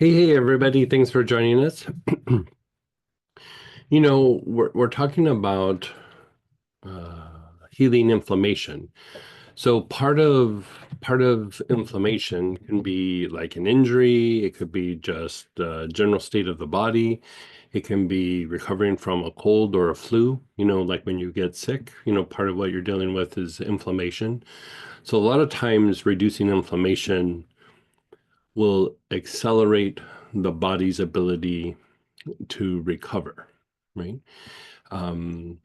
Hey, everybody. Thanks for joining us. We're talking about uh, healing inflammation. So part of inflammation can be like an injury. It could be just general state of the body. It can be recovering from a cold or a flu. Like when you get sick, part of what you're dealing with is inflammation. So a lot of times reducing inflammation will accelerate the body's ability to recover, right? Um,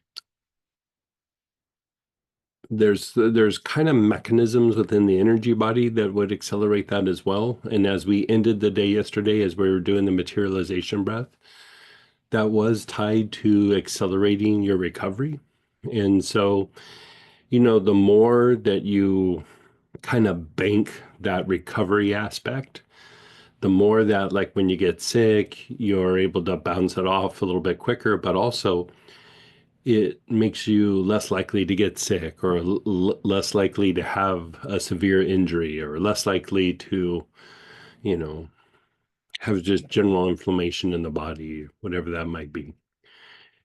there's kind of mechanisms within the energy body that would accelerate that as well. And as we ended the day yesterday, as we were doing the materialization breath, that was tied to accelerating your recovery. And so, the more that you kind of bank that recovery aspect, the more that, like when you get sick, you're able to bounce it off a little bit quicker, but also it makes you less likely to get sick or less likely to have a severe injury or less likely to, you know, have just general inflammation in the body, whatever that might be.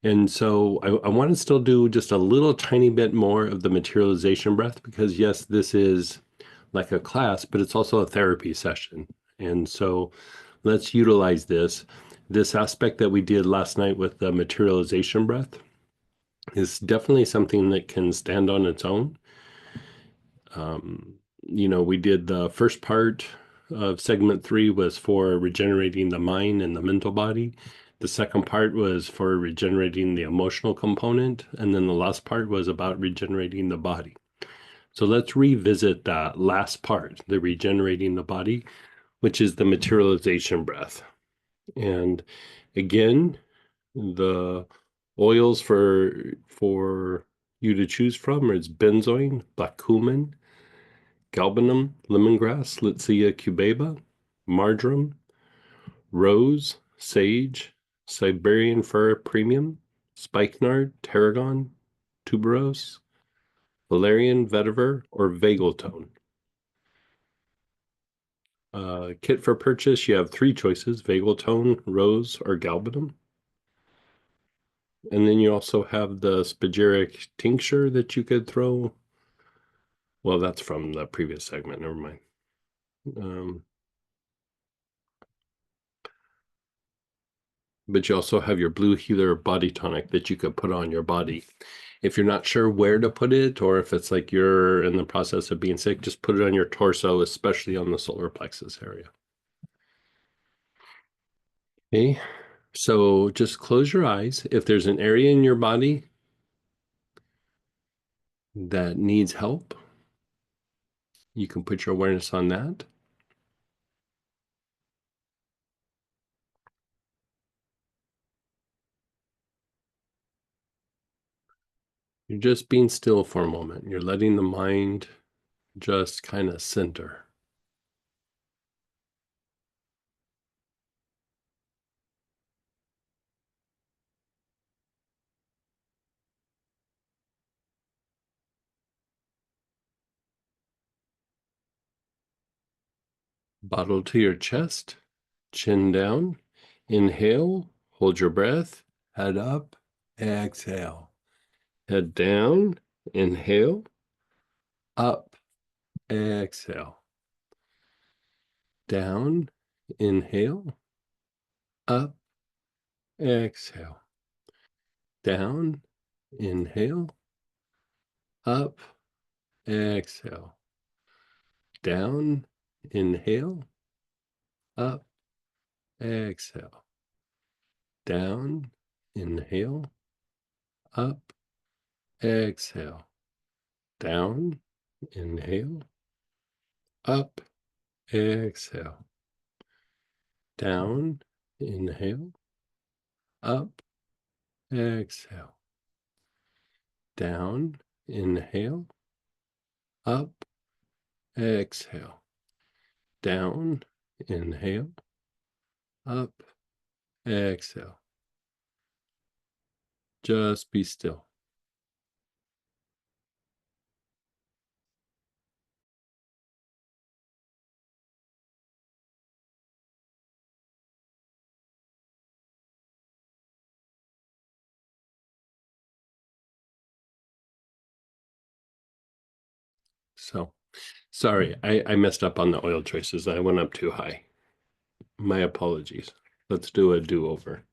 And so I want to still do just a little tiny bit more of the materialization breath because, yes, this is like a class, but it's also a therapy session. And so let's utilize this aspect that we did last night with the materialization breath is definitely something that can stand on its own. We did the first part of segment three was for regenerating the mind and the mental body. The second part was for regenerating the emotional component. And then the last part was about regenerating the body. So let's revisit that last part, the regenerating the body, which is the materialization breath. And again, the oils for you to choose from is benzoin, black cumin, galbanum, lemongrass, Litsea cubeba, marjoram, rose, sage, Siberian fir premium, spikenard, tarragon, tuberose, valerian, vetiver, or vageltone. Kit for purchase, you have three choices: vageltone, rose, or galbanum. And then you also have the spagyric tincture that you could throw. Well, that's from the previous segment. Never mind. Um, but you also have your Blue Healer body tonic that you could put on your body. If you're not sure where to put it, or if it's like you're in the process of being sick, just put it on your torso, especially on the solar plexus area. Okay. So just close your eyes. If there's an area in your body that needs help, you can put your awareness on that. You're just being still for a moment. You're letting the mind just kind of center. Bottle to your chest, chin down. Inhale, hold your breath, head up, exhale. Head down, inhale, up, exhale. Down, inhale, up, exhale. Down, inhale, up, exhale. Down, inhale, up, exhale. Down, inhale, up, exhale. Down, inhale, up, exhale. Down, inhale, up, exhale. Down, inhale, up, exhale. Down, inhale, up, exhale. Just be still. So sorry, I messed up on the oil choices. I went up too high. My apologies. Let's do a do-over.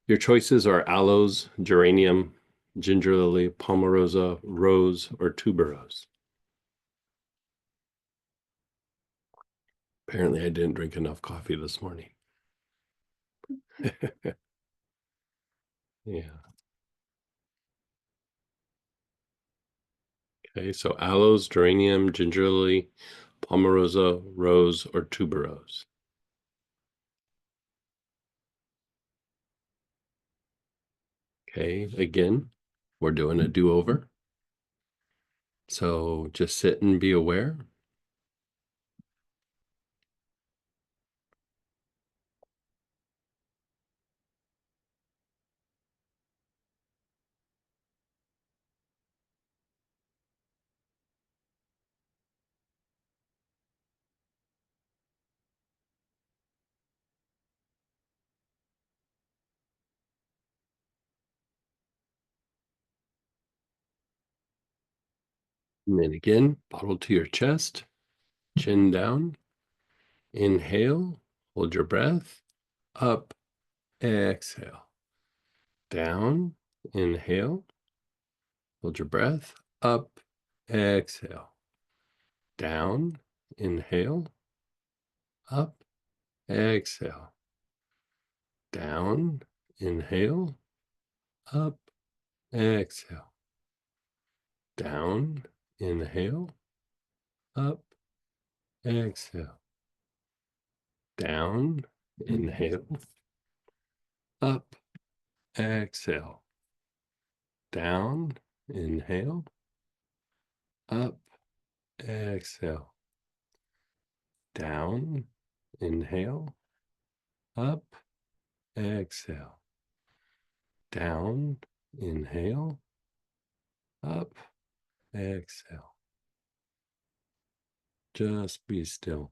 Your choices are aloes, geranium, ginger lily, palmarosa, rose, or tuberose. Apparently, I didn't drink enough coffee this morning. Yeah. Okay, so aloes, geranium, ginger lily, palmarosa, rose, or tuberose. Okay, again, we're doing a do-over. So just sit and be aware. And then again, bottle to your chest, chin down, inhale, hold your breath, up, exhale, down, inhale, hold your breath, up, exhale, down, inhale, up, exhale, down, inhale, up, exhale, down, inhale, up, exhale, down, inhale, up, exhale, down, inhale, up, exhale, down, inhale, up, exhale, down, inhale, up, exhale. Just be still.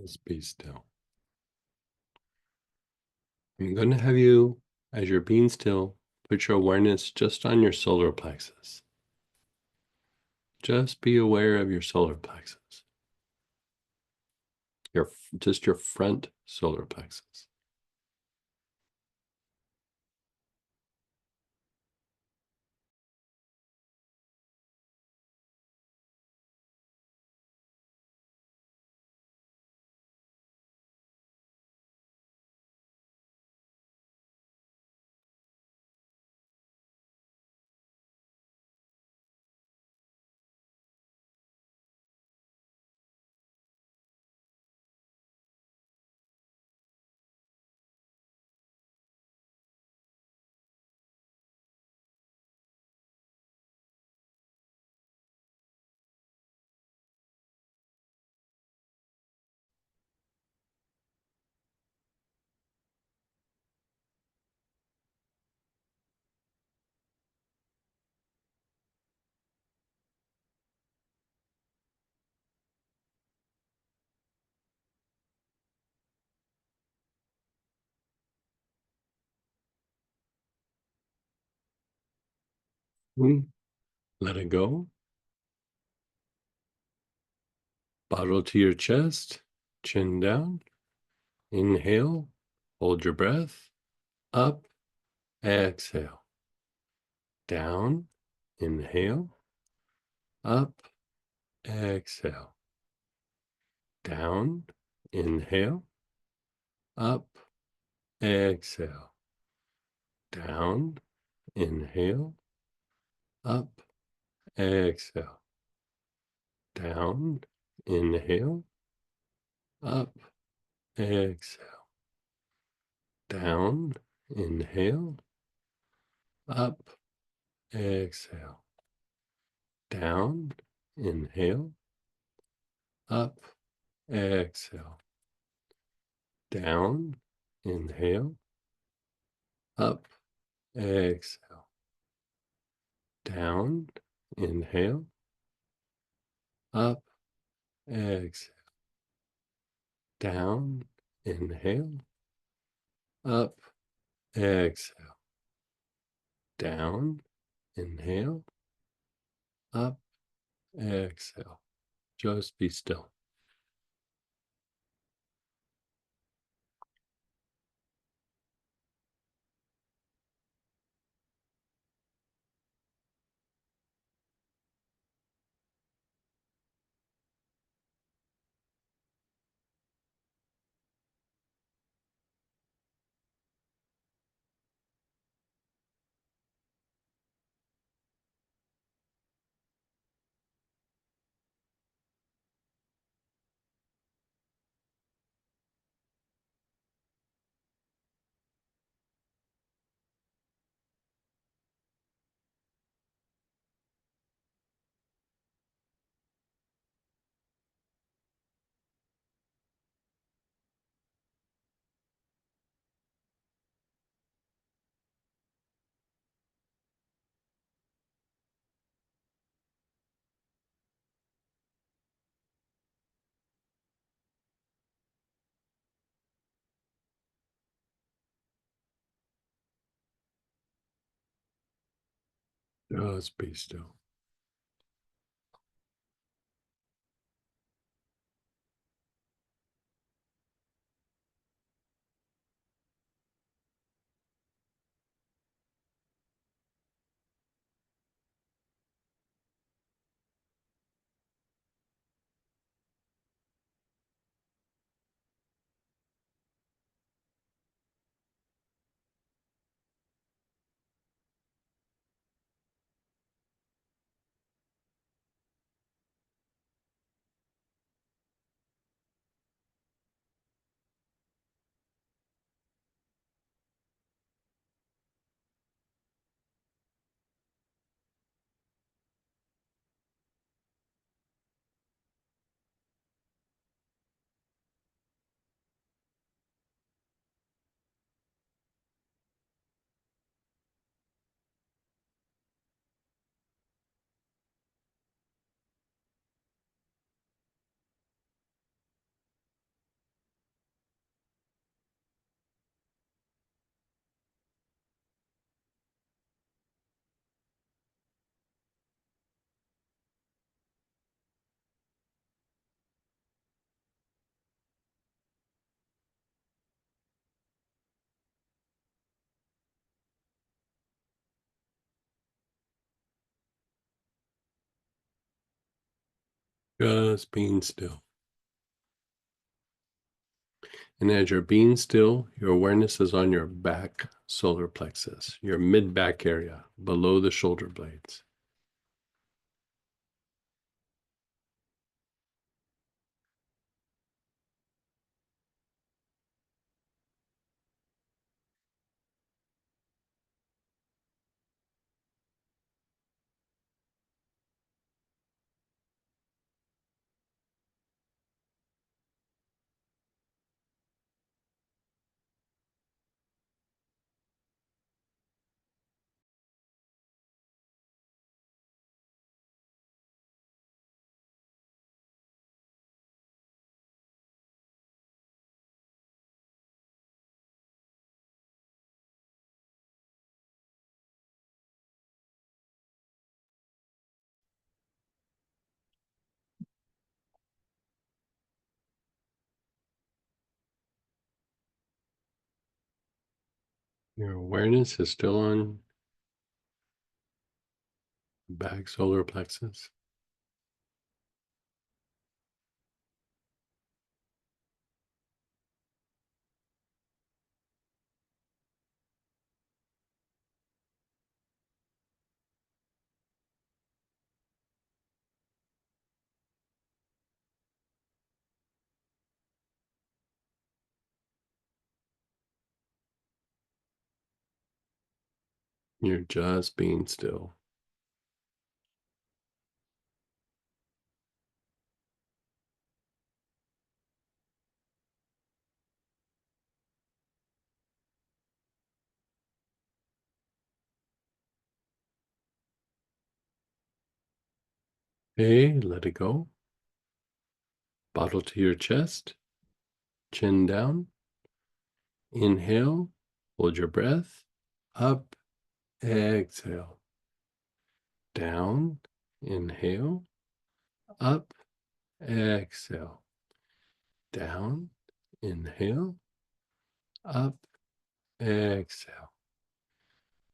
Just be still. I'm going to have you, as you're being still, put your awareness just on your solar plexus. Just be aware of your solar plexus. Just your front solar plexus. Let it go. Bottle to your chest, chin down. Inhale, hold your breath. Up, exhale. Down, inhale. Up, exhale. Down, inhale. Up, exhale. Down, inhale. Up, exhale. Down, inhale. up, exhale, down, inhale, up, exhale, down, inhale, up, exhale, down, inhale, up, exhale, down, inhale, up, exhale, down, inhale, up, exhale, down, inhale, up, exhale. Just be still. Just be still. Just being still. And as you're being still, your awareness is on your back solar plexus, your mid back area below the shoulder blades. Your awareness is still on back solar plexus. You're just being still. Okay, let it go. Bottle to your chest, chin down. Inhale, hold your breath. Up, exhale. Down, inhale. Up, exhale. Down, inhale. Up, exhale.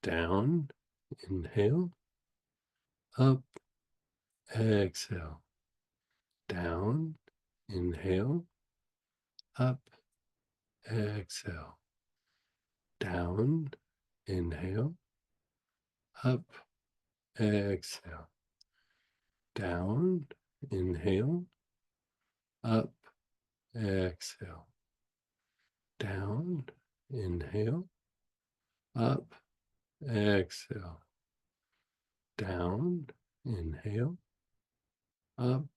Down, inhale. Up, exhale. Down, inhale. Up, exhale. Down, inhale. Up, exhale. Down, inhale. Up, exhale. Down, inhale. Up, exhale. Down, inhale. Up,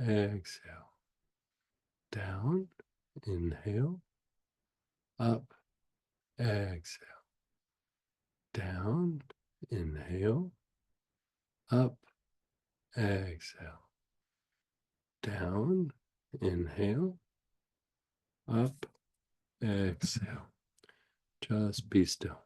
exhale. Down, inhale. Up, exhale. Down, inhale. Up, exhale. Down, inhale. Up, exhale. Just be still.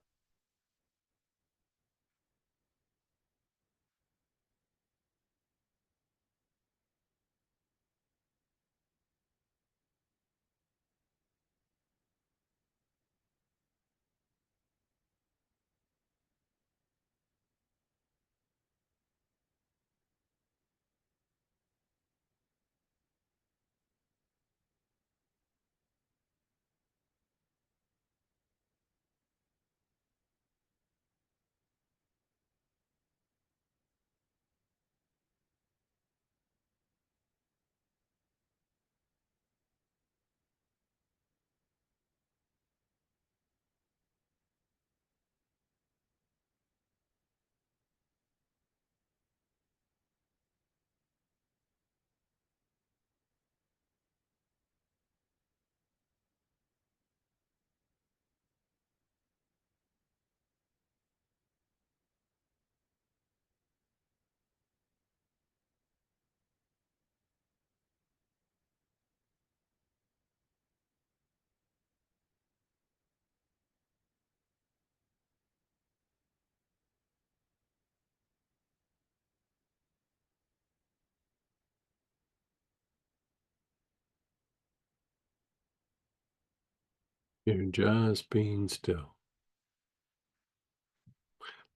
You're just being still.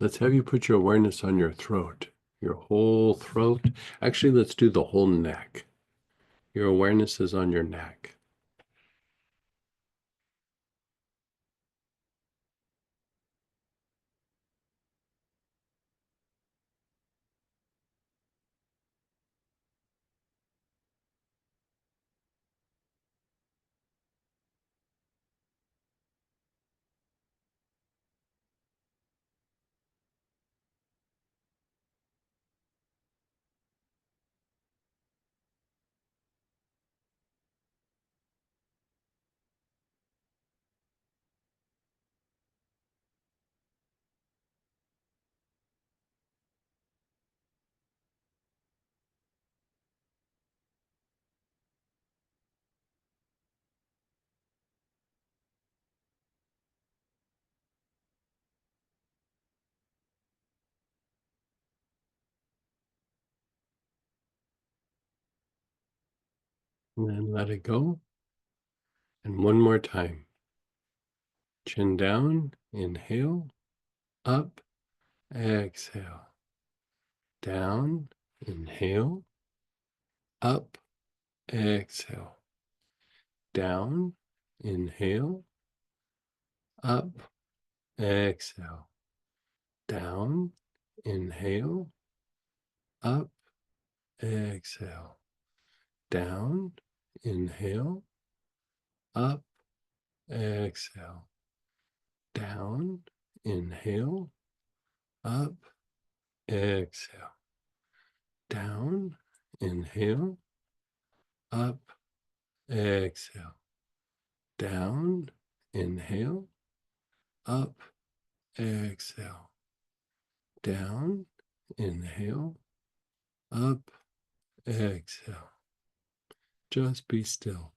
Let's have you put your awareness on your throat, your whole throat. Actually, let's do the whole neck. Your awareness is on your neck. And then let it go. And one more time. Chin down, inhale, up, exhale. Down, inhale, up, exhale. Down, inhale, up, exhale. Down, inhale, up, exhale. Down, inhale, up, exhale. Down, inhale, up, exhale, down, inhale, up, exhale, down, inhale, up, exhale, down, inhale, up, exhale. Just be still.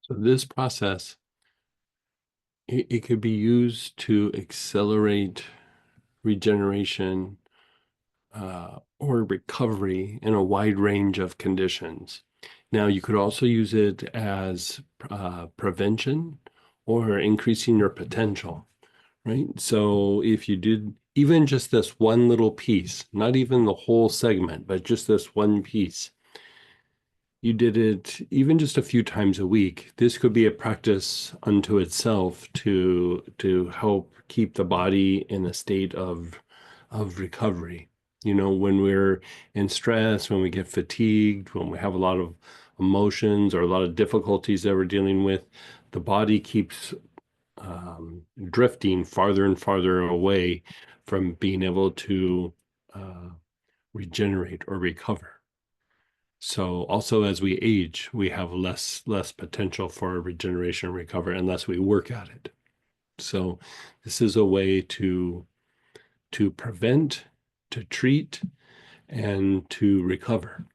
So this process, it could be used to accelerate regeneration or recovery in a wide range of conditions. Now, you could also use it as prevention or increasing your potential, right? So if you did even just this one little piece, not even the whole segment, but just this one piece, you did it even just a few times a week, this could be a practice unto itself to help keep the body in a state of recovery. You know, when we're in stress, when we get fatigued, when we have a lot of emotions or a lot of difficulties that we're dealing with, the body keeps drifting farther and farther away from being able to uh, regenerate or recover. So also as we age, we have less potential for regeneration and recovery unless we work at it. So this is a way to prevent, to treat, and to recover.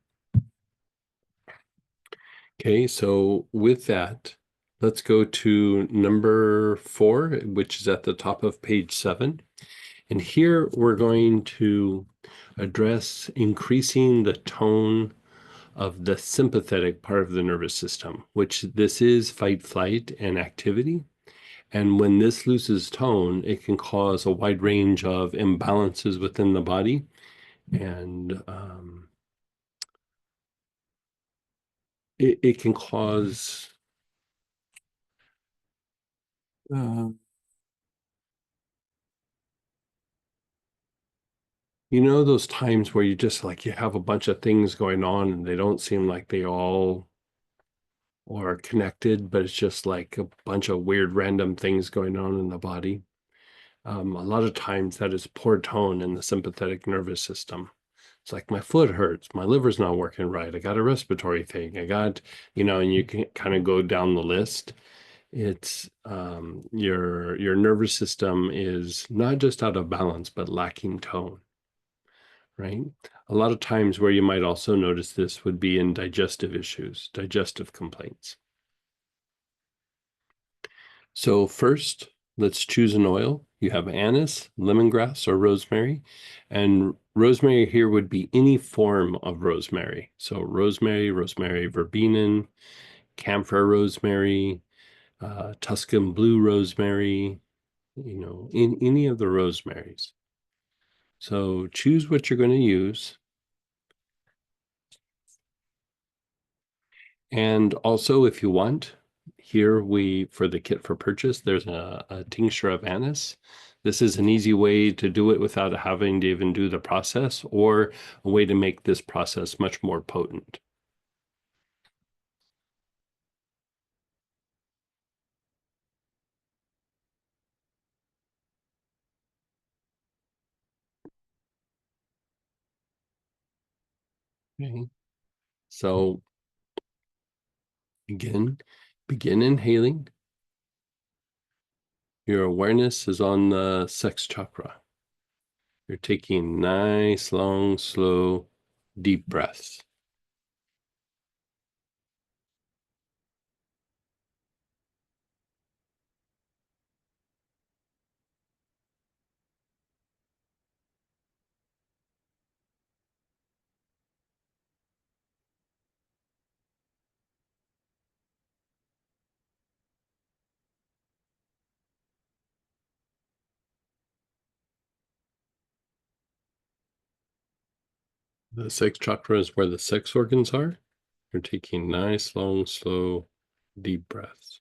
Okay, so with that, let's go to number 4, which is at the top of page 7. And here we're going to address increasing the tone of the sympathetic part of the nervous system, which this is fight, flight, and activity. And when this loses tone, it can cause a wide range of imbalances within the body. And it can cause, uh, those times where you just like you have a bunch of things going on and they don't seem like they all are connected, but it's just like a bunch of weird random things going on in the body. A lot of times that is poor tone in the sympathetic nervous system. It's like my foot hurts, my liver's not working right, I got a respiratory thing, I got, and you can kind of go down the list. It's your nervous system is not just out of balance, but lacking tone, right? A lot of times where you might also notice this would be in digestive issues, digestive complaints. So first, let's choose an oil. You have anise, lemongrass, or rosemary. And rosemary here would be any form of rosemary. So rosemary verbenan, camphor rosemary, Tuscan blue rosemary, in any of the rosemaries. So choose what you're going to use. And also, if you want, here for the kit for purchase, there's a tincture of anise. This is an easy way to do it without having to even do the process, or a way to make this process much more potent. Okay. So again, begin inhaling. Your awareness is on the sex chakra. You're taking nice, long, slow, deep breaths. The sex chakra is where the sex organs are. You're taking nice, long, slow, deep breaths.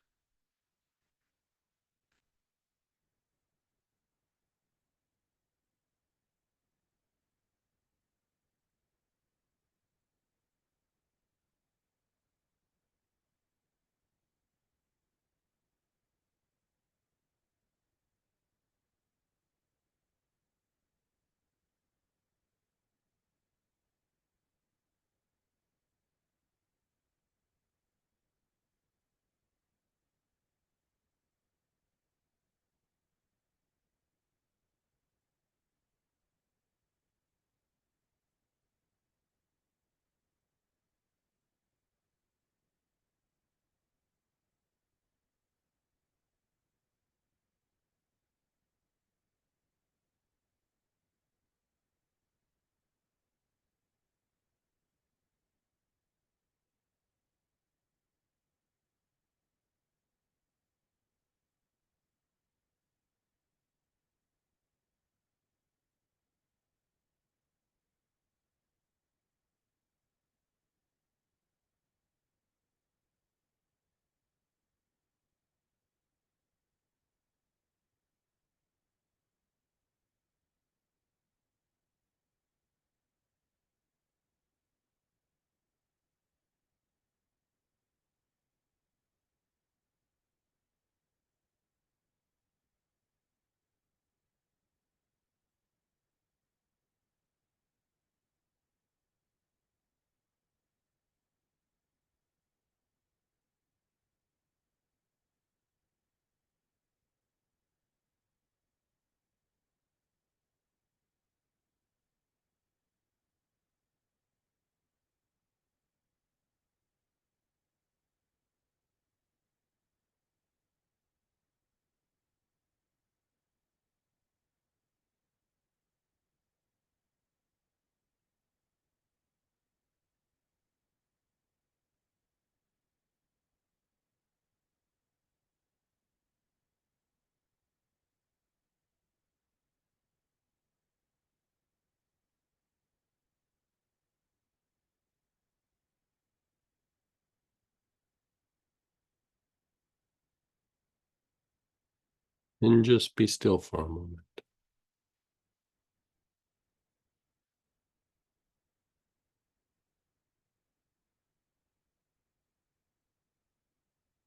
And just be still for a moment.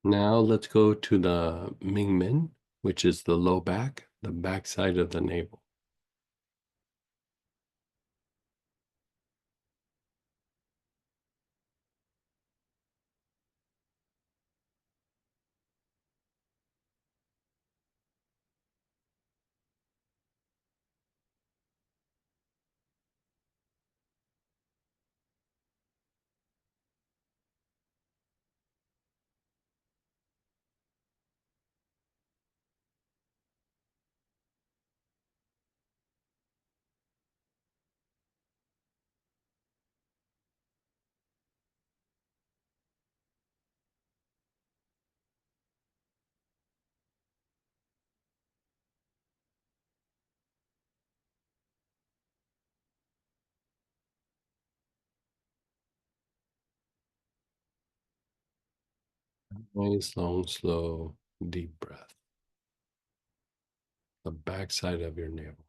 Now let's go to the Ming Men, which is the low back, the back side of the navel. Nice, long, slow, deep breath. The back side of your navel.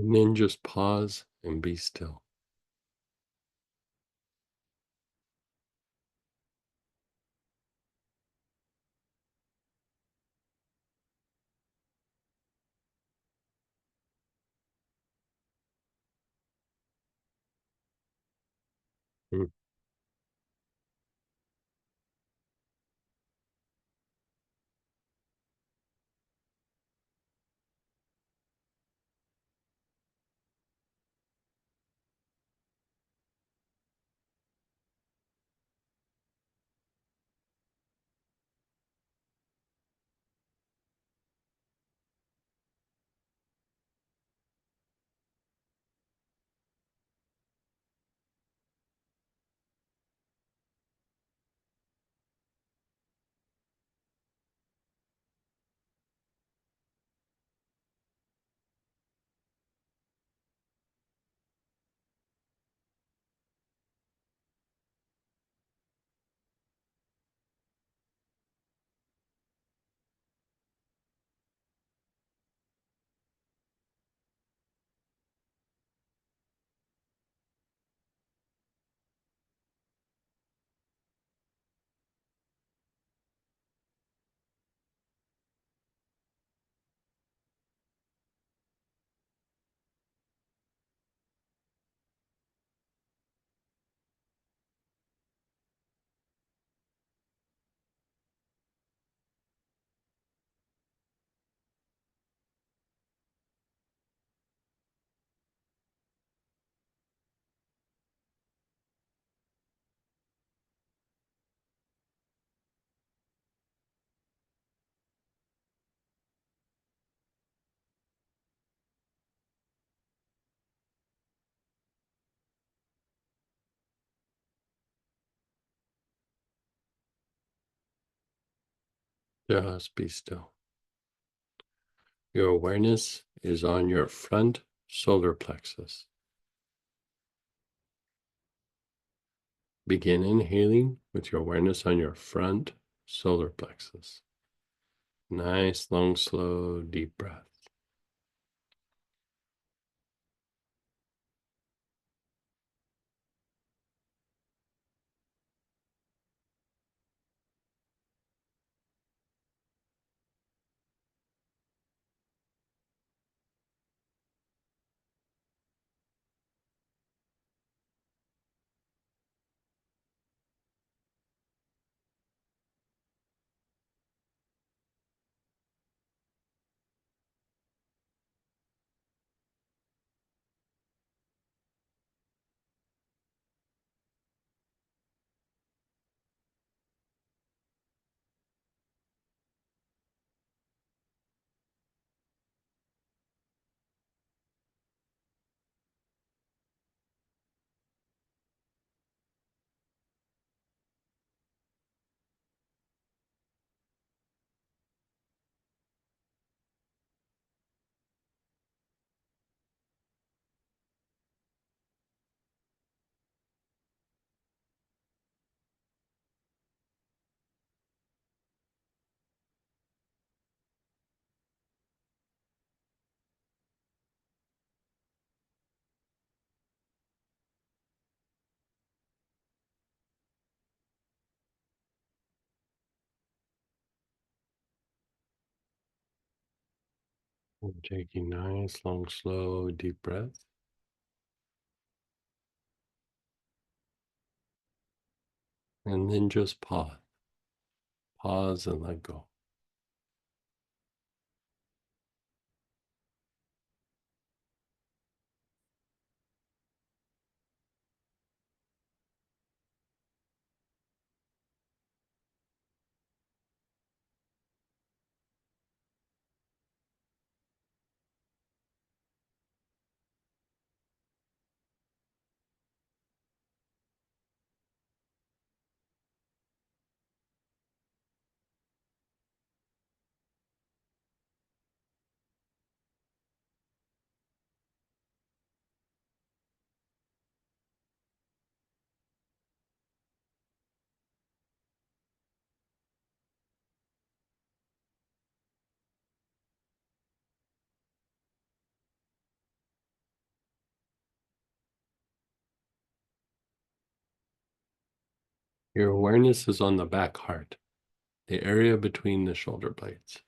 And then just pause and be still. Mm. Just be still. Your awareness is on your front solar plexus. Begin inhaling with your awareness on your front solar plexus. Nice, long, slow, deep breath. And taking nice, long, slow, deep breath. And then just pause. Pause and let go. Your awareness is on the back heart, the area between the shoulder blades.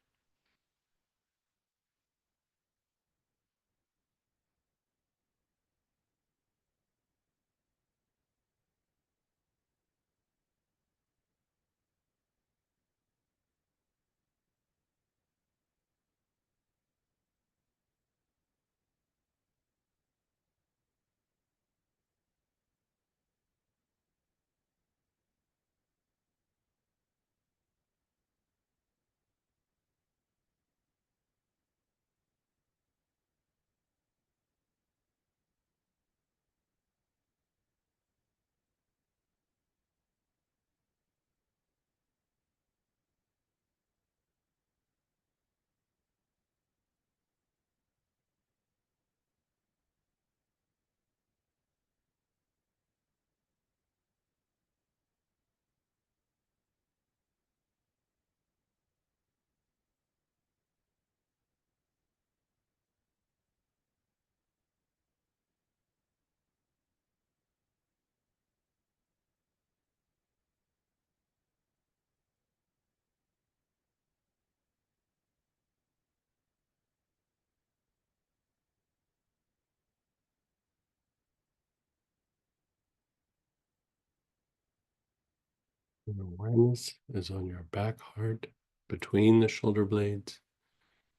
Your awareness is on your back heart between the shoulder blades.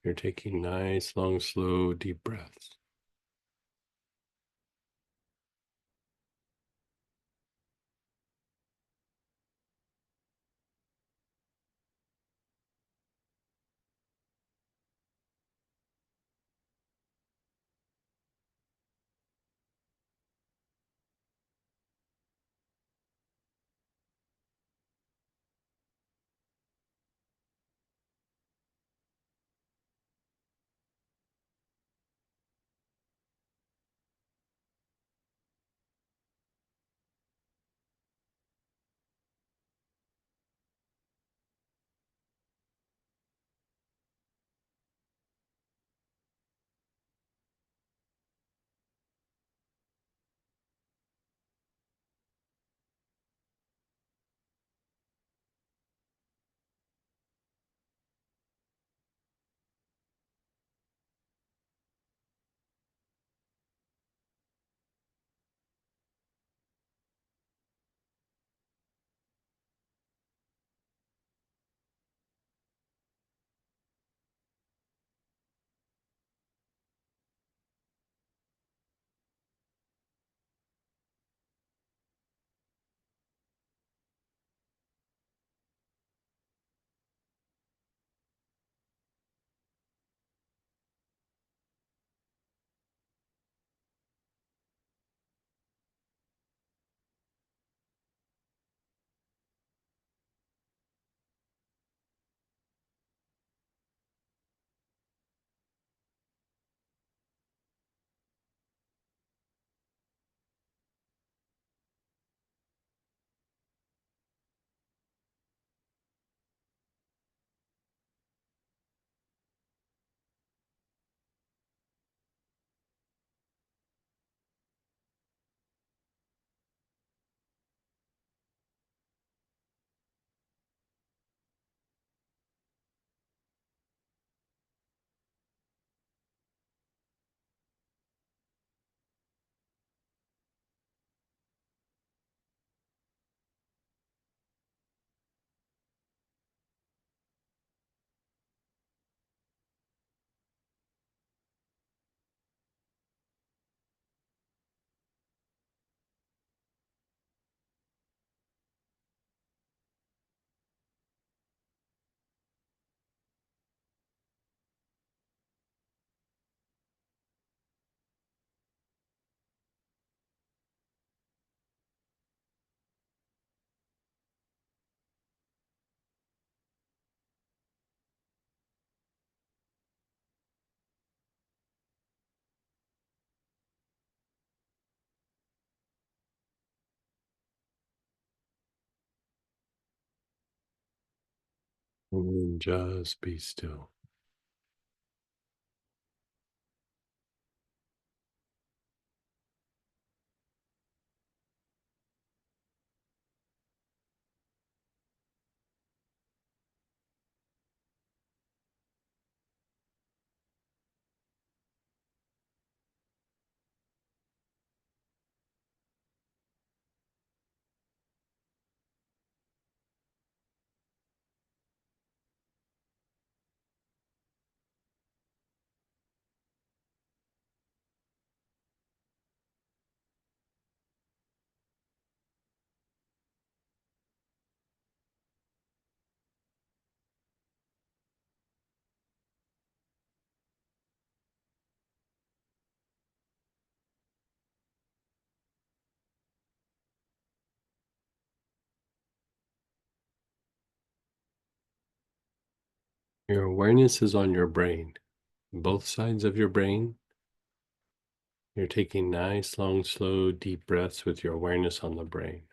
You're taking nice, long, slow, deep breaths. And then just be still. Your awareness is on your brain, both sides of your brain. You're taking nice, long, slow, deep breaths with your awareness on the brain.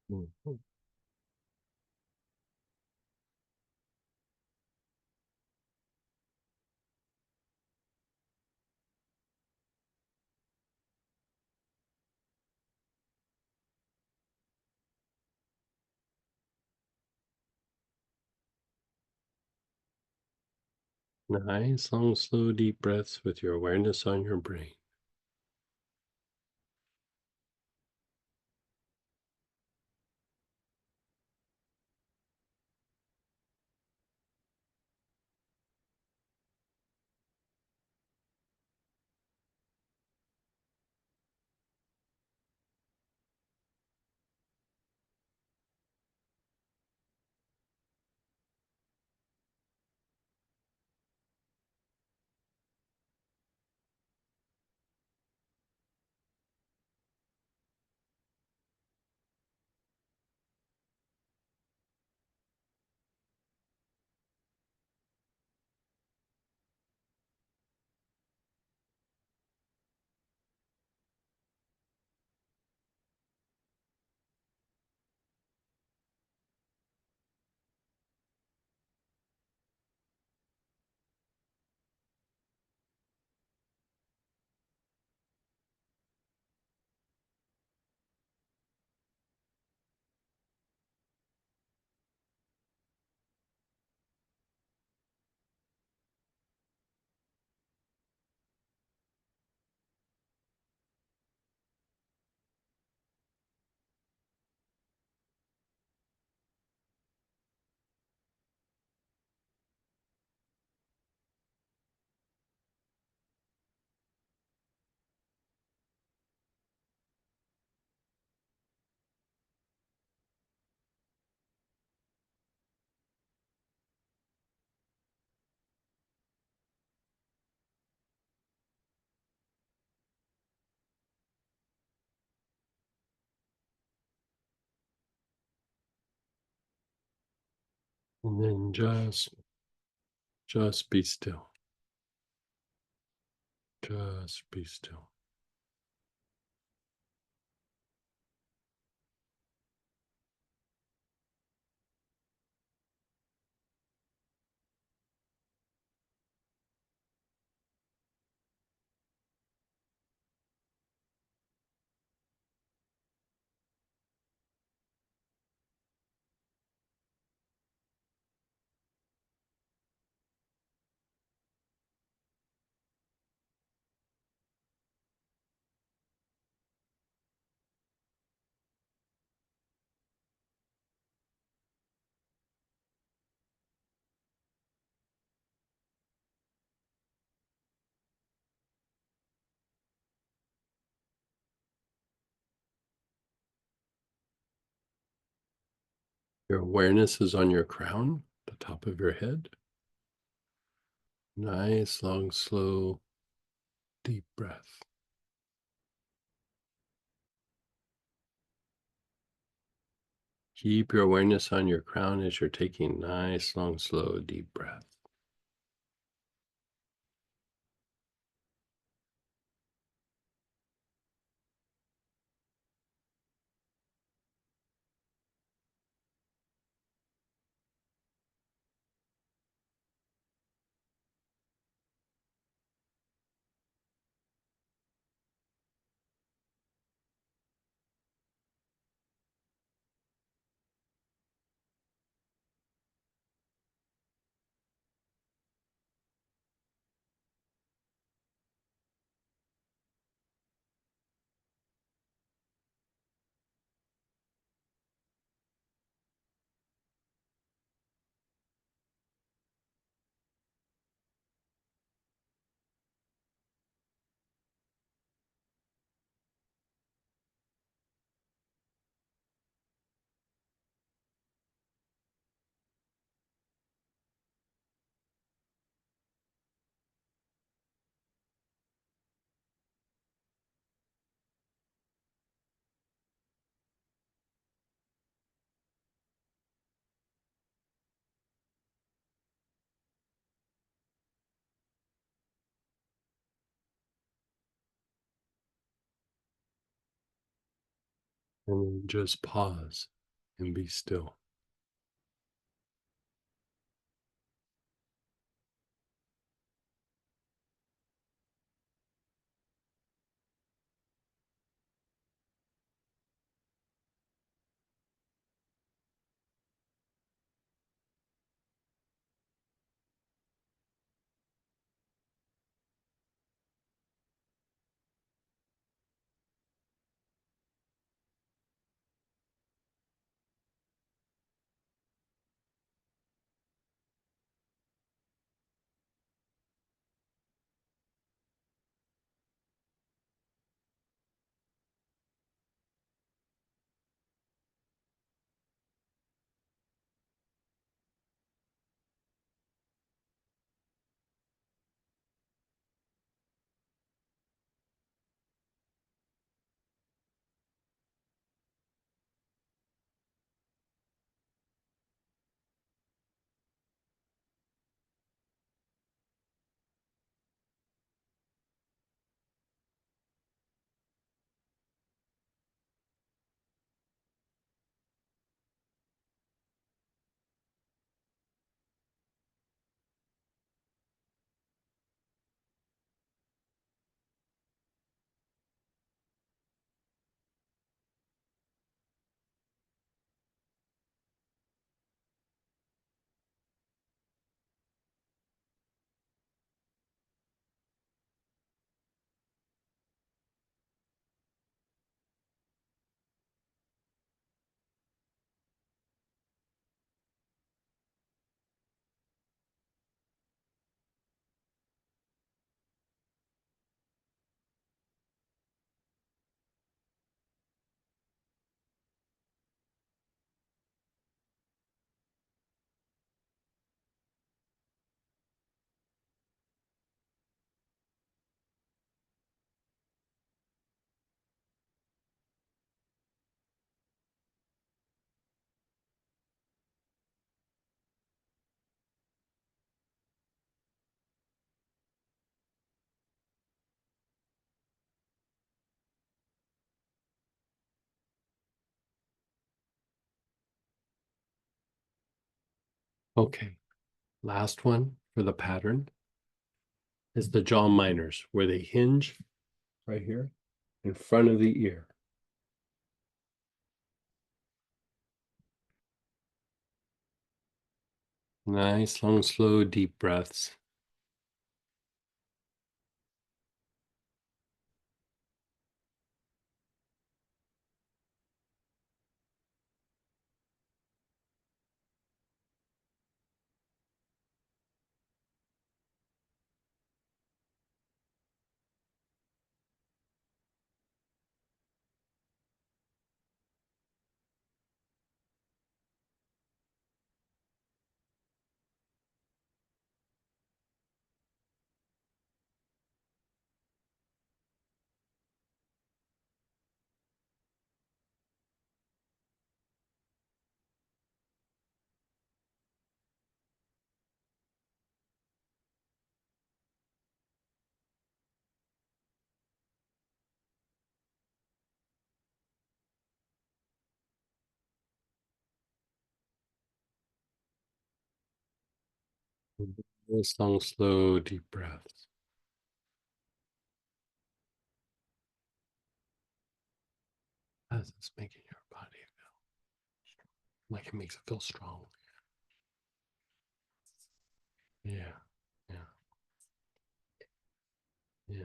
Mhm. Nice, long, slow, deep breaths with your awareness on your brain. And then just be still. Just be still. Your awareness is on your crown, the top of your head. Nice, long, slow, deep breath. Keep your awareness on your crown as you're taking nice, long, slow, deep breath. And then just pause and be still. Okay, last one for the pattern is the jaw minors, where they hinge right here in front of the ear. Nice, long, slow, deep breaths. Nice, long, slow, deep breaths. How's this making your body feel? Like it makes it feel strong. Yeah, yeah, yeah.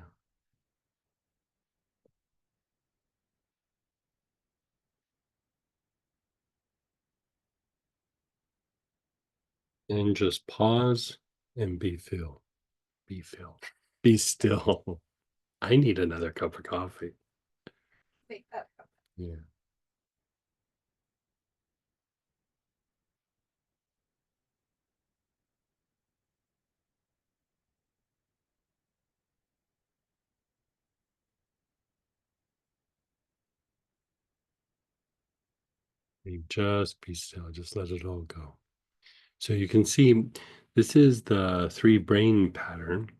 And just pause and be filled. Be filled. Be still. I need another cup of coffee. Yeah. You just be still. Just let it all go. So you can see this is the three brain pattern.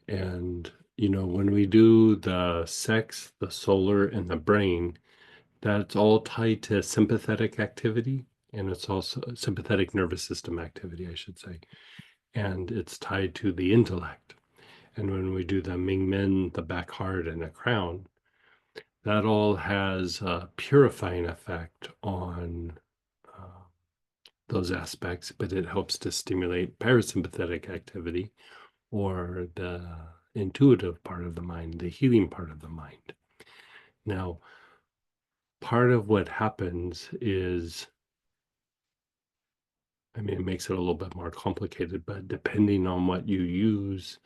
And, when we do the sex, the solar, and the brain, That's all tied to sympathetic activity, and it's also sympathetic nervous system activity, I should say. And it's tied to the intellect. And when we do the Ming Men, the back heart, and the crown, that all has a purifying effect on those aspects, but it helps to stimulate parasympathetic activity or the intuitive part of the mind, the healing part of the mind. Now, part of what happens is, I mean, it makes it a little bit more complicated, but depending on what you use,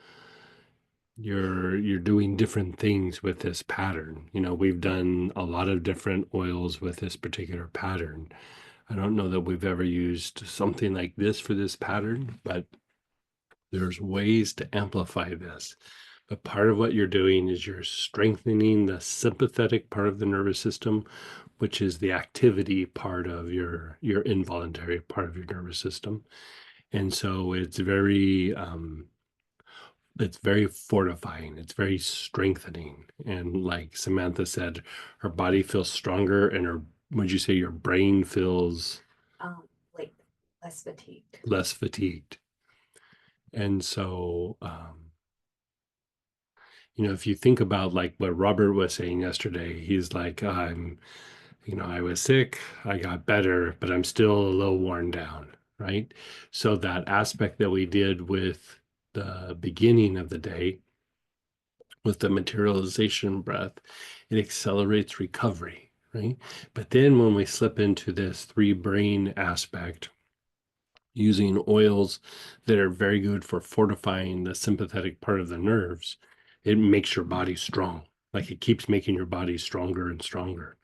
you're doing different things with this pattern. You know, we've done a lot of different oils with this particular pattern. I don't know that we've ever used something like this for this pattern, but there's ways to amplify this. But part of what you're doing is you're strengthening the sympathetic part of the nervous system, which is the activity part of your involuntary part of your nervous system. And so it's very fortifying. It's very strengthening. And like Samantha said, her body feels stronger and would you say your brain feels Like less fatigued. less fatigued? And so, if you think about like what Robert was saying yesterday, he's like, I was sick, I got better, but I'm still a little worn down, right? So that aspect that we did with the beginning of the day, with the materialization breath, it accelerates recovery, right? But then when we slip into this three brain aspect, using oils that are very good for fortifying the sympathetic part of the nerves, it makes your body strong. Like it keeps making your body stronger and stronger.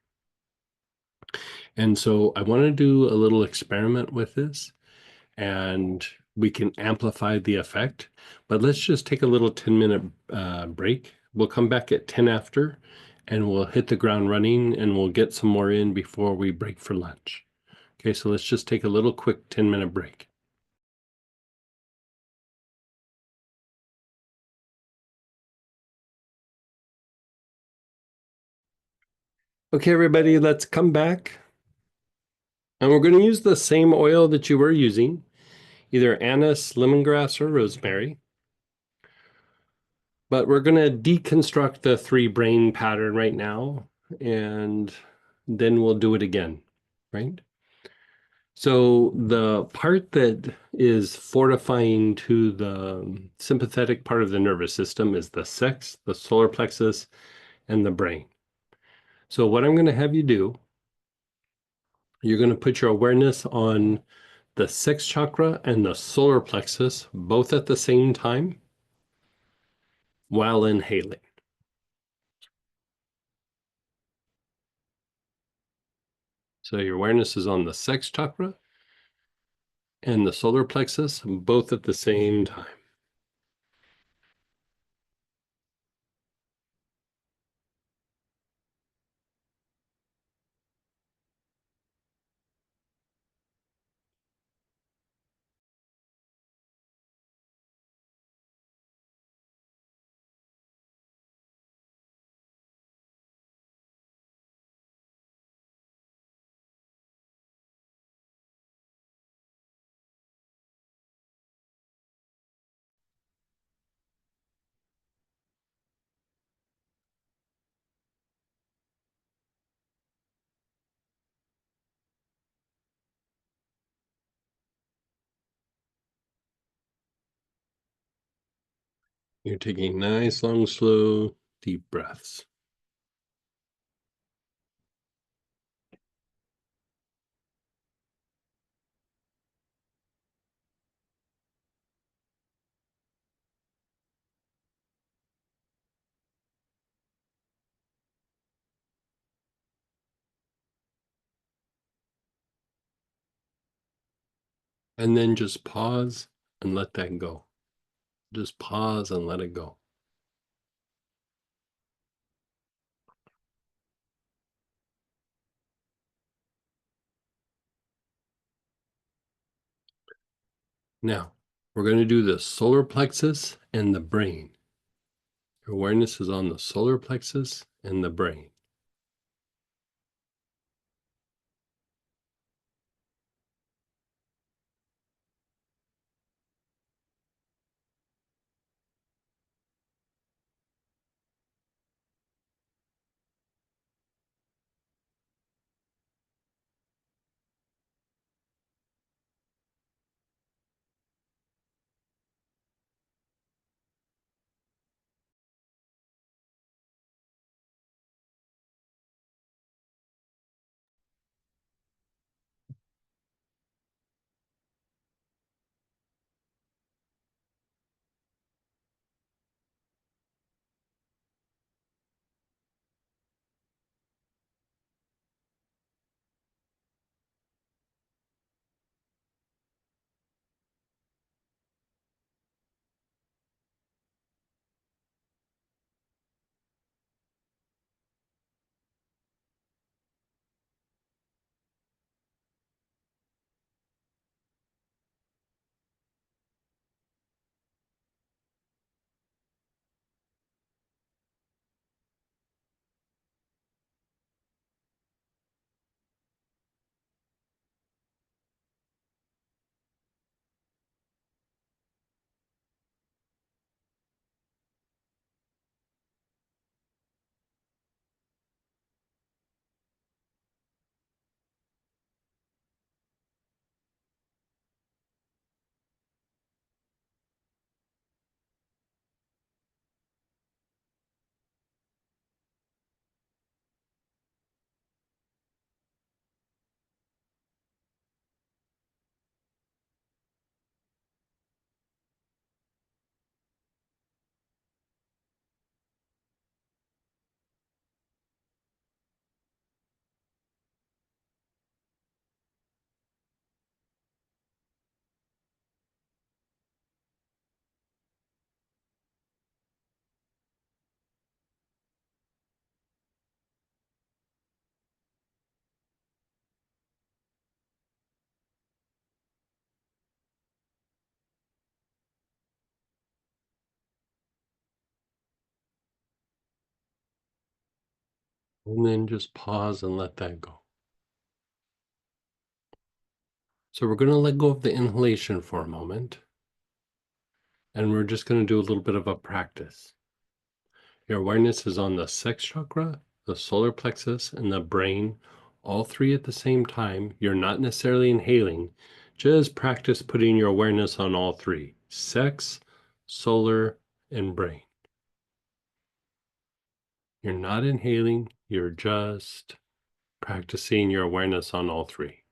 And so I want to do a little experiment with this and we can amplify the effect. But let's just take a little 10-minute break. We'll come back at 10 after and we'll hit the ground running and we'll get some more in before we break for lunch. Okay, so let's just take a little quick 10-minute break. Okay, everybody, let's come back. And we're going to use the same oil that you were using, either anise, lemongrass, or rosemary. But we're going to deconstruct the three brain pattern right now, and then we'll do it again, right? So the part that is fortifying to the sympathetic part of the nervous system is the sex, the solar plexus, and the brain. So what I'm going to have you do, you're going to put your awareness on the sixth chakra and the solar plexus, both at the same time, while inhaling. So your awareness is on the sixth chakra and the solar plexus, both at the same time. You're taking nice, long, slow, deep breaths. And then just pause and let that go. Just pause and let it go. Now, we're going to do the solar plexus and the brain. Your awareness is on the solar plexus and the brain. And then just pause and let that go. So we're going to let go of the inhalation for a moment. And we're just going to do a little bit of a practice. Your awareness is on the sex chakra, the solar plexus, and the brain, all three at the same time. You're not necessarily inhaling. Just practice putting your awareness on all three: sex, solar, and brain. You're not inhaling, you're just practicing your awareness on all three.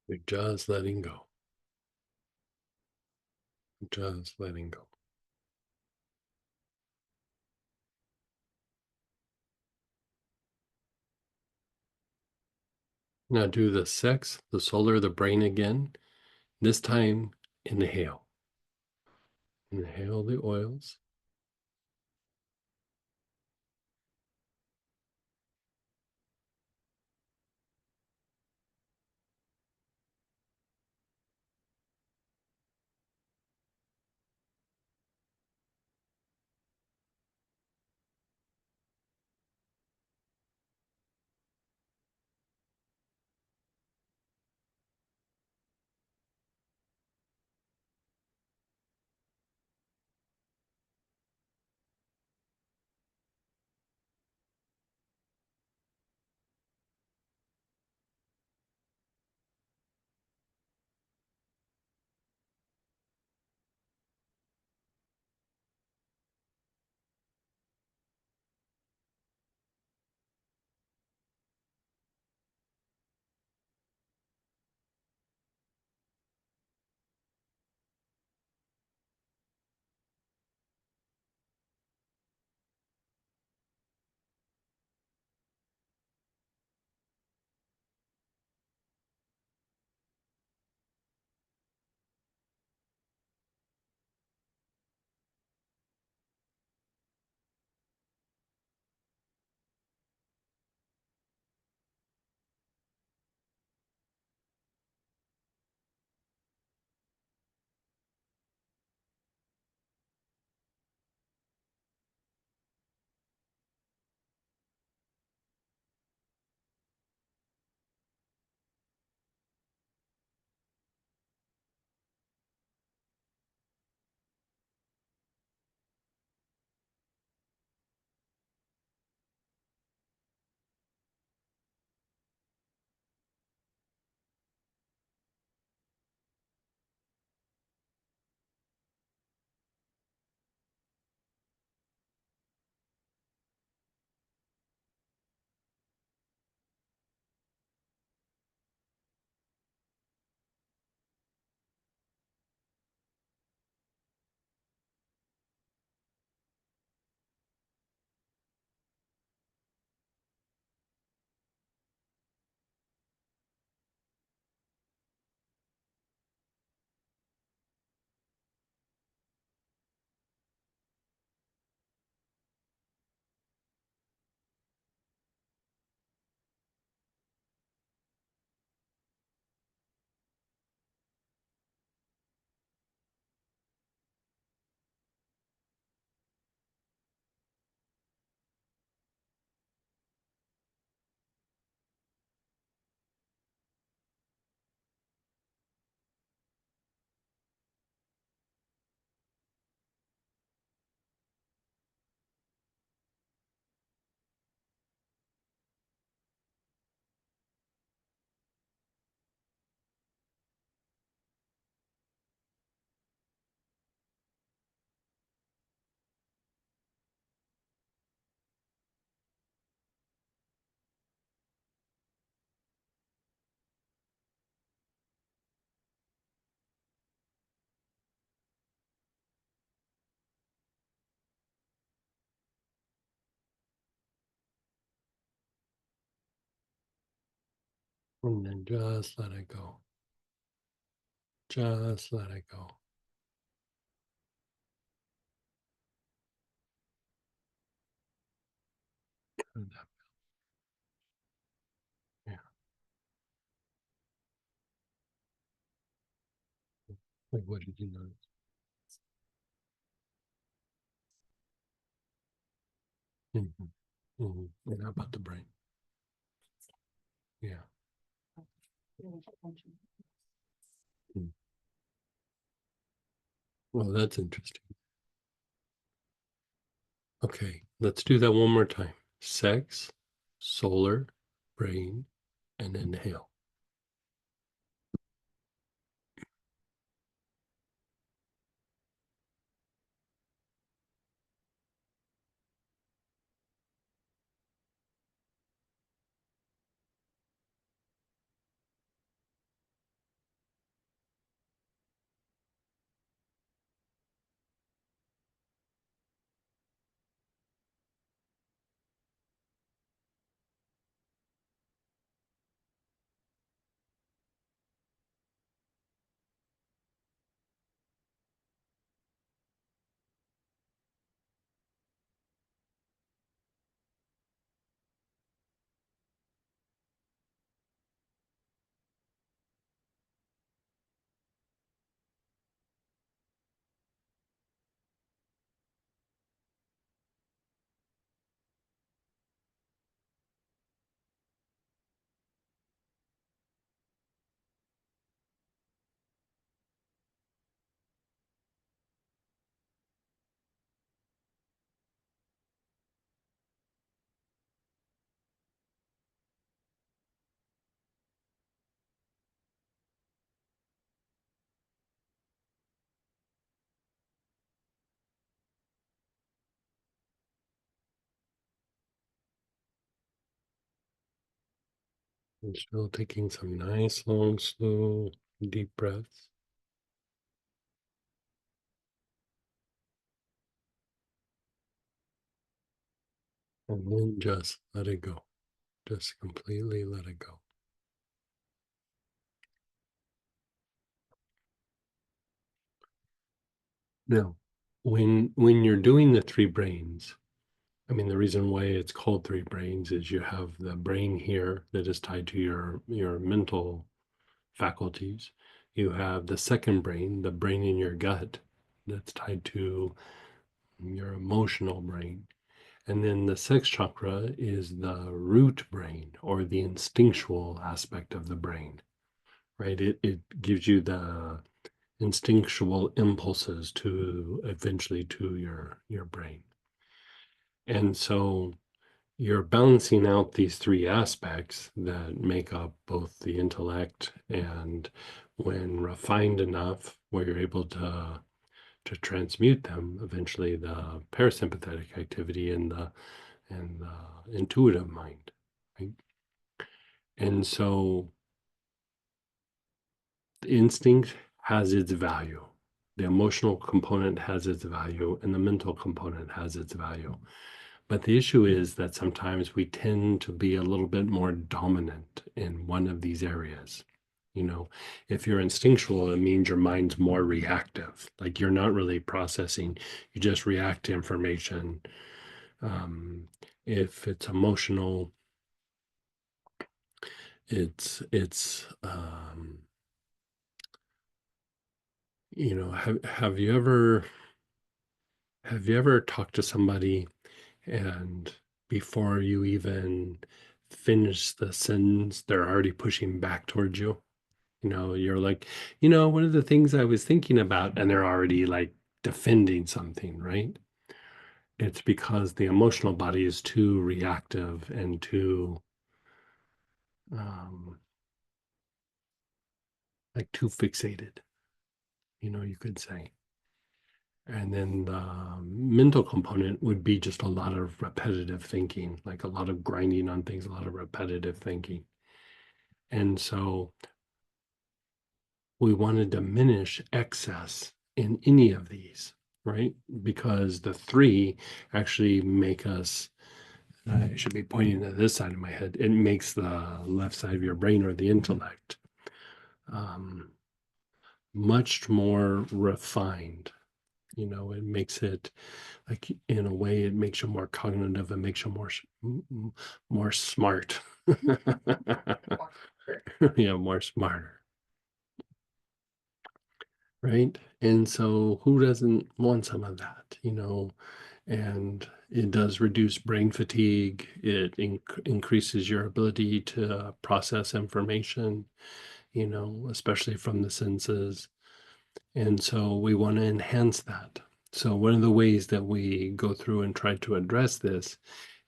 You're just letting go. Just letting go. Now do the sex, the solar, the brain again. This time, inhale. Inhale the oils. And then just let it go. Just let it go. Yeah. Like, what did you notice? Mm-hmm. Mm-hmm. And how about the brain? Yeah. Mm. Well, that's interesting. Okay, let's do that one more time. Sex, solar, brain, and inhale. And still taking some nice, long, slow, deep breaths. And then just let it go. Just completely let it go. Now, when you're doing the three brains, I mean, the reason why it's called three brains is you have the brain here that is tied to your mental faculties. You have the second brain, the brain in your gut, that's tied to your emotional brain. And then the sex chakra is the root brain or the instinctual aspect of the brain, right? It gives you the instinctual impulses to eventually to your brain. And so you're balancing out these three aspects that make up both the intellect and when refined enough where you're able to transmute them, eventually the parasympathetic activity and the intuitive mind, right? And so the instinct has its value. The emotional component has its value, and the mental component has its value. But the issue is that sometimes we tend to be a little bit more dominant in one of these areas. You know, if you're instinctual, it means your mind's more reactive. Like you're not really processing, you just react to information. Um, if it's emotional, it's have you ever talked to somebody and before you even finish the sentence, they're already pushing back towards you? You're like, one of the things I was thinking about, and they're already like defending something, right? It's because the emotional body is too reactive and too um like too fixated, you could say. And then the mental component would be just a lot of repetitive thinking, like a lot of grinding on things, a lot of repetitive thinking. And so we want to diminish excess in any of these, right? Because the three actually make us I should be pointing to this side of my head. It makes the left side of your brain or the intellect um, much more refined. It makes it like in a way, it makes you more cognitive. It makes you more smart. Yeah, more smarter. Right. And so who doesn't want some of that, And it does reduce brain fatigue. It increases your ability to process information, especially from the senses. And so we want to enhance that. So one of the ways that we go through and try to address this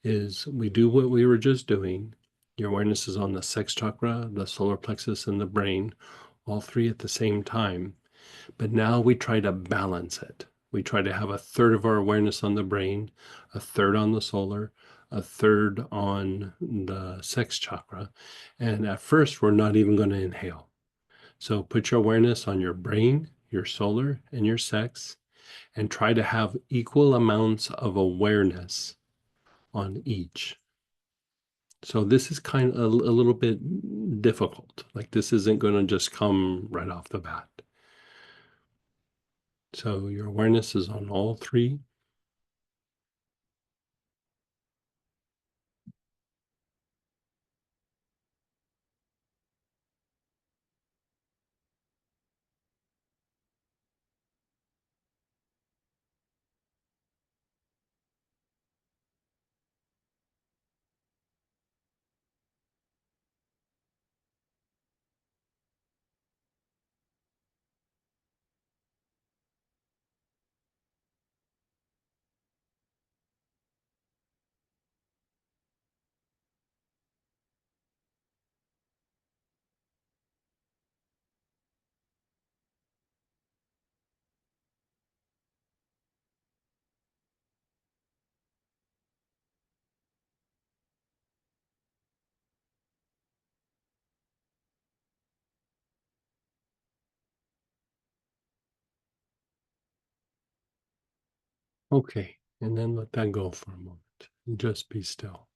is we do what we were just doing. Your awareness is on the sex chakra, the solar plexus, and the brain, all three at the same time. But now we try to balance it. We try to have a third of our awareness on the brain, a third on the solar, a third on the sex chakra. And at first, we're not even going to inhale. So put your awareness on your brain, your solar, and your sex, and try to have equal amounts of awareness on each. So this is kind of a little bit difficult. Like this isn't going to just come right off the bat. So your awareness is on all three. Okay. And then let that go for a moment. And just be still.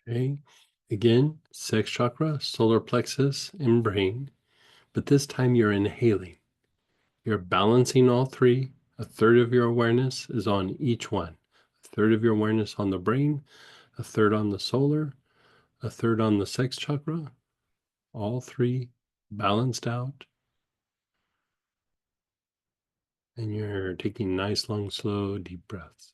Okay. Again, sex chakra, solar plexus, and brain. But this time you're inhaling. You're balancing all three. A third of your awareness is on each one. A third of your awareness on the brain, a third on the solar, a third on the sex chakra. All three balanced out. And you're taking nice, long, slow, deep breaths.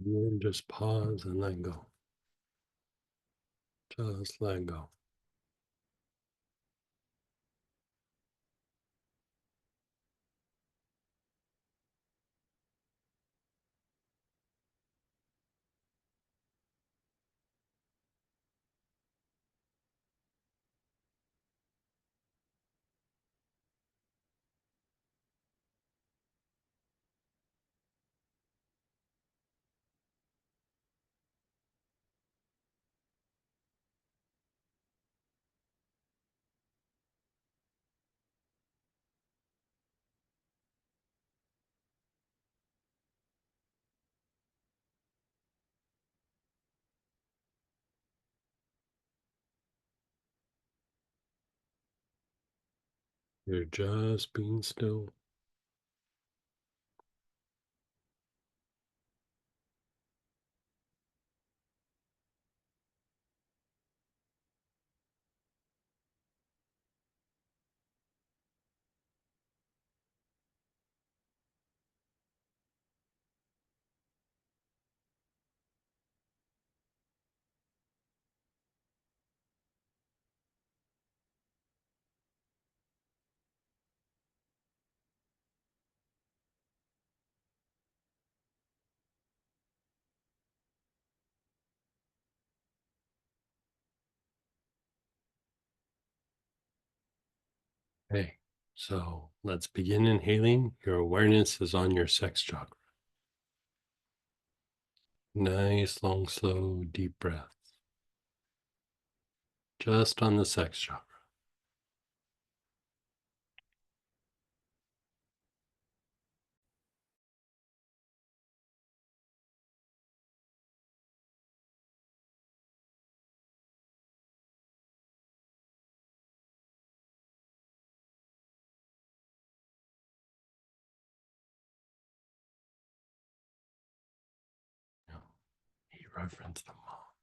And then just pause and let go. Just let go. You're just being still. Okay, so let's begin inhaling. Your awareness is on your sex chakra. Nice, long, slow, deep breaths. Just on the sex chakra. Yeah, he referenced them all.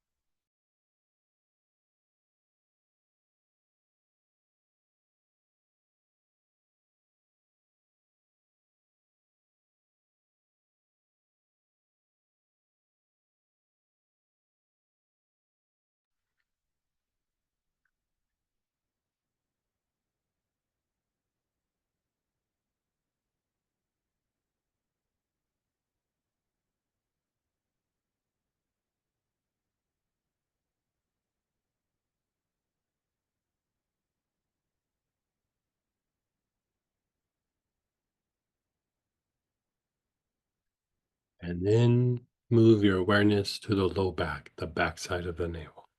And then move your awareness to the low back, the backside of the navel.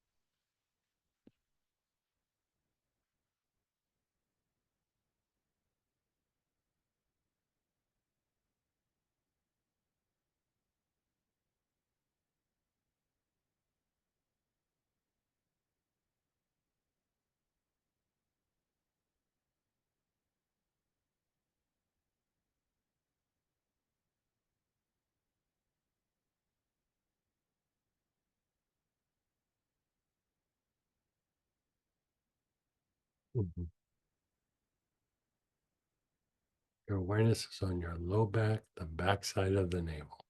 Mhm. Your awareness is on your low back, the backside of the navel.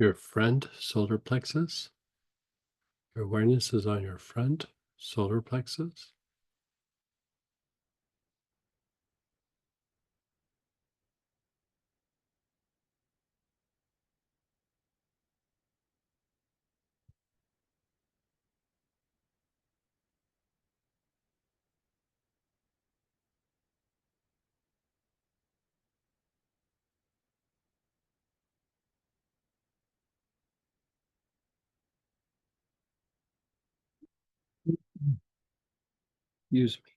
your front solar plexus. Your awareness is on your front solar plexus. Use me.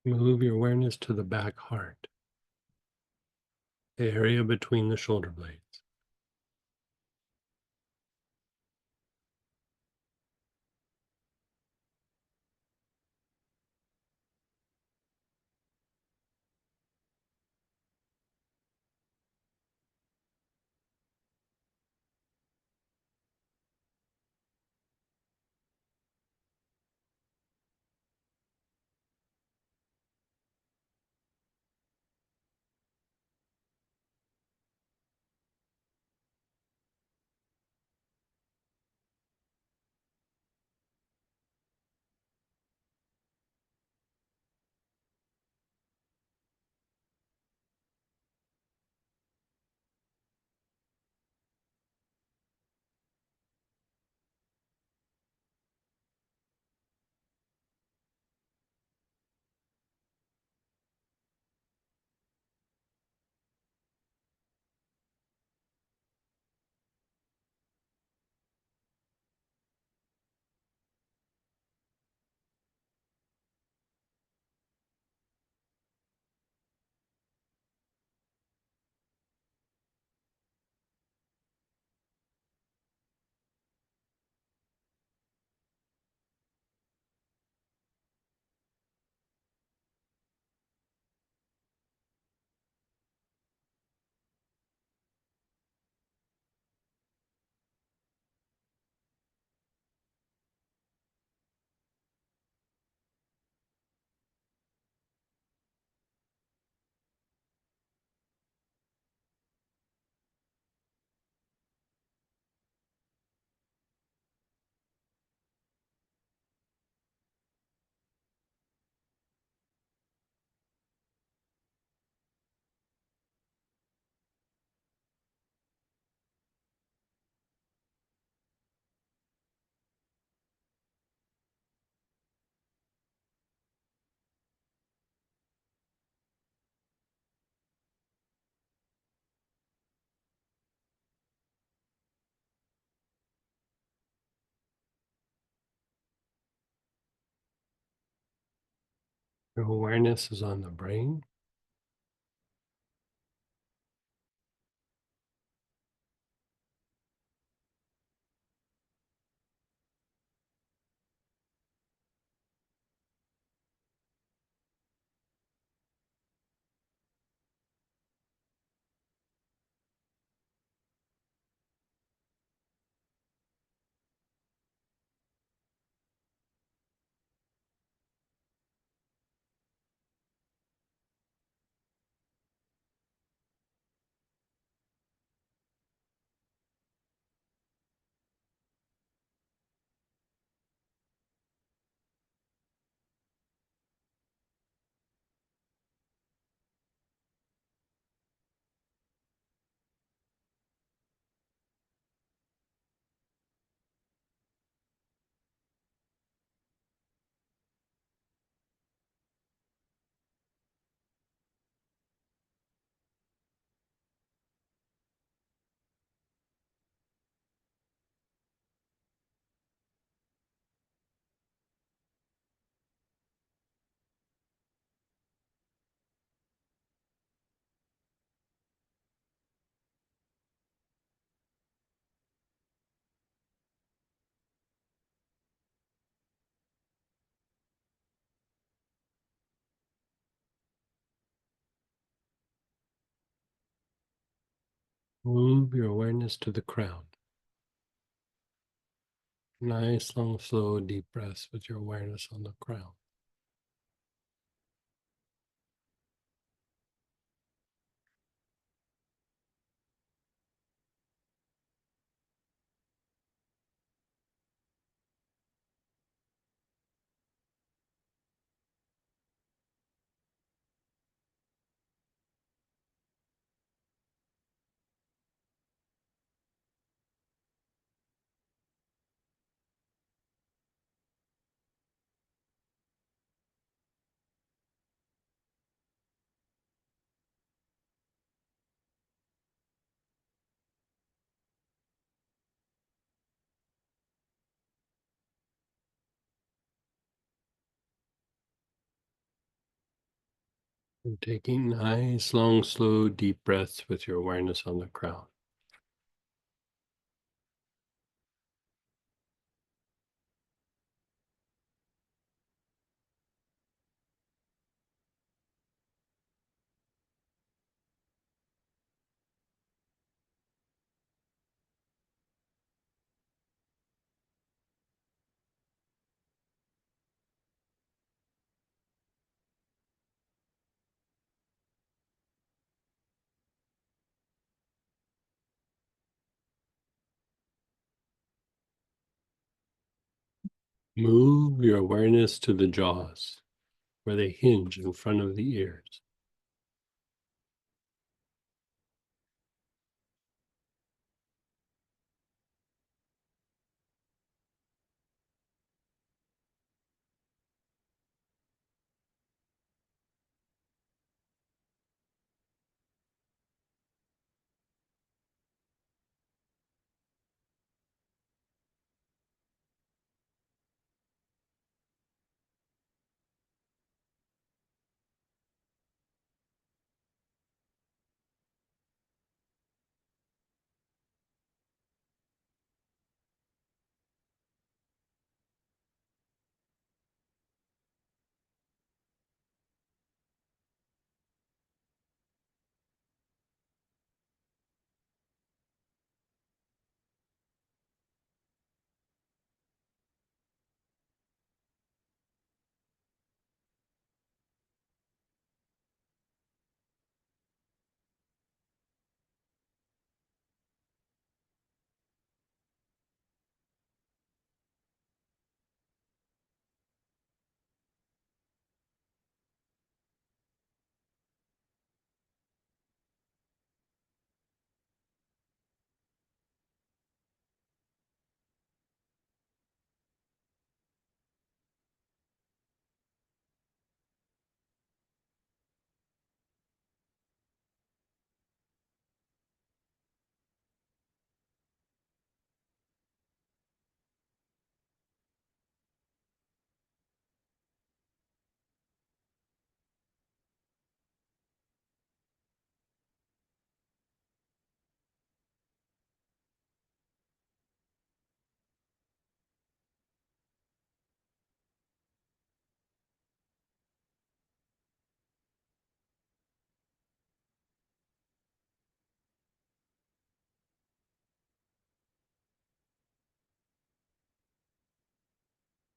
Move your awareness to the back heart, the area between the shoulder blades. Your awareness is on the brain. Move your awareness to the crown. Nice, long, slow, deep breaths with your awareness on the crown. And taking nice, long, slow, deep breaths with your awareness on the crown. Move your awareness to the jaws, where they hinge in front of the ears.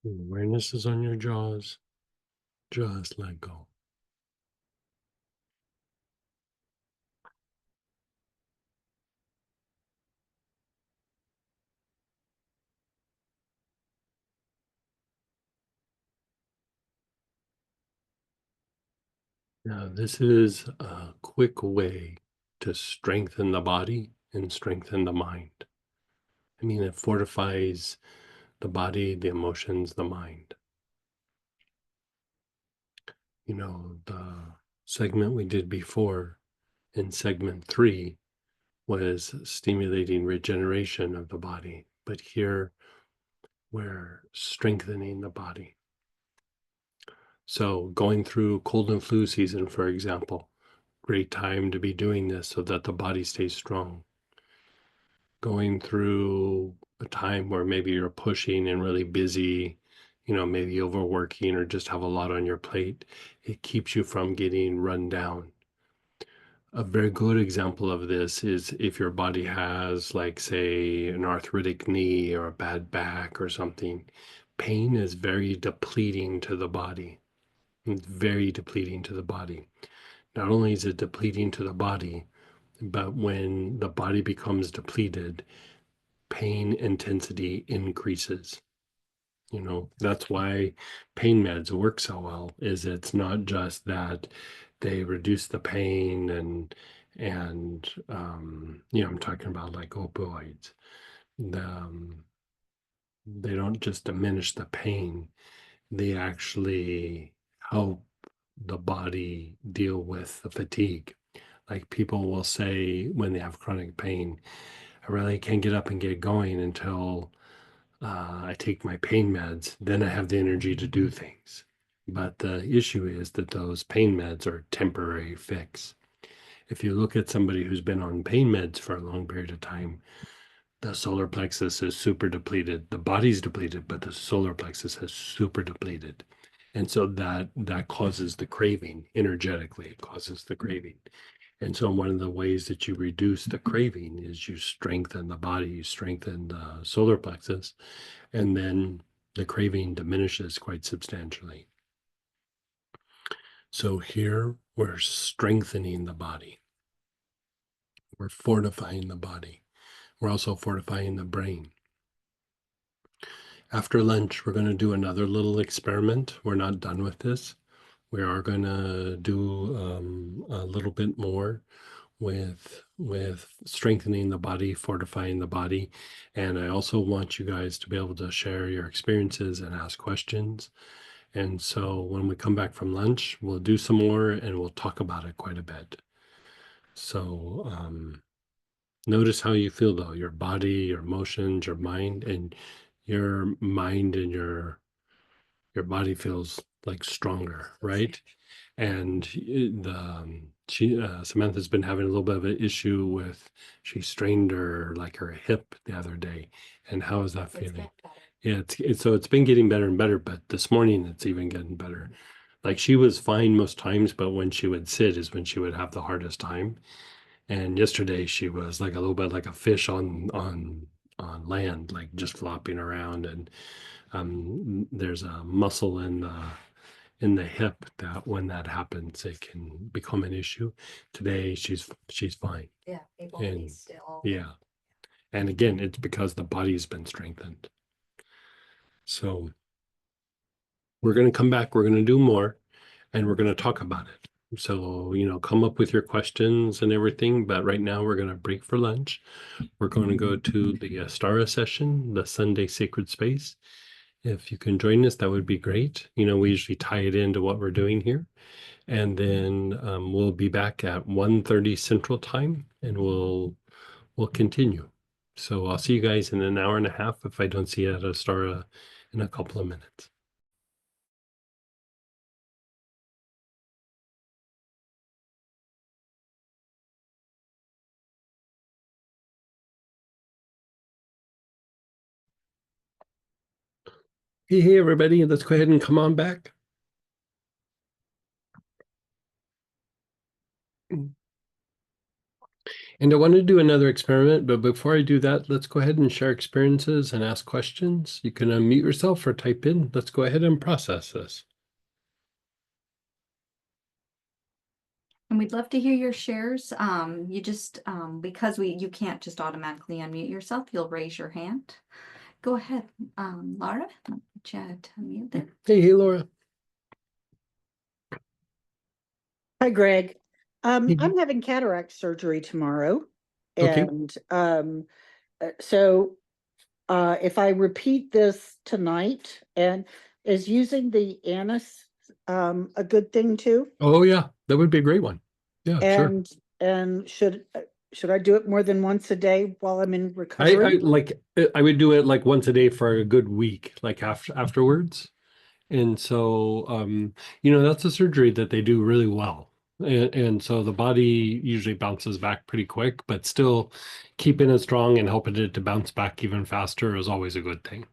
Awareness is on your jaws. Just let go. Now, this is a quick way to strengthen the body and strengthen the mind. I mean, it fortifies the body, the emotions, the mind. The segment we did before in segment 3 was stimulating regeneration of the body, but here we're strengthening the body. So going through cold and flu season, for example, great time to be doing this so that the body stays strong. Going through a time where maybe you're pushing and really busy, maybe overworking or just have a lot on your plate, it keeps you from getting run down. A very good example of this is if your body has, like, say, an arthritic knee or a bad back or something, pain is very depleting to the body. It's very depleting to the body. Not only is it depleting to the body, but when the body becomes depleted, pain intensity increases. That's why pain meds work so well, is it's not just that they reduce the pain and I'm talking about like opioids. They don't just diminish the pain, they actually help the body deal with the fatigue. Like, people will say when they have chronic pain, I really can't get up and get going until I take my pain meds, then I have the energy to do things. But the issue is that those pain meds are a temporary fix. If you look at somebody who's been on pain meds for a long period of time, the solar plexus is super depleted. The body's depleted, but the solar plexus is super depleted. And so that causes the craving energetically. It causes the craving. And so one of the ways that you reduce the craving is you strengthen the body, you strengthen the solar plexus, and then the craving diminishes quite substantially. So here we're strengthening the body. We're fortifying the body. We're also fortifying the brain. After lunch, we're going to do another little experiment. We're not done with this. We are going to do a little bit more with strengthening the body, fortifying the body. And I also want you guys to be able to share your experiences and ask questions. And so when we come back from lunch, we'll do some more and we'll talk about it quite a bit. So notice how you feel, though, your body, your emotions, your mind, and your body feels like stronger, right? And Samantha's been having a little bit of an issue with, she strained her hip the other day. And how is that It's feeling? getting better. Yeah, it's been getting better and better, but this morning it's even getting better. Like, she was fine most times, but when she would sit is when she would have the hardest time. And yesterday she was like a little bit like a fish on land, like just flopping around. And there's a muscle in the hip that when that happens, it can become an issue. Today she's fine. Yeah, able to be And still. yeah, and again, it's because the body's been strengthened. So we're going to come back, we're going to do more, and we're going to talk about it. So, come up with your questions and everything, but right now we're going to break for lunch. We're going to go to the Astara session, the Sunday Sacred Space. If you can join us, that would be great. We usually tie it into what we're doing here. And then we'll be back at 1:30 Central Time, and we'll continue. So I'll see you guys in an hour and a half if I don't see you at Astara in a couple of minutes. Hey, everybody, let's go ahead and come on back. And I want to do another experiment, but before I do that, let's go ahead and share experiences and ask questions. You can unmute yourself or type in. Let's go ahead and process this. And we'd love to hear your shares. You just because you can't just automatically unmute yourself, you'll raise your hand. Go ahead, Laura. I'll get you to unmute there. Hey, Laura. Hi, Greg. I'm having cataract surgery tomorrow. Okay. And so if I repeat this tonight, and is using the anise a good thing too? Oh, yeah, that would be a great one. Yeah, sure. And should I do it more than once a day while I'm in I recovery? like I would do it like once a day for a good week, like afterwards. And so that's a surgery that they do really well. And so the body usually bounces back pretty quick, but still keeping it strong and helping it to bounce back even faster is always a good thing.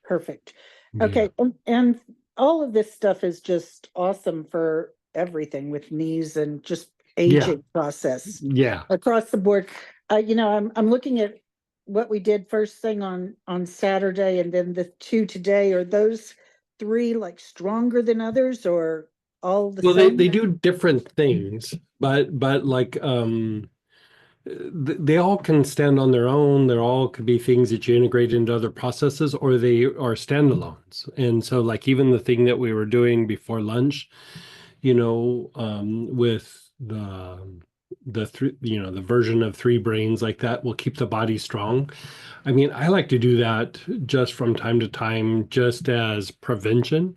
Perfect. Yeah. Okay, and all of this stuff is just awesome for everything with knees and just Yeah. aging process Yeah. across the board. I'm looking at what we did first thing on Saturday, and then the two today. Are those three like stronger than others, or all the Well, they same? do different things, but like they all can stand on their own. They're all could be things that you integrate into other processes, or they are standalones. And so, like even the thing that we were doing before lunch, with the version of three brains like that will keep the body strong. I mean, I like to do that just from time to time, just as prevention.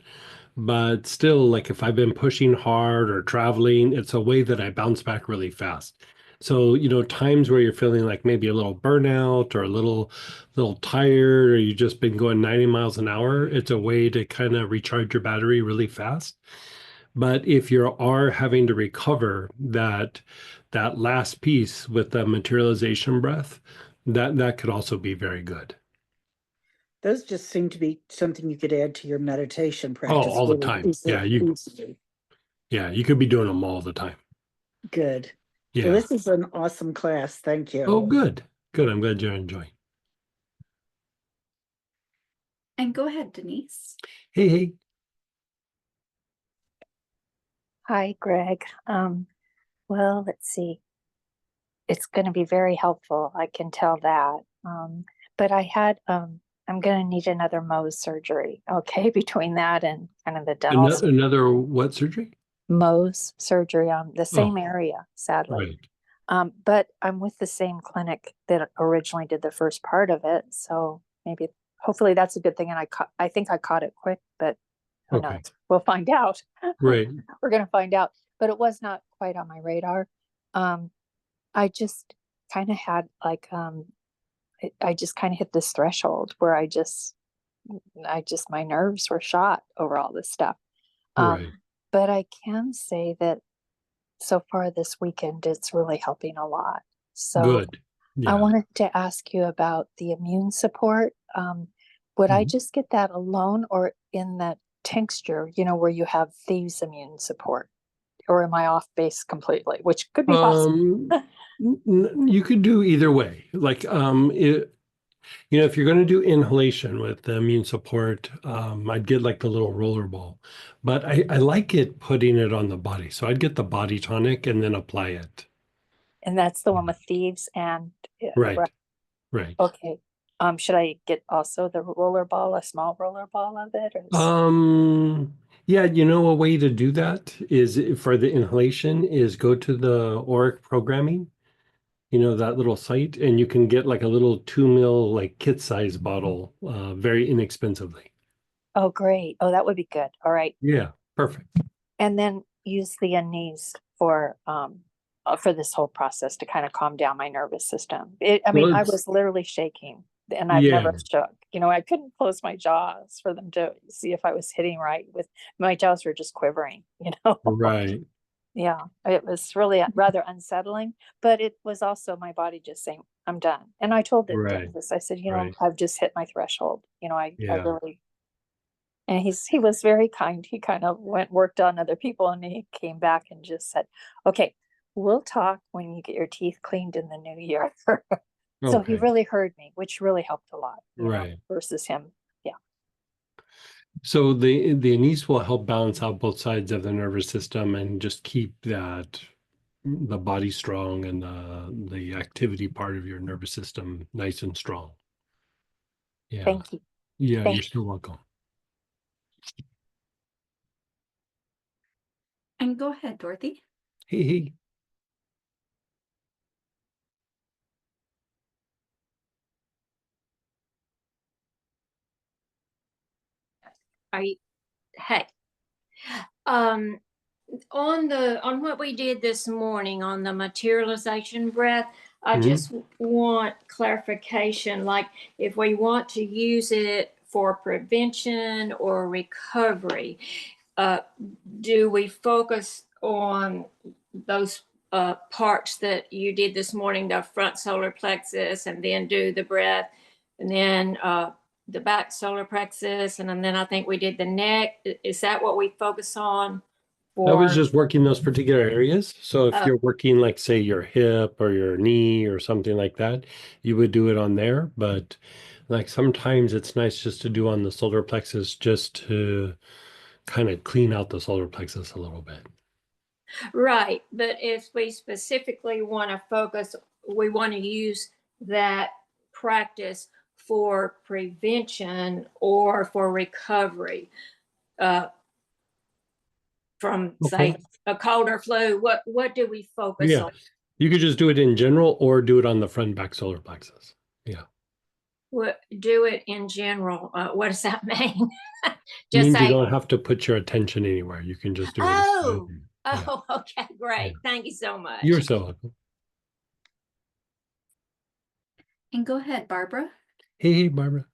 But still, like if I've been pushing hard or traveling, it's a way that I bounce back really fast. So, times where you're feeling like maybe a little burnout or a little tired, or you've just been going 90 miles an hour, it's a way to kind of recharge your battery really fast. But if you are having to recover that last piece with the materialization breath, that could also be very good. Those just seem to be something you could add to your meditation Oh, practice all the really time. Yeah, easily. you could be doing them all the time. Good. Well, Yeah. this is an awesome class. Thank you. Oh, good. Good. I'm glad you're enjoying. And go ahead, Denise. Hey, hey. Hi, Greg. Well, let's see. It's going to be very helpful. I can tell that. But I'm going to need another Mohs surgery. Okay, between that and kind of the dental Another what surgery? Mohs surgery on the Oh, same area, sadly. right. But I'm with the same clinic that originally did the first part of it, so hopefully that's a good thing. And I think I caught it quick, but who Okay. knows? We'll find out. Right. We're gonna find out. But it was not quite on my radar. I just kind of had like I just kind of hit this threshold where my nerves were shot over all this stuff. Right. But I can say that so far this weekend, it's really helping a lot. So Good. I Yeah. wanted to ask you about the immune support. Would I Mhm. just get that alone or in that tincture, where you have thieves immune support? Or am I off base completely, which could be possible? You could do either way. Like, if you're going to do inhalation with the immune support, I'd get like the little roller ball, but I like it putting it on the body. So I'd get the body tonic and then apply it. And that's the one with thieves and Right. Right. okay. Should I get also the roller ball, a small roller ball of it? Yeah, a way to do that is for the inhalation is go to the Auric programming, that little site, and you can get like a little 2 ml like kit size bottle, very inexpensively. Oh, great. Oh, that would be good. All right. Yeah, perfect. And then use the knees for this whole process to kind of calm down my nervous system. I mean, Well, I was literally shaking and I've yeah, never shook. I couldn't close my jaws for them to see if I was hitting right with my jaws were just quivering. right, Yeah, it was really rather unsettling, but it was also my body just saying, I'm done. And I told the right, dentist, I said, right. I've just hit my threshold. I Yeah. really, and he was very kind. He kind of worked on other people and he came back and just said, okay, we'll talk when you get your teeth cleaned in the new year. So he Okay, really heard me, which really helped a lot, right. versus him. Yeah. So the anise will help balance out both sides of the nervous system and just keep that the body strong and the activity part of your nervous system nice and strong. Yeah. Thank you. Yeah, Thank you're still welcome. And go ahead, Dorothy. Hey, hey. Are you, hey, um, on what we did this morning on the materialization breath, I Mhm. just want clarification, like if we want to use it for prevention or recovery, uh, do we focus on those parts that you did this morning, the front solar plexus, and then do the breath, and then the back solar plexus, and then I think we did the neck. Is that what we focus on I was for? just working those particular areas. So if Uh, you're working like say your hip or your knee or something like that, you would do it on there. But like sometimes it's nice just to do on the solar plexus just to kind of clean out the solar plexus a little bit. right, but if we specifically want to focus, we want to use that practice for prevention or for recovery. Uh, from Okay. say a cold or flu, what do we focus Yeah. on? You could just do it in general or do it on the front back solar plexus. Yeah. What do it in general? What does that mean? It Just means you say, don't have to put your attention anywhere. You can just do it. oh, Yeah. oh, okay, Yeah. great. Thank you so You're much. so welcome. And go ahead, Barbara. Hey, hey, Barbara.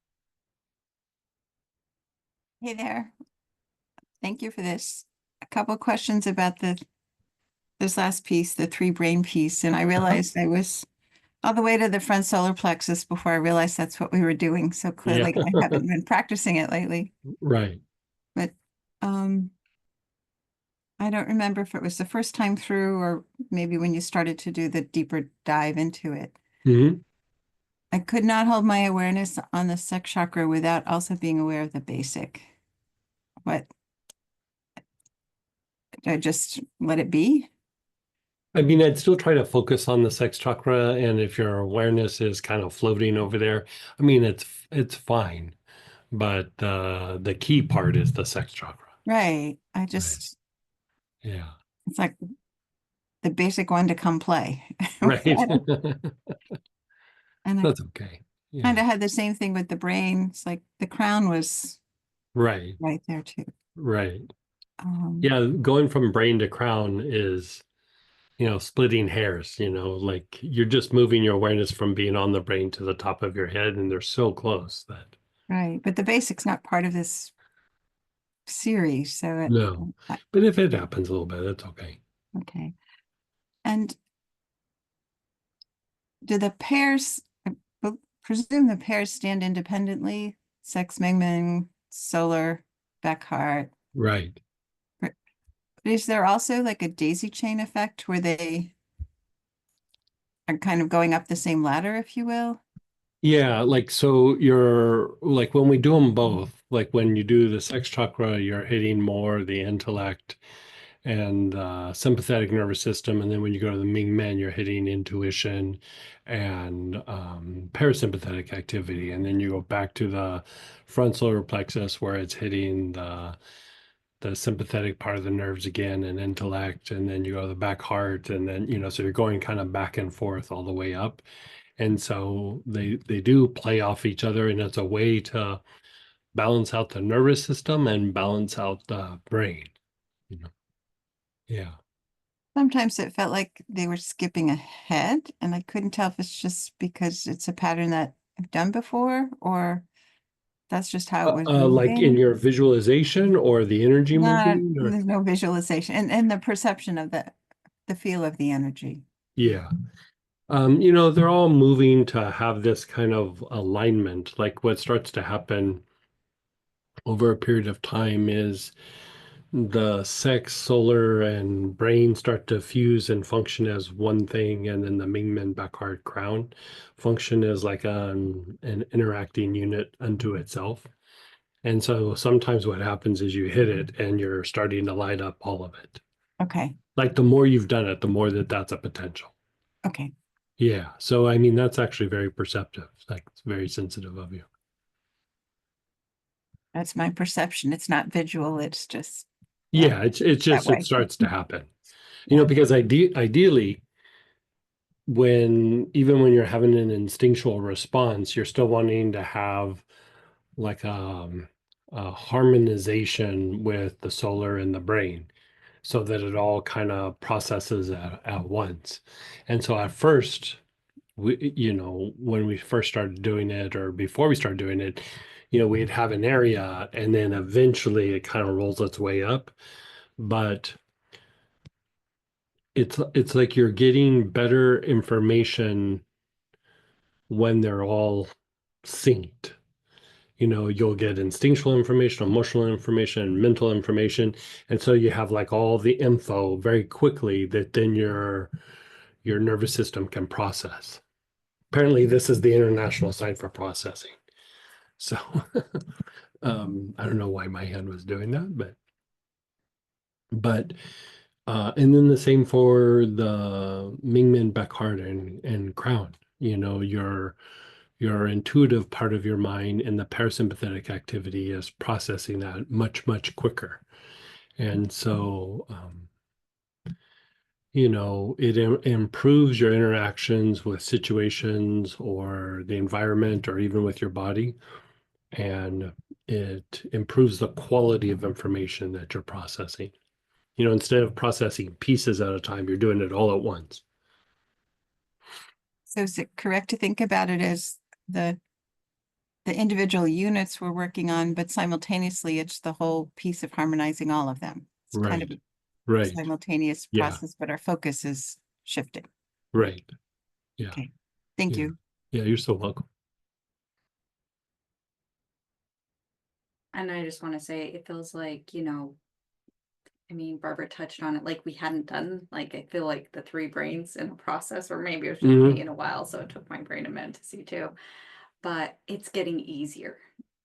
Hey there. Thank you for this. A couple questions about this last piece, the three brain piece, and I realized I was all the way to the front solar plexus before I realized that's what we were doing. So Yeah. clearly I haven't been practicing it lately. Right. But I don't remember if it was the first time through or maybe when you started to do the deeper dive into it. Hmm. I could not hold my awareness on the sex chakra without also being aware of the basic. What? I just let it be? I mean, I'd still try to focus on the sex chakra, and if your awareness is kind of floating over there, I mean, it's fine. But the key part is the sex chakra. Right. I Right. just, Yeah. it's like the basic one to come play. Right. And I That's okay. kind Yeah. of had the same thing with the brain. It's like the crown was Right. right there too. Right. Um, Yeah. Going from brain to crown is, splitting hairs, like you're just moving your awareness from being on the brain to the top of your head, and they're so close that right. But the basic's not part of this series. So no. But if it happens a little bit, it's okay. okay. And do the pairs, presume the pairs stand independently? Sex, Ming Ming, solar, back heart. Right. But is there also like a daisy chain effect where they are kind of going up the same ladder, if you will? Yeah, like so you're like when we do them both, like when you do the sex chakra, you're hitting more the intellect and sympathetic nervous system. And then when you go to the Ming Men, you're hitting intuition and parasympathetic activity. And then you go back to the front solar plexus where it's hitting the sympathetic part of the nerves again and intellect. And then you go to the back heart. And then, so you're going kind of back and forth all the way up. And so they do play off each other, and it's a way to balance out the nervous system and balance out the brain. You know? Yeah. Sometimes it felt like they were skipping ahead, and I couldn't tell if it's just because it's a pattern that I've done before, or that's just how it was Like in moving. your visualization or the energy Not, moving, or there's no visualization and the perception of the feel of the energy. yeah. They're all moving to have this kind of alignment. Like what starts to happen over a period of time is the sex, solar, and brain start to fuse and function as one thing, and then the Mingmen Bacard crown function as like an interacting unit unto itself. And so sometimes what happens is you hit it and you're starting to light up all of it. Okay, Like the more you've done it, the more that's a potential. okay. Yeah. So I mean that's actually very perceptive. Like it's very sensitive of you. That's my perception. It's not visual, it's just Yeah, it's that just it way. starts to happen. Yeah. Because ideally even when you're having an instinctual response, you're still wanting to have like a harmonization with the solar and the brain so that it all kind of processes at once. And so at first, when we first started doing it or before we started doing it, we'd have an area and then eventually it kind of rolls its way up. But it's like you're getting better information when they're all synced. You'll get instinctual information, emotional information, mental information. And so you have like all the info very quickly that then your nervous system can process. Apparently, this is the international sign for processing. So I don't know why my hand was doing that, but and then the same for the Mingmen Backheart and Crown. Your intuitive part of your mind and the parasympathetic activity is processing that much, much quicker. And so, it improves your interactions with situations or the environment or even with your body. And it improves the quality of information that you're processing. Instead of processing pieces at a time, you're doing it all at once. So is it correct to think about it as the individual units we're working on, but simultaneously it's the whole piece of harmonizing all of them? It's kind of Right. a Right. simultaneous Yeah. process, but our focus is shifting. Right. Yeah. Okay, thank Yeah. you. Yeah, you're so welcome. And I just want to say, it feels like, I mean, Barbara touched on it, like we hadn't done, like, I feel like the three brains in a process, or maybe it was just Mhm. me in a while, so it took my brain a minute to see too. But it's getting easier.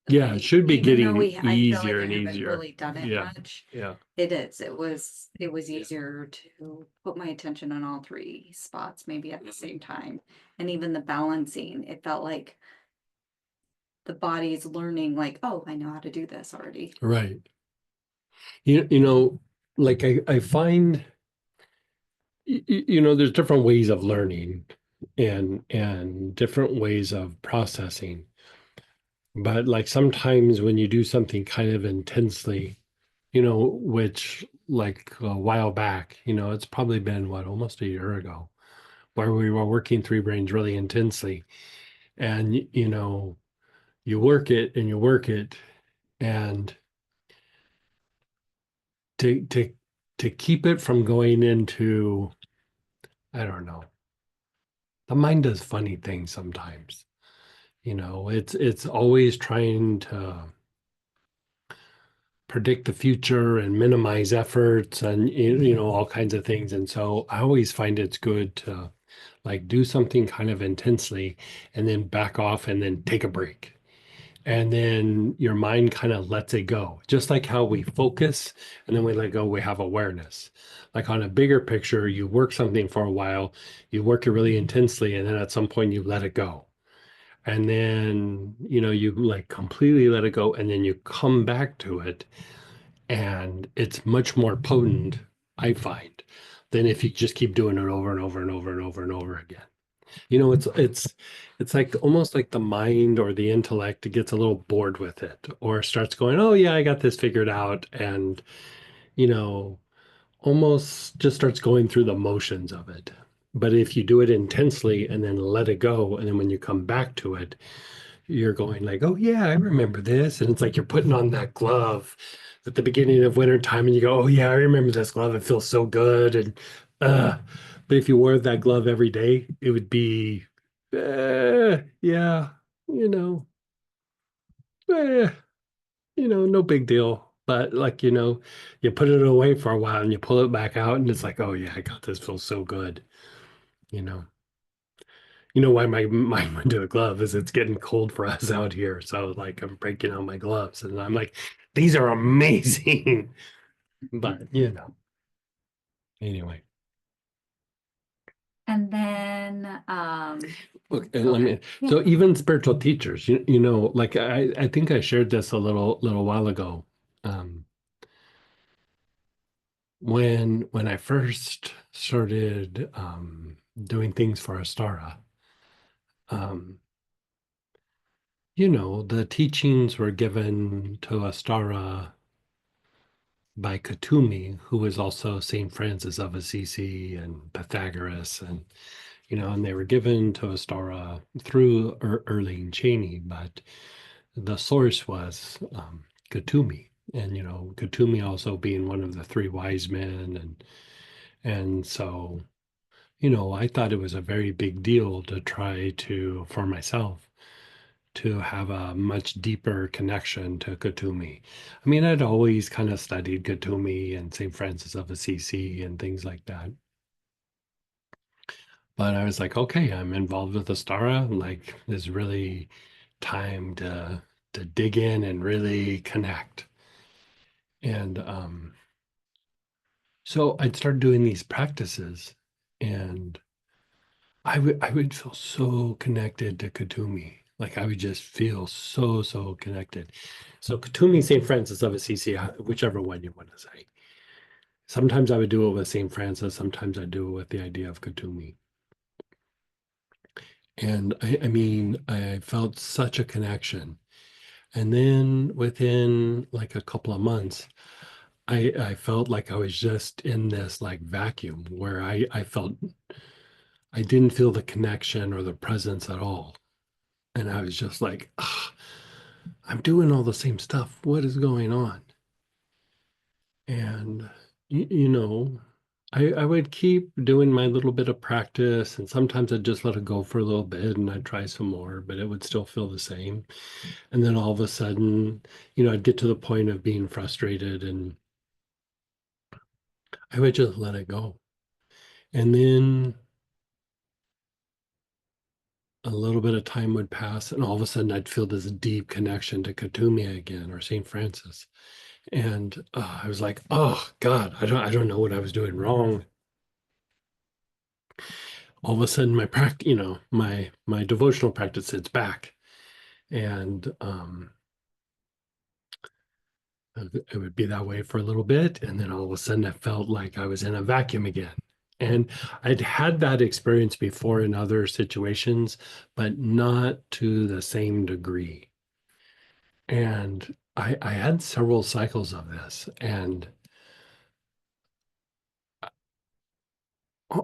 Yeah, it should be Even though getting I feel like easier I and haven't easier. really done it Yeah. much. Yeah. It is. It was easier to put my attention on all three spots, maybe at the same time. And even the balancing, it felt like the body is learning, like, oh, I know how to do this already. Right. Like I find, there's different ways of learning and different ways of processing. But like sometimes when you do something kind of intensely, which like a while back, it's probably been almost a year ago, where we were working three brains really intensely. And you work it and you work it, and to keep it from going into, I don't know, the mind does funny things sometimes. It's always trying to predict the future and minimize efforts and all kinds of things. And so I always find it's good to like do something kind of intensely and then back off and then take a break. And then your mind kind of lets it go. Just like how we focus and then we let go, we have awareness. Like on a bigger picture, you work something for a while, you work it really intensely, and then at some point you let it go. And then, you like completely let it go, and then you come back to it, and it's much more potent, I find, than if you just keep doing it over and over and over and over and over again. It's like almost like the mind or the intellect gets a little bored with it or starts going, oh yeah, I got this figured out, and you know, almost just starts going through the motions of it. But if you do it intensely and then let it go, and then when you come back to it, you're going like, oh yeah, I remember this. And it's like you're putting on that glove at the beginning of winter time and you go, oh yeah, I remember this glove. It feels so good. And but if you wore that glove every day, it would be yeah, you know, eh, no big deal. but like, you know, you put it away for a while and you pull it back out and it's like, oh yeah, I got this, feels so good, you know. You know why my mind went to a glove is it's getting cold for us out here. So like I'm breaking out my gloves and I'm like, these are amazing. But you know, anyway. And then, Look, go and let me, ahead. Yeah. so even spiritual teachers, you know, like I think I shared this a little while ago. Um, when I first started doing things for Astara, um, you know, the teachings were given to Astara by Katumi, who was also Saint Francis of Assisi and Pythagoras, and you know, and they were given to Astara through Erling Cheney, but the source was Katumi, and you know, Katumi also being one of the three wise men, and so you know, I thought it was a very big deal to try to for myself to have a much deeper connection to Katumi. I mean, I'd always kind of studied Katumi and St. Francis of Assisi and things like that. But I was like, okay, I'm involved with Astara. Like, it's really time to dig in and really connect. And so I'd start doing these practices, and I would feel so connected to Katumi. Like I would just feel so connected. So Katumi, St. Francis of Assisi, whichever one you want to say. Sometimes I would do it with St. Francis. Sometimes I do it with the idea of Katumi. And I mean, I felt such a connection. And then within like a couple of months, I felt like I was just in this like vacuum where I felt I didn't feel the connection or the presence at all. And I was just like, "Ugh, I'm doing all the same stuff. What is going on?" And, you know, I would keep doing my little bit of practice, and sometimes I'd just let it go for a little bit and I'd try some more, but it would still feel the same. And then all of a sudden, you know, I'd get to the point of being frustrated and I would just let it go. And then a little bit of time would pass, and all of a sudden I'd feel this deep connection to Katumi again or St. Francis. And I was like, oh God, I don't know what I was doing wrong. All of a sudden my practice, you know, my devotional practice, it's back. And it would be that way for a little bit, and then all of a sudden it felt like I was in a vacuum again. And I'd had that experience before in other situations, but not to the same degree. And I had several cycles of this, and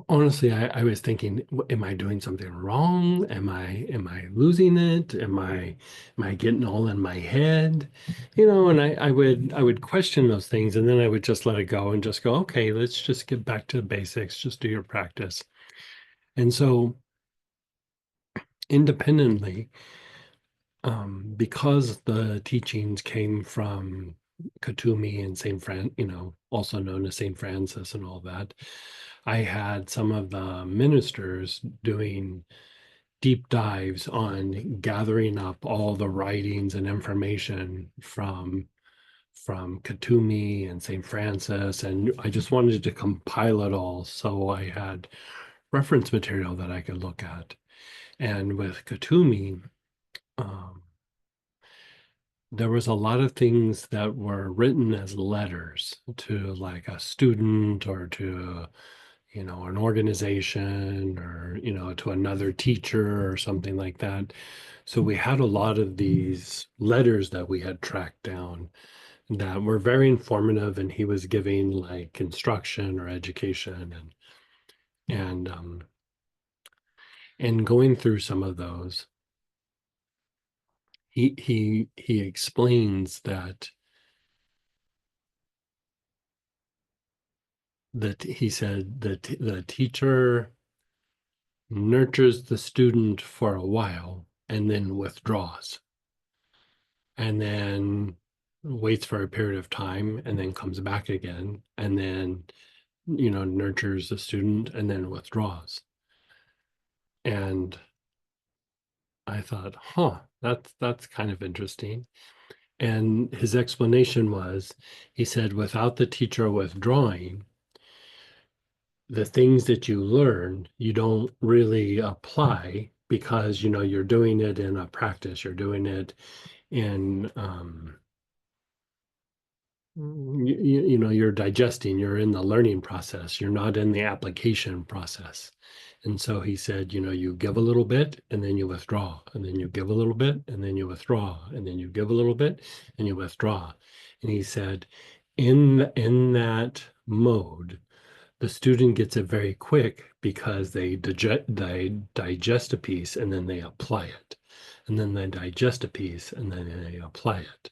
honestly, I was thinking, am I doing something wrong? Am I losing it? Am I getting all in my head? You know, and I would question those things, and then I would just let it go and just go, okay, let's just get back to the basics, just do your practice. And so independently, because the teachings came from Katumi and Saint Fran, you know, also known as Saint Francis and all that, I had some of the ministers doing deep dives on gathering up all the writings and information from Katumi and St. Francis, and I just wanted to compile it all so I had reference material that I could look at. And with Katumi, um, there was a lot of things that were written as letters to like a student or to you know an organization or you know to another teacher or something like that. So we had a lot of these letters that we had tracked down that were very informative, and he was giving like instruction or education and and going through some of those, he explains that he said that the teacher nurtures the student for a while and then withdraws. And then waits for a period of time and then comes back again and then, nurtures the student and then withdraws. And I thought, that's kind of interesting. And his explanation was, he said, without the teacher withdrawing, the things that you learn, you don't really apply because, you're doing it in a practice, you're doing it in, you're digesting, you're in the learning process, you're not in the application process. And so he said, you give a little bit and then you withdraw, and then you give a little bit and then you withdraw, and then you give a little bit and you withdraw. And he said, in that mode, the student gets it very quick because they digest a piece and then they apply it. And then they digest a piece and then they apply it.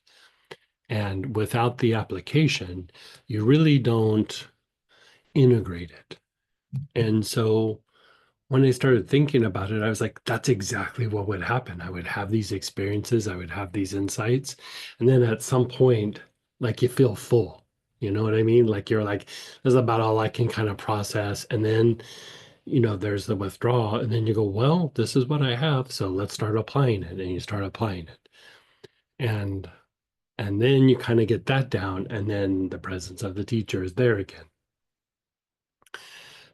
And without the application, you really don't integrate it. And so when I started thinking about it, I was like, that's exactly what would happen. I would have these experiences, I would have these insights. And then at some point, like you feel full. You know what I mean? Like you're like, this is about all I can kind of process. And then, there's the withdrawal. And then you go, well, this is what I have. So let's start applying it. And you start applying it. And then you kind of get that down. And then the presence of the teacher is there again.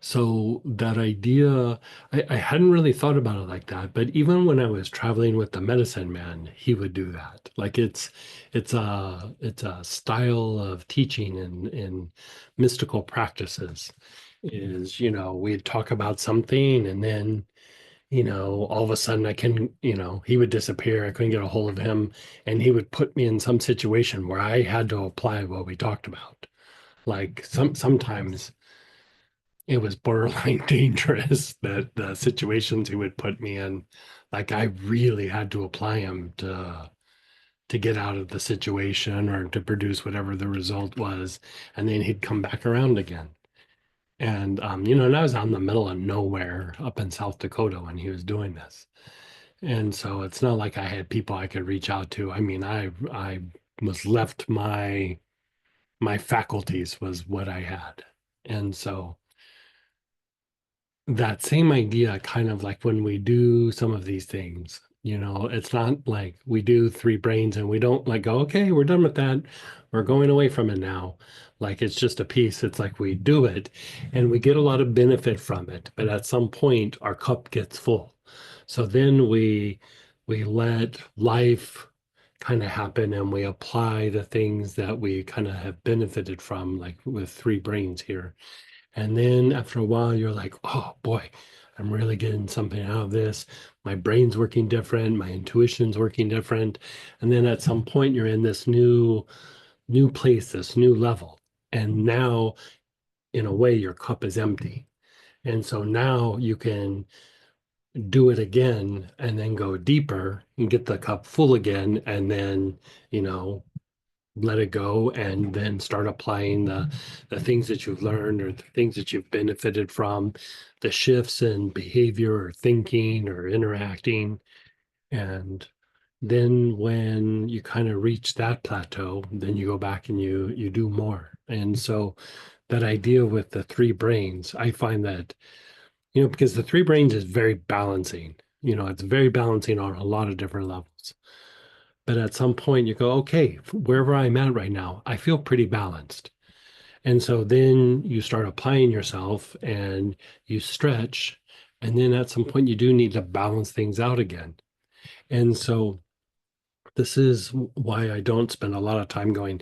So that idea, I hadn't really thought about it like that, but even when I was traveling with the medicine man, he would do that. Like it's a style of teaching in mystical practices is, we'd talk about something and then, all of a sudden he would disappear. I couldn't get a hold of him and he would put me in some situation where I had to apply what we talked about. Like sometimes it was borderline dangerous that the situations he would put me in, like I really had to apply him to get out of the situation or to produce whatever the result was, and then he'd come back around again. And and I was out in the middle of nowhere up in South Dakota when he was doing this. And so it's not like I had people I could reach out to. I mean, I was left my faculties was what I had. And so that same idea, kind of like when we do some of these things, it's not like we do three brains and we don't like go, okay, we're done with that. We're going away from it now. Like it's just a piece. It's like we do it and we get a lot of benefit from it. But at some point our cup gets full. So then we let life kind of happen and we apply the things that we kind of have benefited from, like with three brains here. And then after a while, you're like, oh boy, I'm really getting something out of this. My brain's working different, my intuition's working different. And then at some point you're in this new place, this new level. And now in a way your cup is empty. And so now you can do it again and then go deeper and get the cup full again and then, let it go and then start applying the things that you've learned or the things that you've benefited from, the shifts in behavior or thinking or interacting. And then when you kind of reach that plateau, then you go back and you do more. And so that idea with the three brains, I find that, because the three brains is very balancing, it's very balancing on a lot of different levels. But at some point you go, okay, wherever I'm at right now, I feel pretty balanced. And so then you start applying yourself and you stretch. And then at some point you do need to balance things out again. And so this is why I don't spend a lot of time going,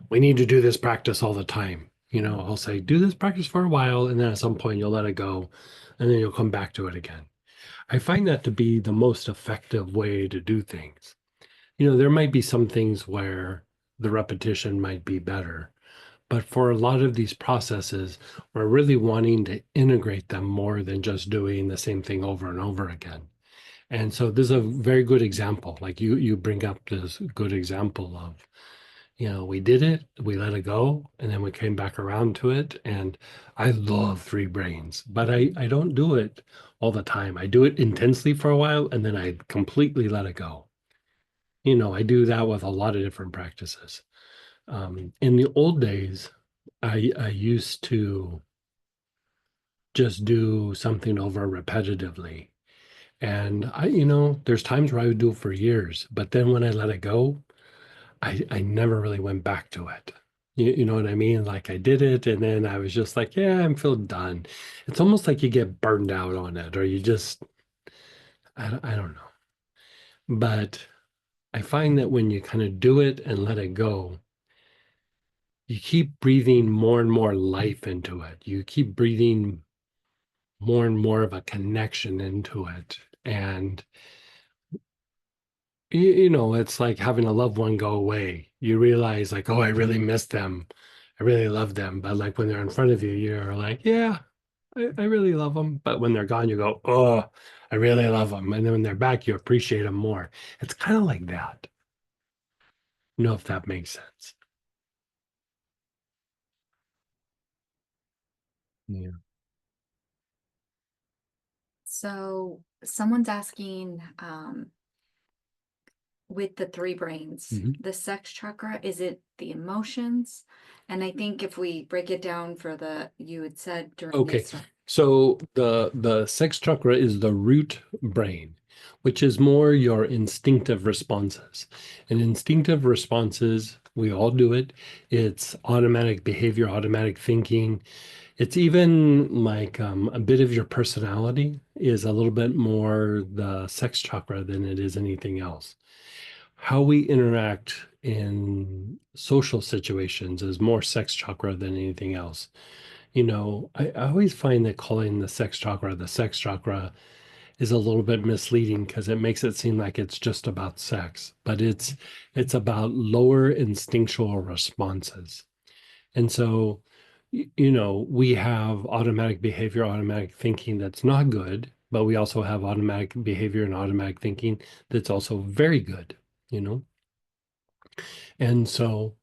we need to do this practice all the time. I'll say, do this practice for a while. And then at some point you'll let it go. And then you'll come back to it again. I find that to be the most effective way to do things. There might be some things where the repetition might be better, but for a lot of these processes, we're really wanting to integrate them more than just doing the same thing over and over again. And so this is a very good example. Like you bring up this good example of, we did it, we let it go, and then we came back around to it. And I love three brains, but I don't do it all the time. I do it intensely for a while and then I completely let it go. I do that with a lot of different practices. In the old days, I used to just do something over repetitively. And there's times where I would do it for years, but then when I let it go, I never really went back to it. You know what I mean? Like I did it and then I was just like, yeah, I'm feel done. It's almost like you get burned out on it or you just, I don't know. But I find that when you kind of do it and let it go, you keep breathing more and more life into it. You keep breathing more and more of a connection into it. And it's like having a loved one go away. You realize like, oh, I really miss them. I really love them. But like when they're in front of you, you're like, yeah, I really love them. But when they're gone, you go, oh, I really love them. And then when they're back, you appreciate them more. It's kind of like that. If that makes sense. Yeah. So someone's asking, with the three brains, Mhm. the sex chakra, is it the emotions? And I think if we break it down for you had said during Okay. this. So the sex chakra is the root brain, which is more your instinctive responses. And instinctive responses, we all do it. It's automatic behavior, automatic thinking. It's even like a bit of your personality is a little bit more the sex chakra than it is anything else. How we interact in social situations is more sex chakra than anything else. I always find that calling the sex chakra is a little bit misleading because it makes it seem like it's just about sex, but it's about lower instinctual responses. And so, we have automatic behavior, automatic thinking that's not good, but we also have automatic behavior and automatic thinking that's also very good, you know? And so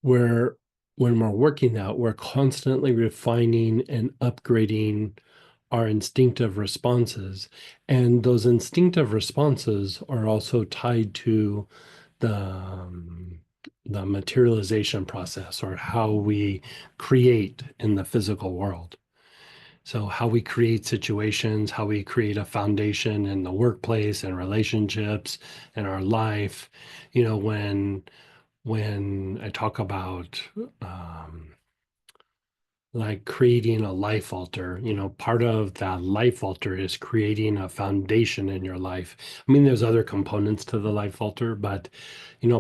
we're when we're working out, we're constantly refining and upgrading our instinctive responses. And those instinctive responses are also tied to the materialization process or how we create in the physical world. So how we create situations, how we create a foundation in the workplace and relationships and our life. When I talk about um, like creating a life altar, part of that life altar is creating a foundation in your life. I mean, there's other components to the life altar, but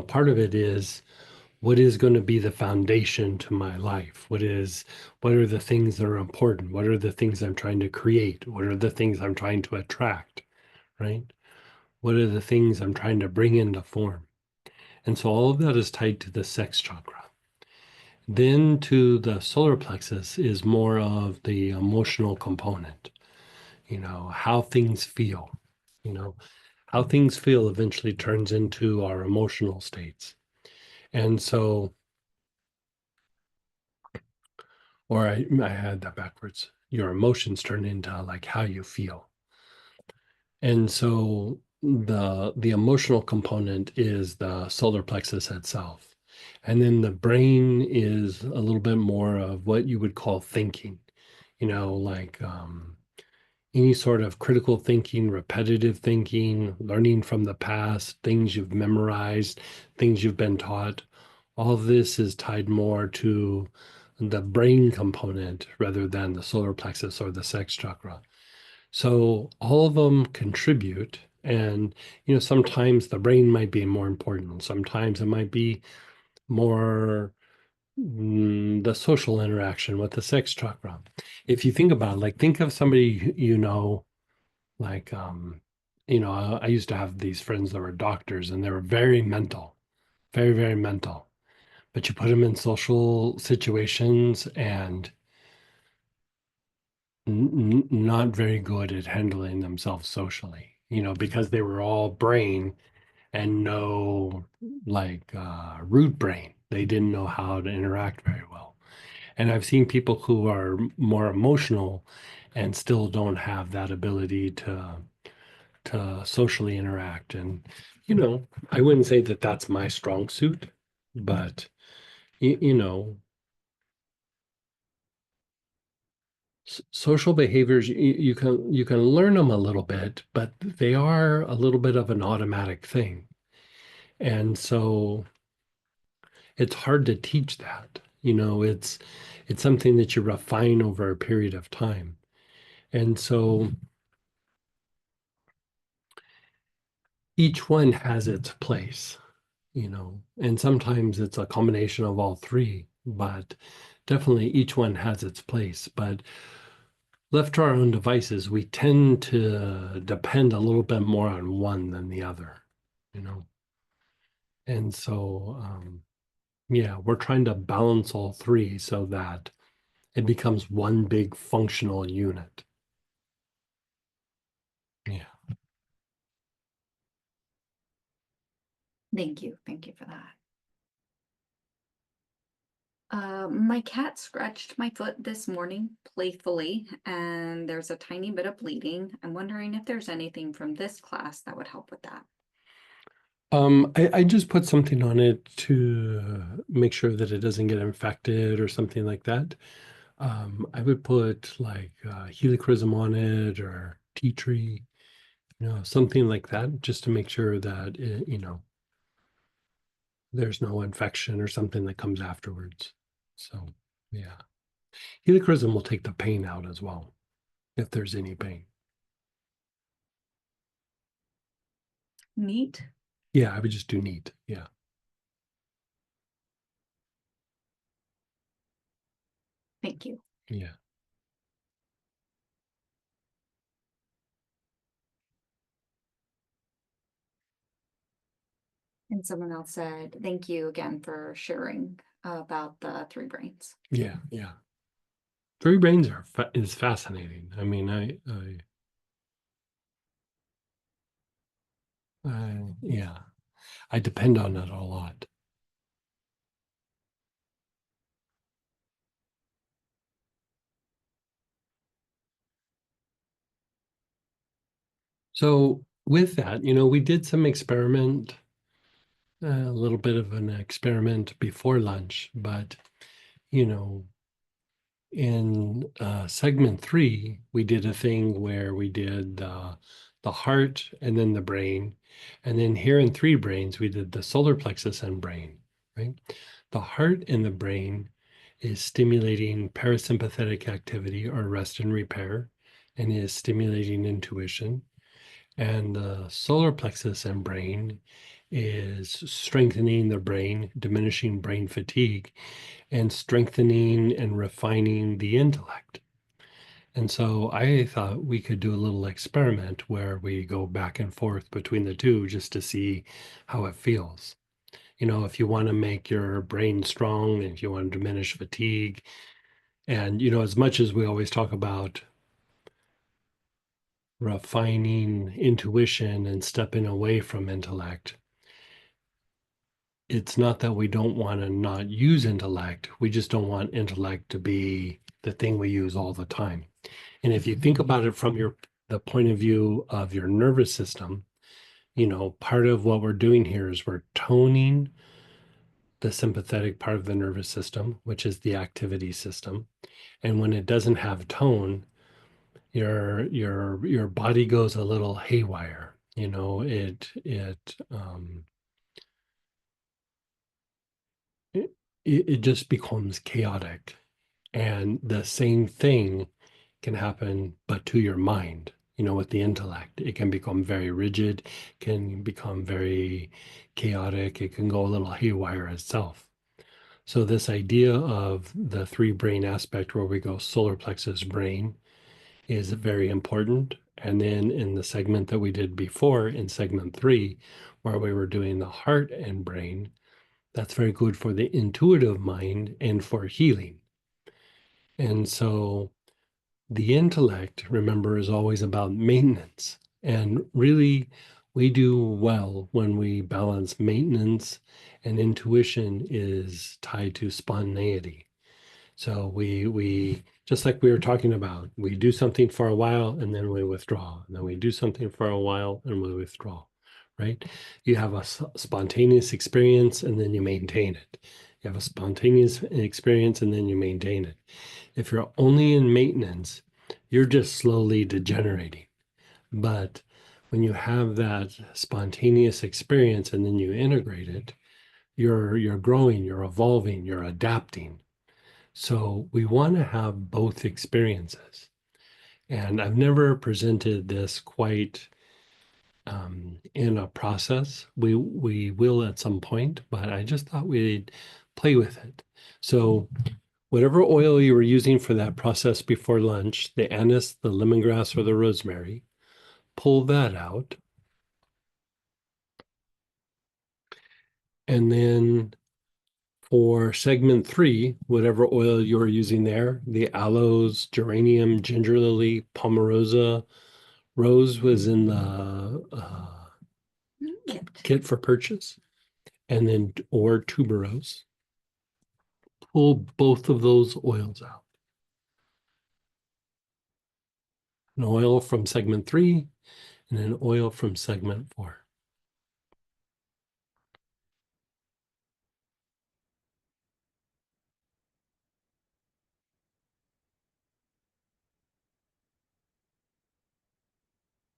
part of it is what is going to be the foundation to my life? What are the things that are important? What are the things I'm trying to create? What are the things I'm trying to attract, right? What are the things I'm trying to bring into form? And so all of that is tied to the sex chakra. Then to the solar plexus is more of the emotional component, how things feel, you know, how things feel eventually turns into our emotional states. And so, or I had that backwards. Your emotions turn into like how you feel. And so the emotional component is the solar plexus itself. And then the brain is a little bit more of what you would call thinking, like any sort of critical thinking, repetitive thinking, learning from the past, things you've memorized, things you've been taught. All of this is tied more to the brain component rather than the solar plexus or the sex chakra. So all of them contribute. And, sometimes the brain might be more important. Sometimes it might be more the social interaction with the sex chakra. If you think about it, like think of somebody, like, I used to have these friends that were doctors and they were very mental, very, very mental. But you put them in social situations and not very good at handling themselves socially, because they were all brain and no like root brain. They didn't know how to interact very well. And I've seen people who are more emotional and still don't have that ability to socially interact. And I wouldn't say that that's my strong suit, but you know, social behaviors, you can learn them a little bit, but they are a little bit of an automatic thing. And so it's hard to teach that. It's something that you refine over a period of time. And so each one has its place, and sometimes it's a combination of all three, but definitely each one has its place. But left to our own devices, we tend to depend a little bit more on one than the other, you know. And so, yeah, we're trying to balance all three so that it becomes one big functional unit. Yeah. Thank you. Thank you for that. My cat scratched my foot this morning playfully, and there's a tiny bit of bleeding. I'm wondering if there's anything from this class that would help with that. I just put something on it to make sure that it doesn't get infected or something like that. I would put like helichrysum on it or tea tree, something like that, just to make sure that there's no infection or something that comes afterwards. So, yeah. Helichrysum will take the pain out as well, if there's any pain. Neat. Yeah, I would just do neat. Yeah. Thank you. Yeah. And someone else said, thank you again for sharing about the three brains. Yeah. Yeah. Three brains is fascinating. I mean, yeah, I depend on it a lot. So with that, we did some experiment, a little bit of an experiment before lunch, but you know, in segment 3, we did a thing where we did the heart and then the brain. And then here in 3 brains, we did the solar plexus and brain, right? The heart and the brain is stimulating parasympathetic activity or rest and repair, and is stimulating intuition. And the solar plexus and brain is strengthening the brain, diminishing brain fatigue, and strengthening and refining the intellect. And so I thought we could do a little experiment where we go back and forth between the two just to see how it feels. If you want to make your brain strong, and if you want to diminish fatigue, and, as much as we always talk about refining intuition and stepping away from intellect, it's not that we don't want to not use intellect. We just don't want intellect to be the thing we use all the time. And if you think about it from the point of view of your nervous system, part of what we're doing here is we're toning the sympathetic part of the nervous system, which is the activity system. And when it doesn't have tone, your body goes a little haywire. It just becomes chaotic. And the same thing can happen, but to your mind, with the intellect. It can become very rigid, can become very chaotic, it can go a little haywire itself. So this idea of the 3 brain aspect where we go solar plexus brain is very important. And then in the segment that we did before, in segment 3, where we were doing the heart and brain, that's very good for the intuitive mind and for healing. And so the intellect, remember, is always about maintenance. And really, we do well when we balance maintenance, and intuition is tied to spontaneity. So we just like we were talking about, we do something for a while and then we withdraw. And then we do something for a while and we withdraw, right? You have a spontaneous experience and then you maintain it. You have a spontaneous experience and then you maintain it. If you're only in maintenance, you're just slowly degenerating. But when you have that spontaneous experience and then you integrate it, you're growing, you're evolving, you're adapting. So we want to have both experiences. And I've never presented this quite in a process. We will at some point, but I just thought we'd play with it. So whatever oil you were using for that process before lunch, the anise, the lemongrass, or the rosemary, pull that out. And then for segment 3, whatever oil you're using there, the aloes, geranium, ginger lily, pomarosa, rose was in the kit for purchase, and then or tuberose. Pull both of those oils out. An oil from segment 3 and an oil from segment 4.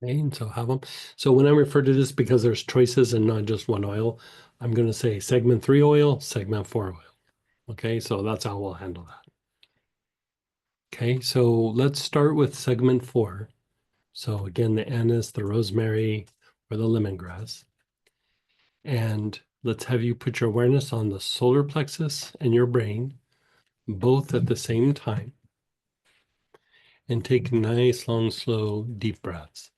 Okay, and so have them. So when I refer to this, because there's choices and not just one oil, I'm going to say segment 3 oil, segment 4 oil. Okay, so that's how we'll handle that. Okay, so let's start with segment 4. So again, the anise, the rosemary, or the lemongrass. And let's have you put your awareness on the solar plexus and your brain, both at the same time. And take nice, long, slow, deep breaths.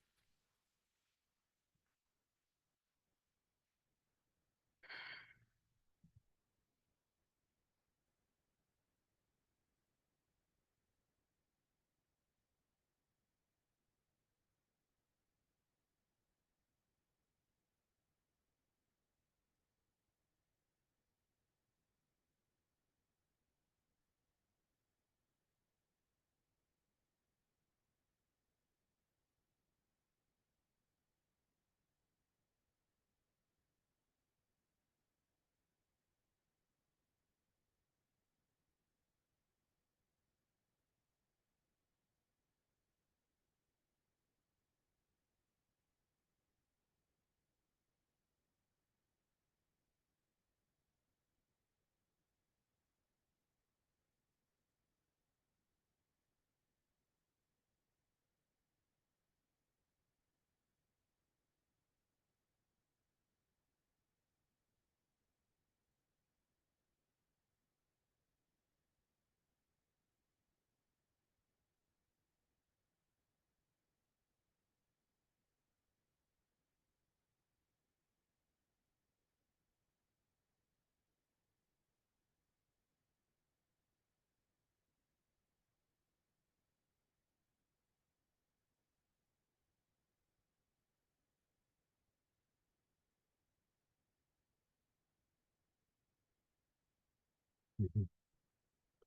Mhm.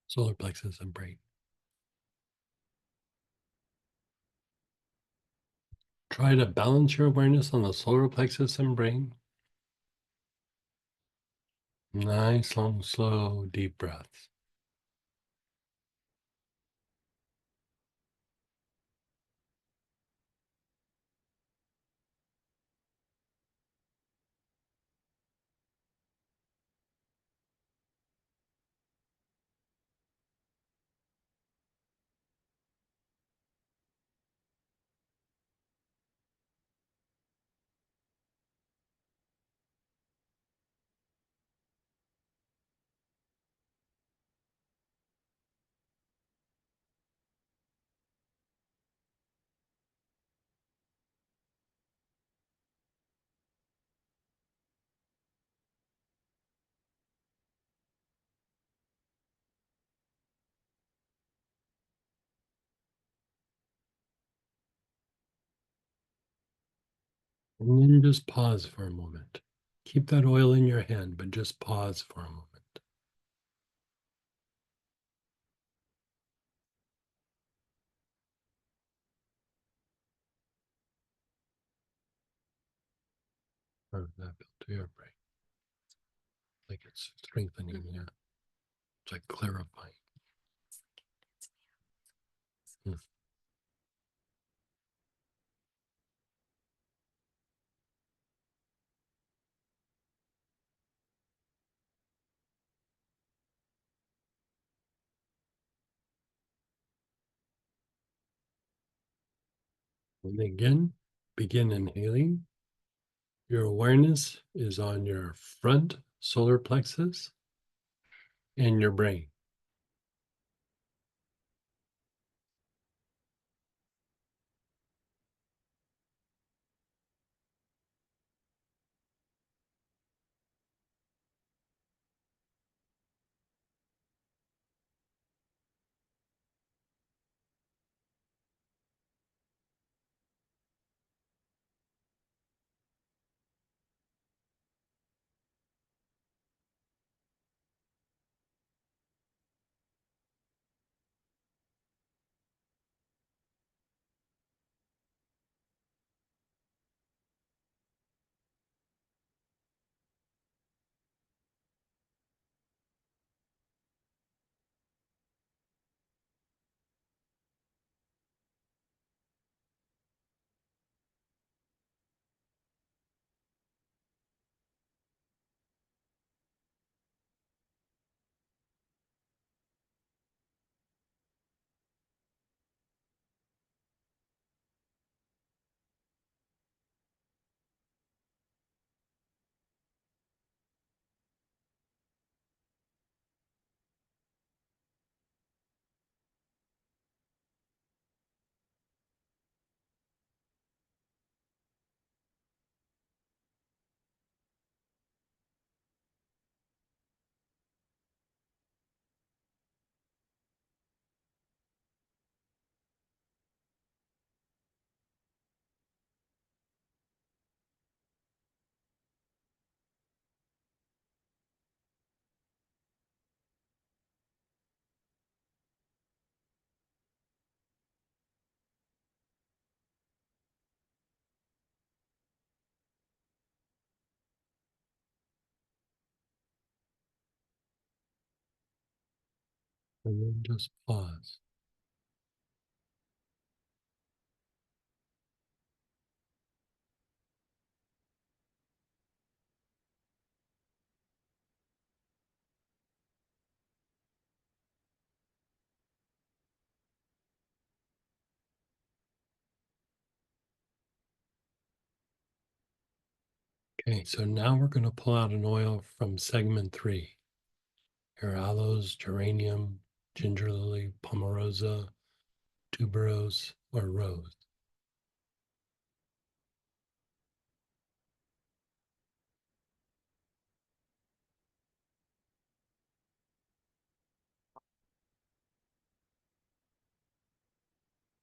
Solar plexus and brain. Try to balance your awareness on the solar plexus and brain. Nice, long, slow, deep breaths. And then just pause for a moment. Keep that oil in your hand, but just pause for a moment. How does that feel to your brain? Like it's strengthening, yeah. It's like clarifying. Hmm. And again, begin inhaling. Your awareness is on your front solar plexus and your brain. And then just pause. Okay, so now we're going to pull out an oil from segment 3. Your aloes, geranium, ginger lily, pomarosa, tuberose, or rose.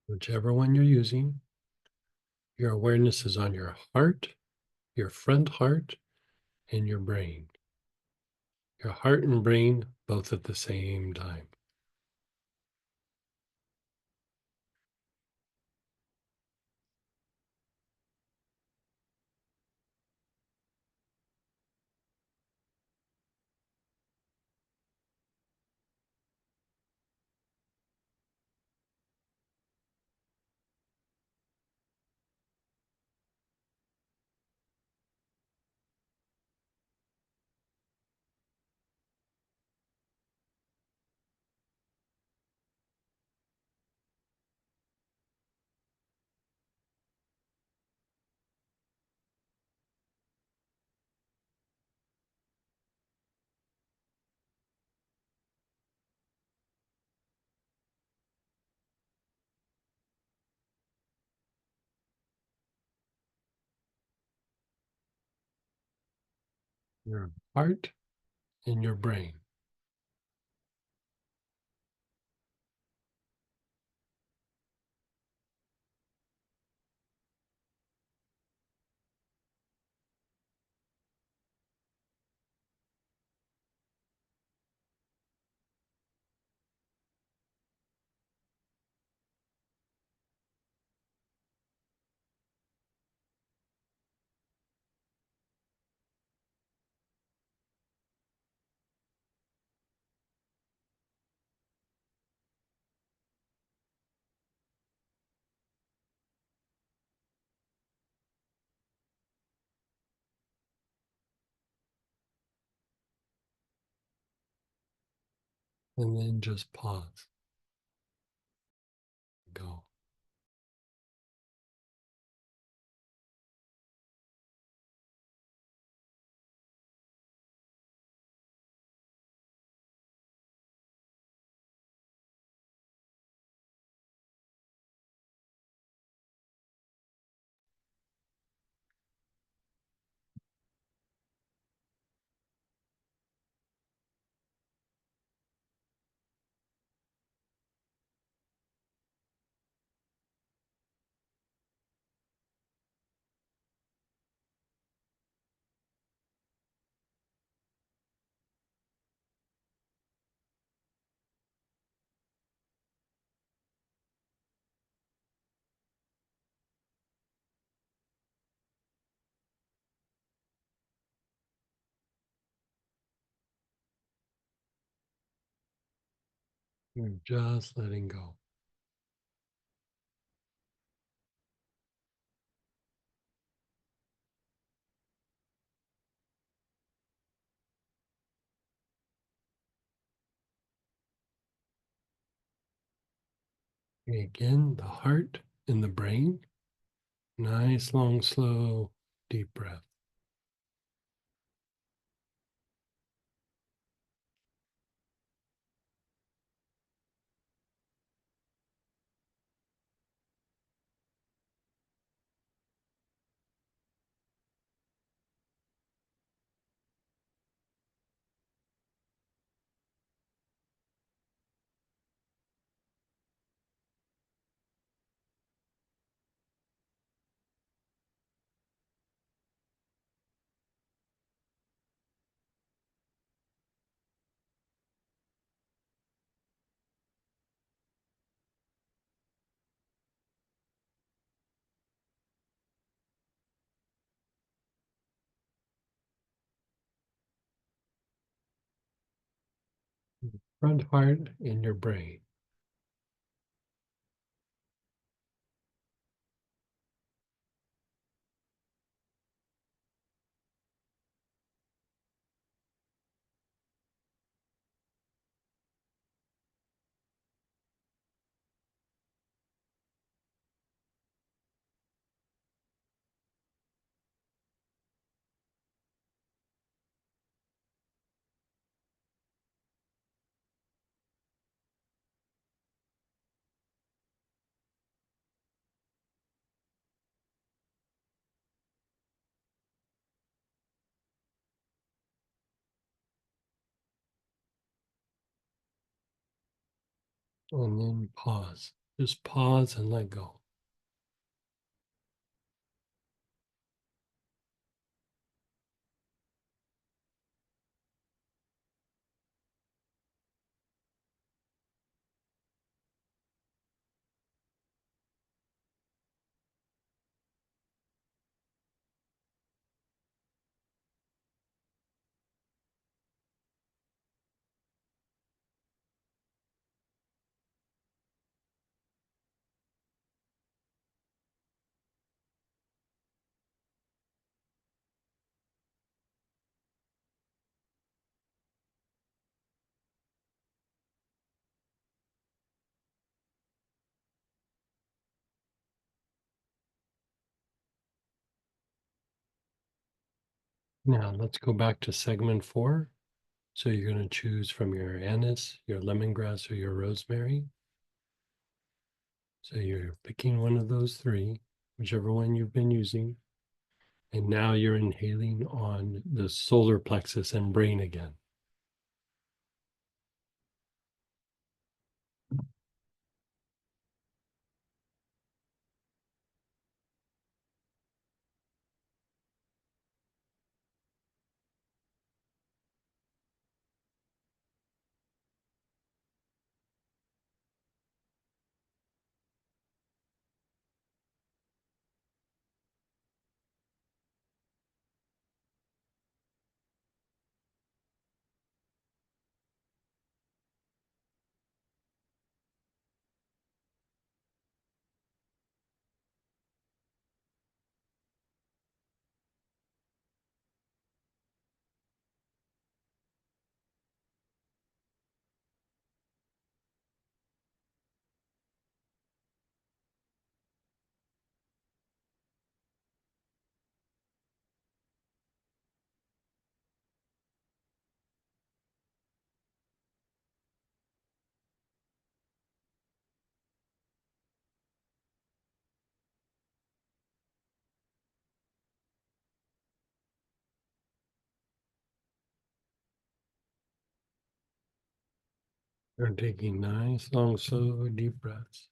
Whichever one you're using, your awareness is on your heart, your front heart, and your brain. Your heart and brain both at the same time. Your heart and your brain. And then just pause. Go. You're just letting go. Again, the heart and the brain. Nice, long, slow, deep breath. Front heart in your brain. And then pause. Just pause and let go. Now let's go back to segment 4. So you're going to choose from your anise, your lemongrass, or your rosemary. So you're picking one of those 3, whichever one you've been using. And now you're inhaling on the solar plexus and brain again. You're taking nice, long, slow, deep breaths.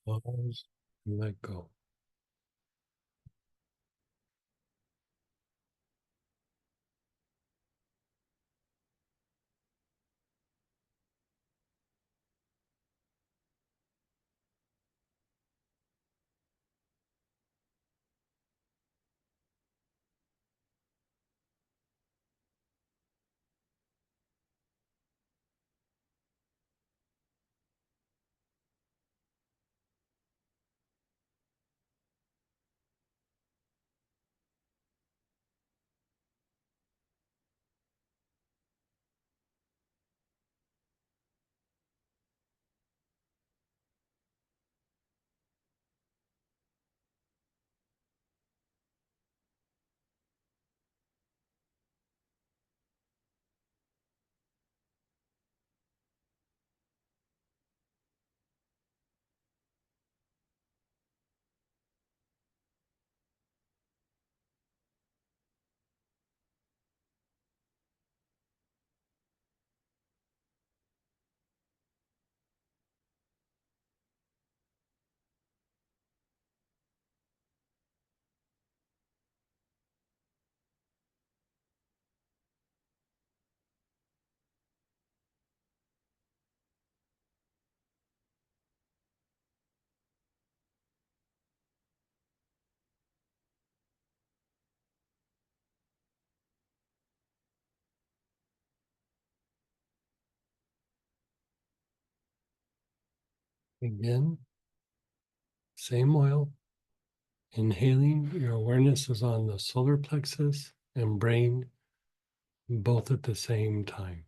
Pause and let go. Again, same oil. Inhaling, your awareness is on the solar plexus and brain, both at the same time.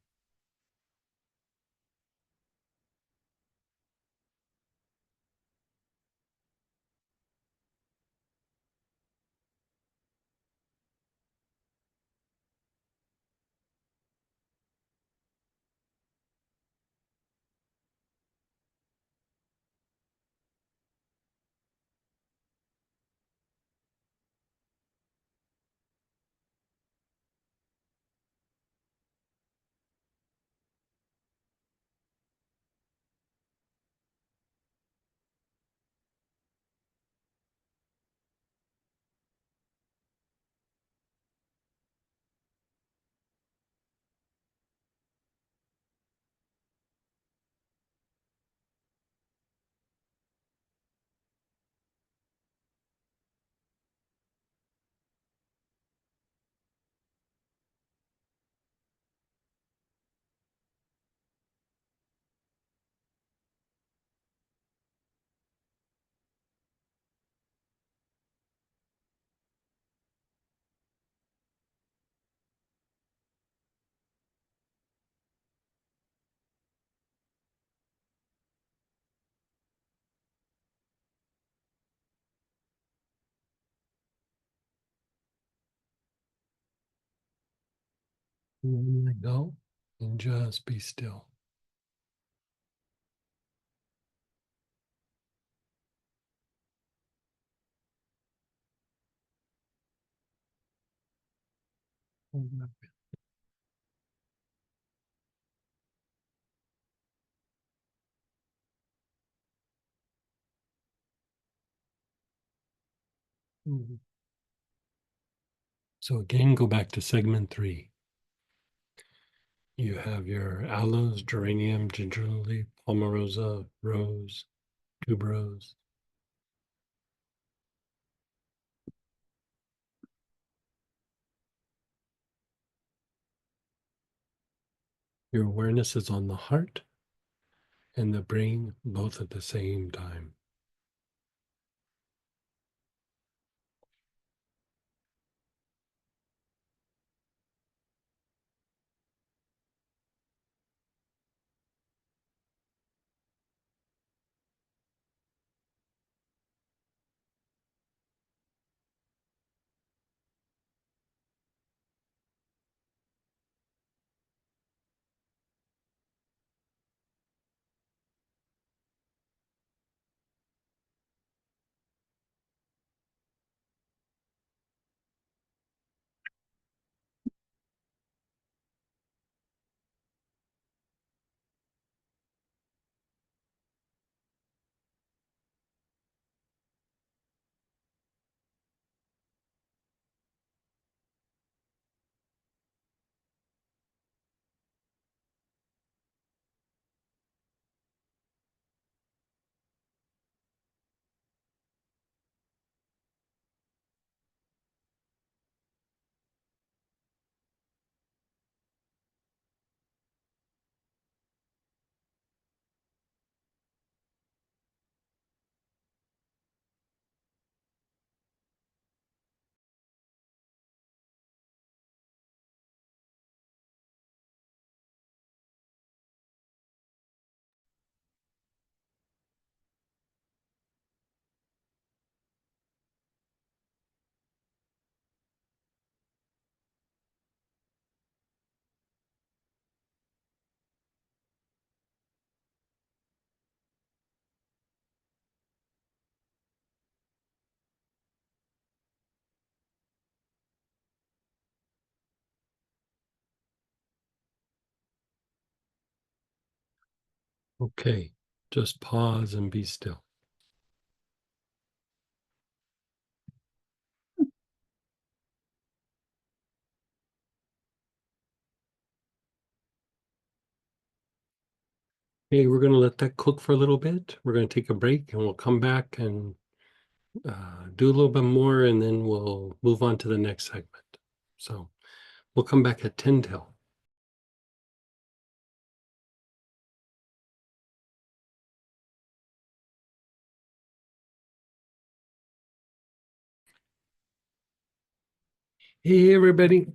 And let go and just be still. So again, go back to segment 3. You have your aloes, geranium, ginger lily, palmarosa, rose, tuberose. Your awareness is on the heart and the brain, both at the same time. Okay, just pause and be still. Okay, we're going to let that cook for a little bit. We're going to take a break and we'll come back and do a little bit more, and then we'll move on to the next segment. So we'll come back at 10 till. Hey, everybody.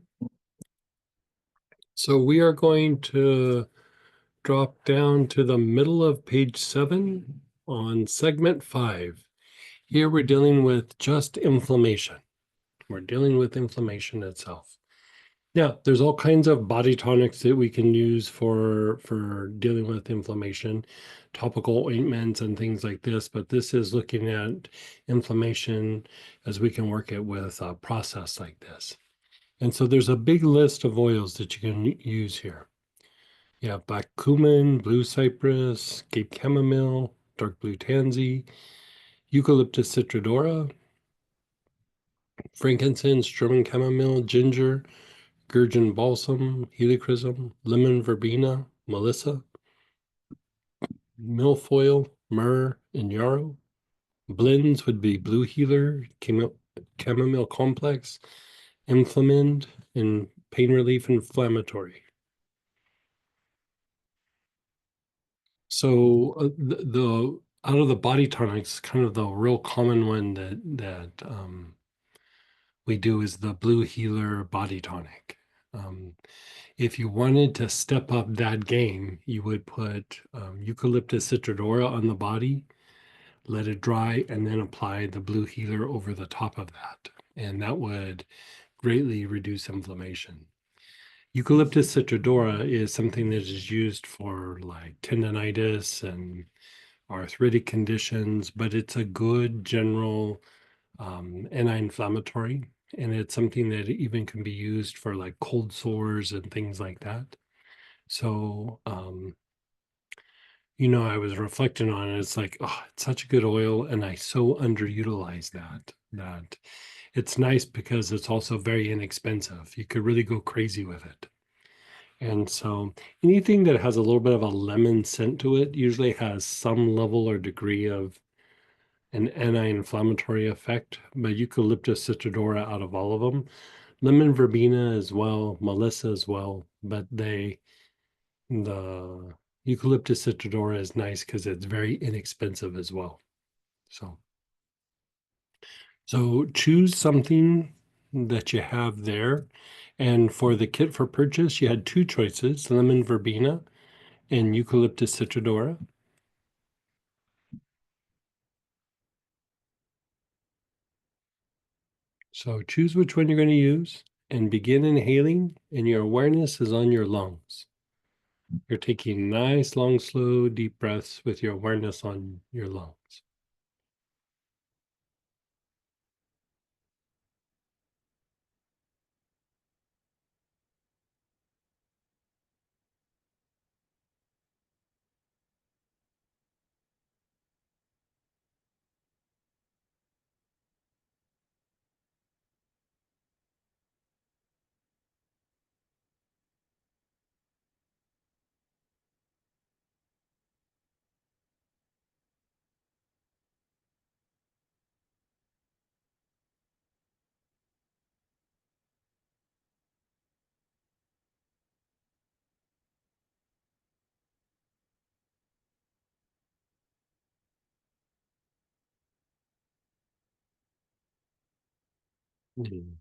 So we are going to drop down to the middle of page 7 on segment 5. Here we're dealing with just inflammation. We're dealing with inflammation itself. Now, there's all kinds of body tonics that we can use for dealing with inflammation, topical ointments and things like this, but this is looking at inflammation as we can work it with a process like this. And so there's a big list of oils that you can use here. You have black cumin, blue cypress, Cape chamomile, dark blue tansy, Eucalyptus citrodora, frankincense, German chamomile, ginger, gurgeon balsam, helichrysum, lemon verbena, melissa, milfoil, myrrh, and yarrow. Blends would be blue healer, chamomile complex, inflammand, and pain relief inflammatory. So the out of the body tonics, kind of the real common one that we do is the blue healer body tonic. If you wanted to step up that game, you would put Eucalyptus citrodora on the body, let it dry, and then apply the blue healer over the top of that. And that would greatly reduce inflammation. Eucalyptus citrodora is something that is used for like tendonitis and arthritic conditions, but it's a good general anti-inflammatory, and it's something that even can be used for like cold sores and things like that. So, I was reflecting on it. It's like, oh, it's such a good oil, and I so underutilize that it's nice because it's also very inexpensive. You could really go crazy with it. And so anything that has a little bit of a lemon scent to it usually has some level or degree of an anti-inflammatory effect, but Eucalyptus citrodora out of all of them. Lemon verbena as well, Melissa as well, but the Eucalyptus citrodora is nice because it's very inexpensive as well. So choose something that you have there. And for the kit for purchase, you had two choices, lemon verbena and Eucalyptus citrodora. So choose which one you're going to use and begin inhaling, and your awareness is on your lungs. You're taking nice, long, slow, deep breaths with your awareness on your lungs. Mm.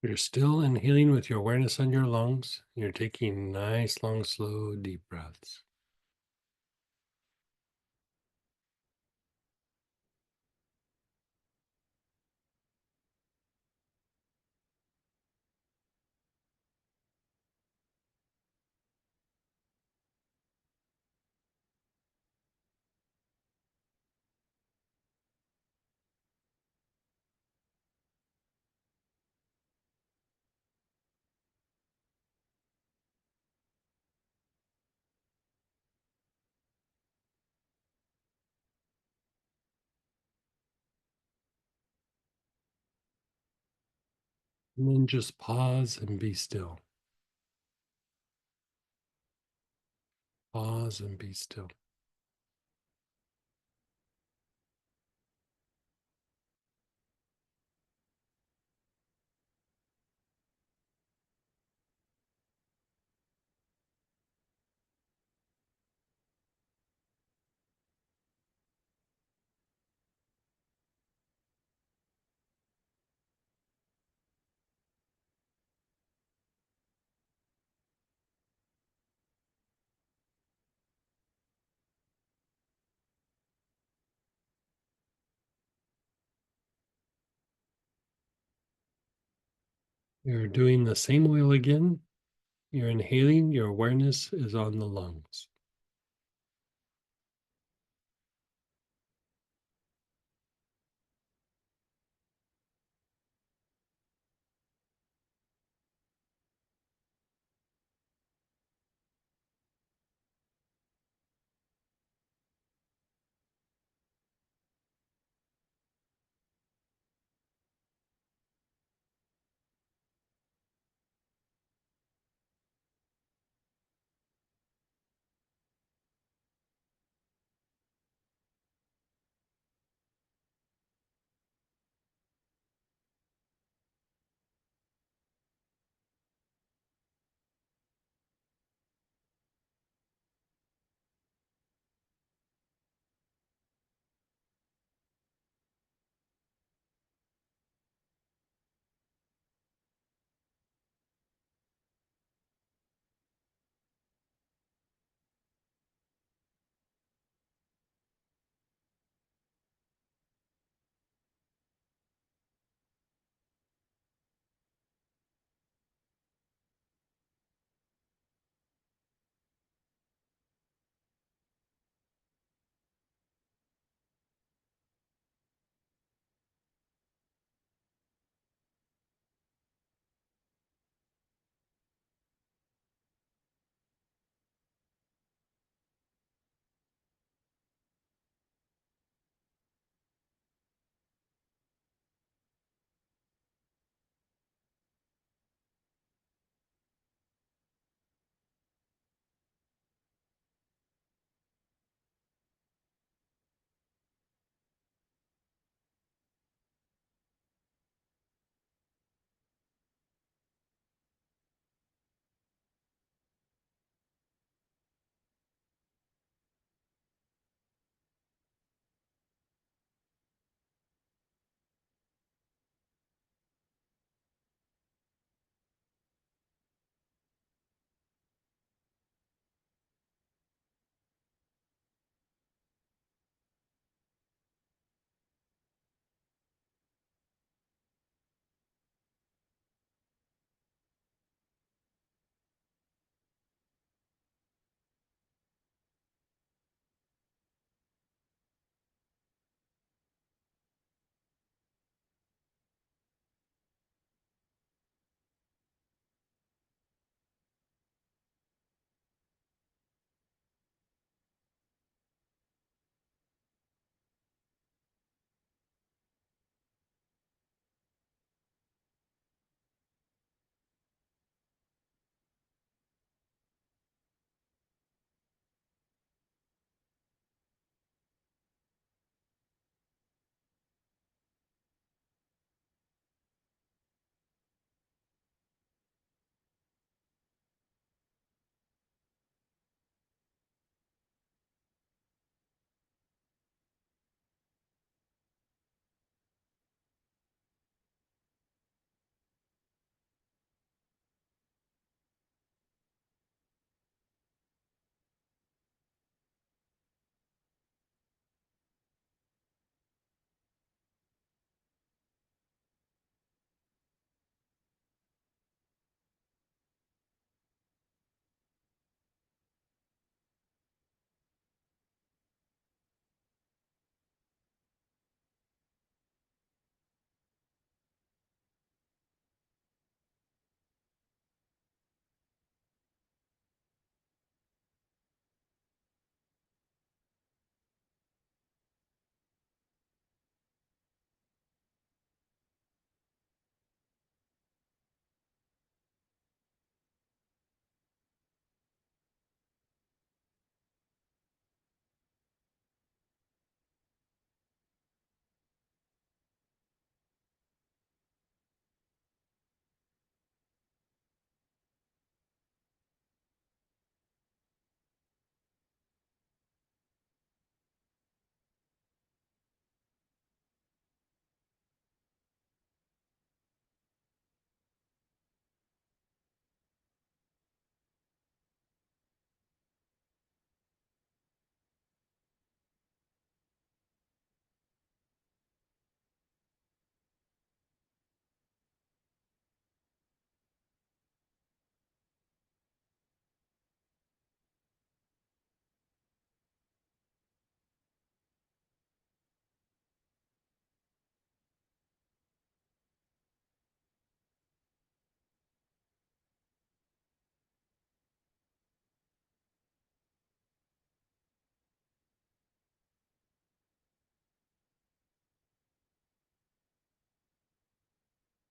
You're still inhaling with your awareness on your lungs. You're taking nice, long, slow, deep breaths. And then just pause and be still. Pause and be still. You're doing the same oil again. You're inhaling, your awareness is on the lungs.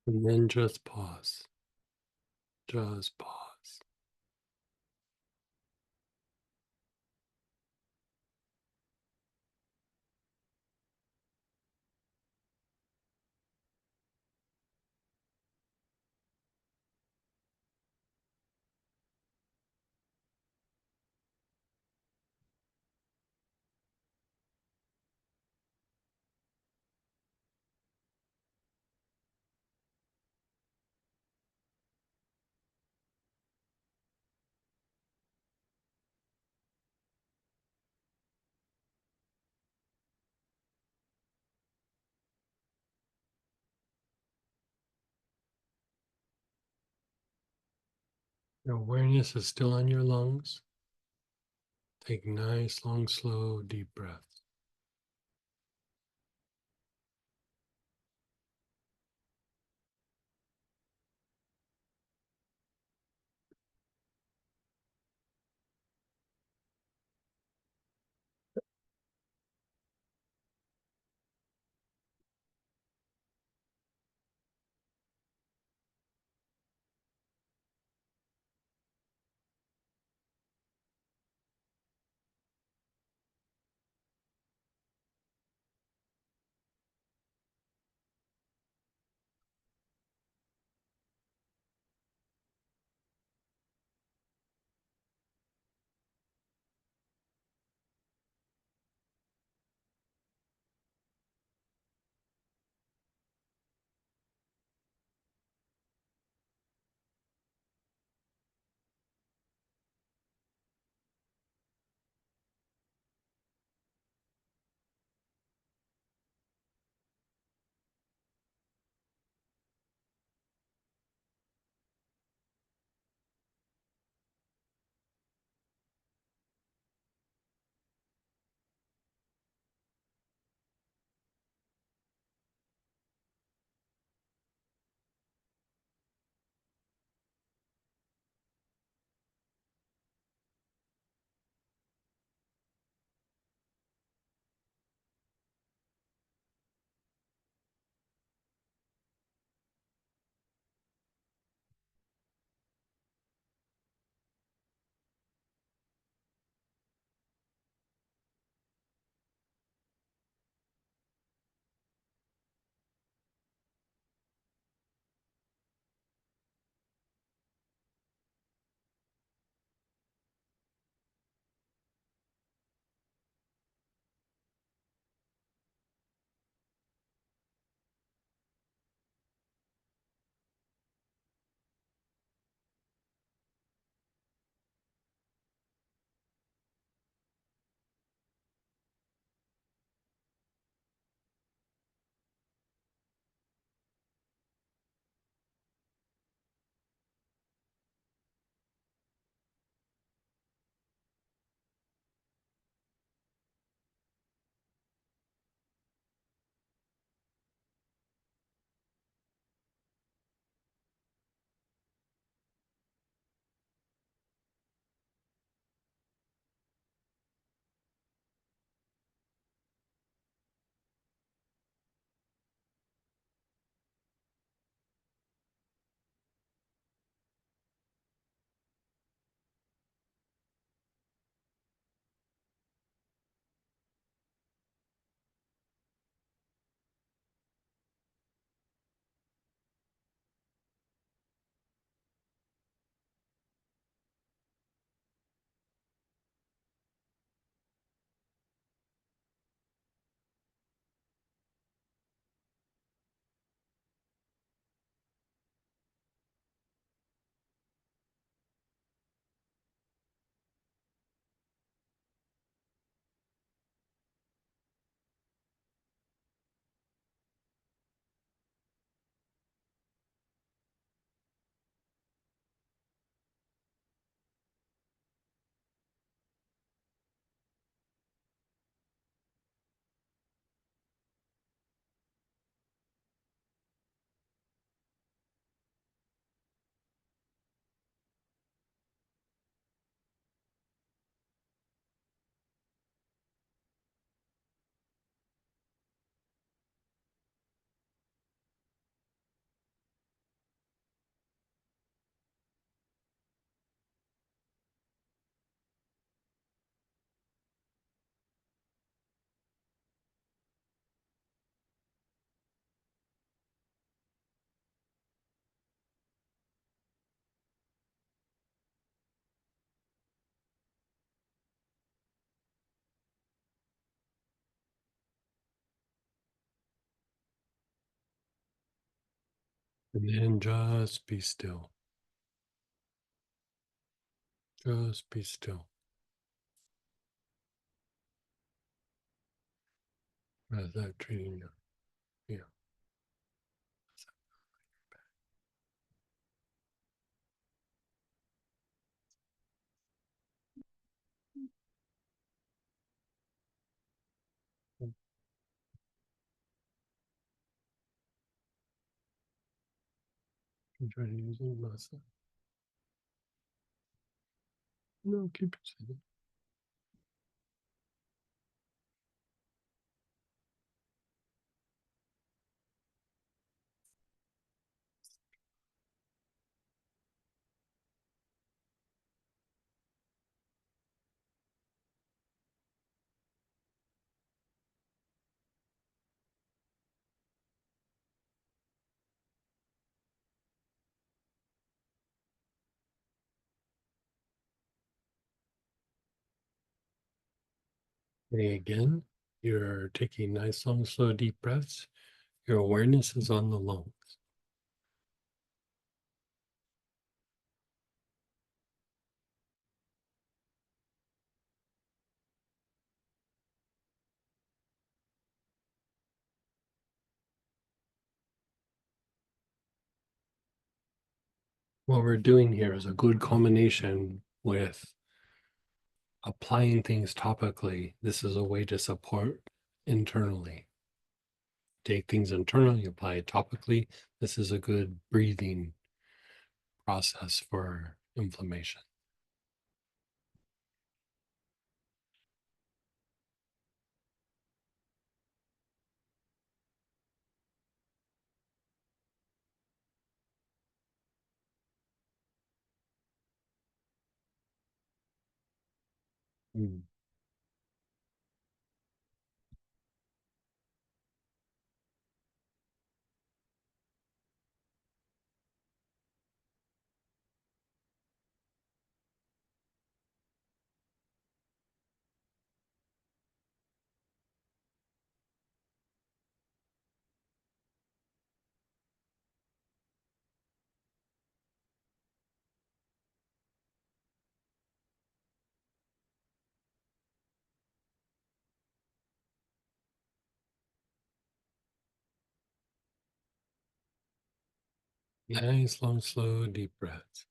And then just pause. Just pause. Your awareness is still on your lungs. Take nice, long, slow, deep breaths. And then just be still. Just be still. How's that treating you? Yeah. You try to use it, Melissa? No, keep it sitting. Okay, again, you're taking nice, long, slow, deep breaths. Your awareness is on the lungs. What we're doing here is a good combination with applying things topically. This is a way to support internally. Take things internally, apply it topically. This is a good breathing process for inflammation. Mm. Nice, long, slow, deep breaths.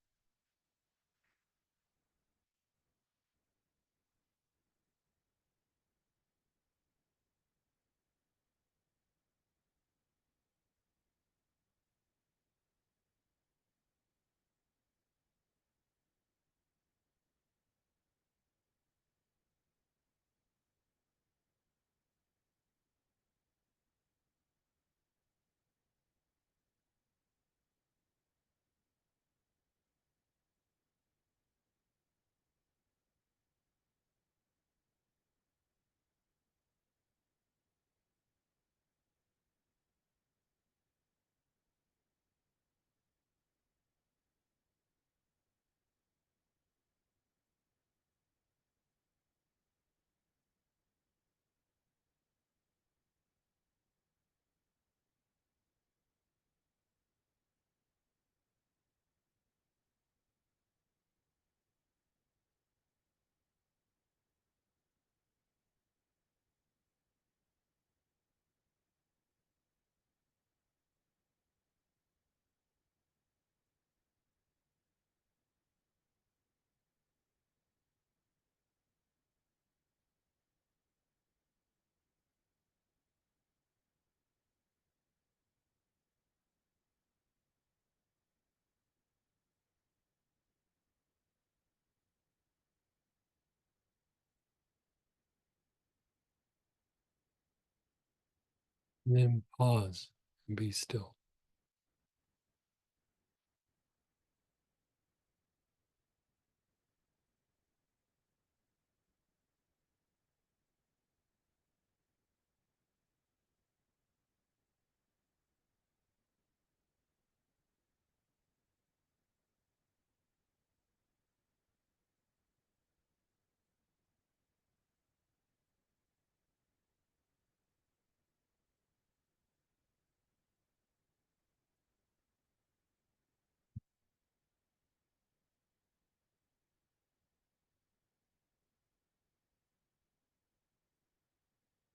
And then pause and be still.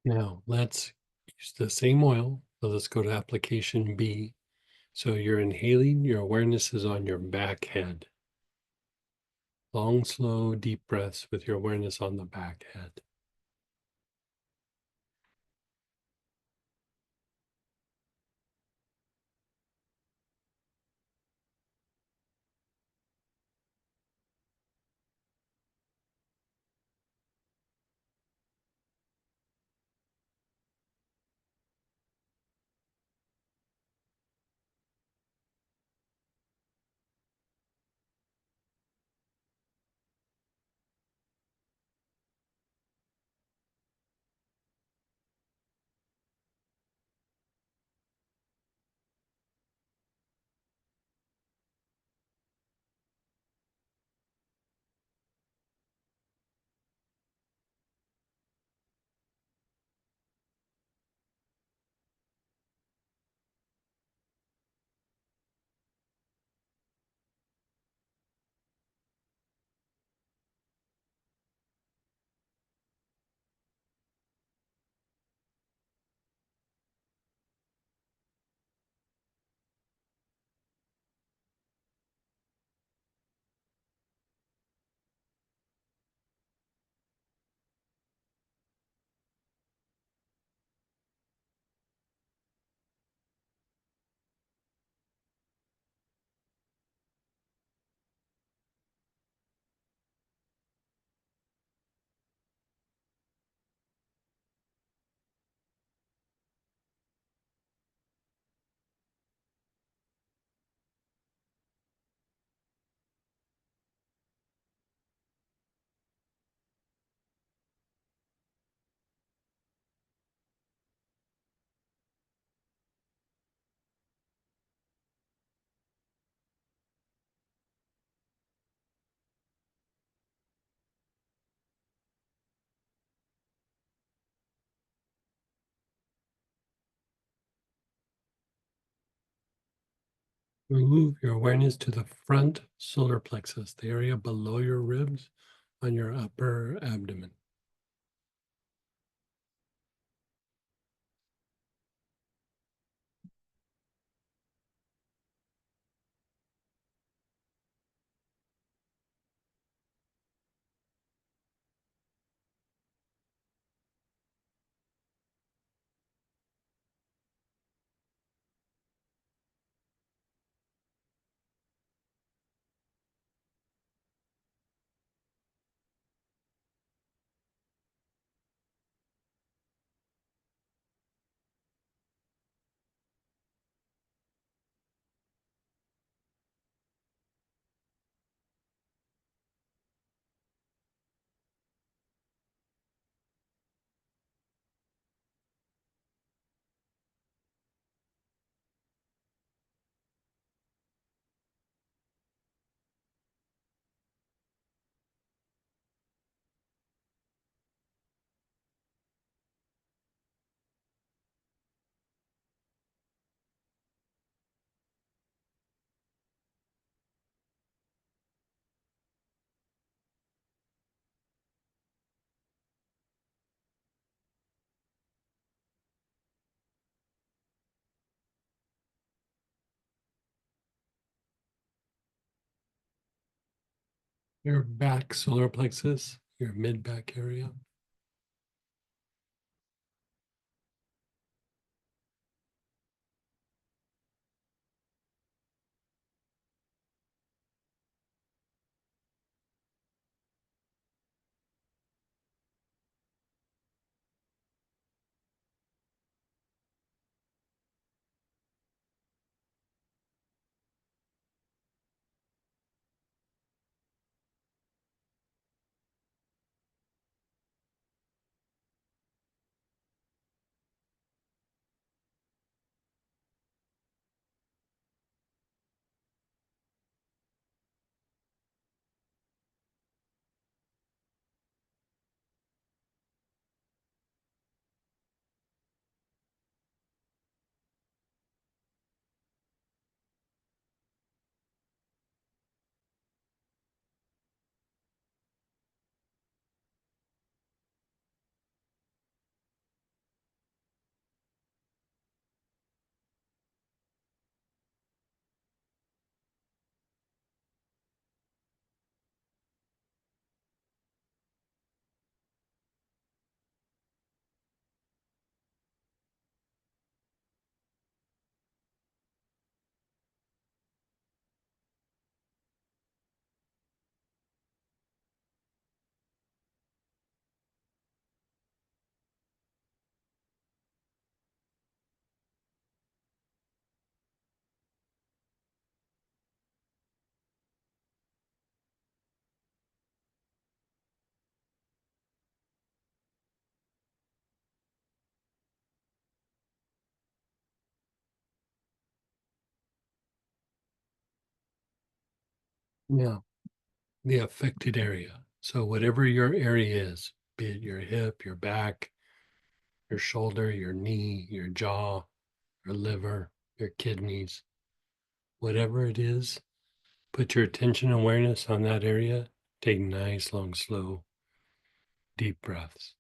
Now let's use the same oil. So let's go to application B. So you're inhaling, your awareness is on your back head. Long, slow, deep breaths with your awareness on the back head. Move your awareness to the front solar plexus, the area below your ribs on your upper abdomen. Your back solar plexus, your mid back area. Yeah, the affected area. So whatever your area is, be it your hip, your back, your shoulder, your knee, your jaw, your liver, your kidneys, whatever it is, put your attention and awareness on that area. Take nice, long, slow, deep breaths.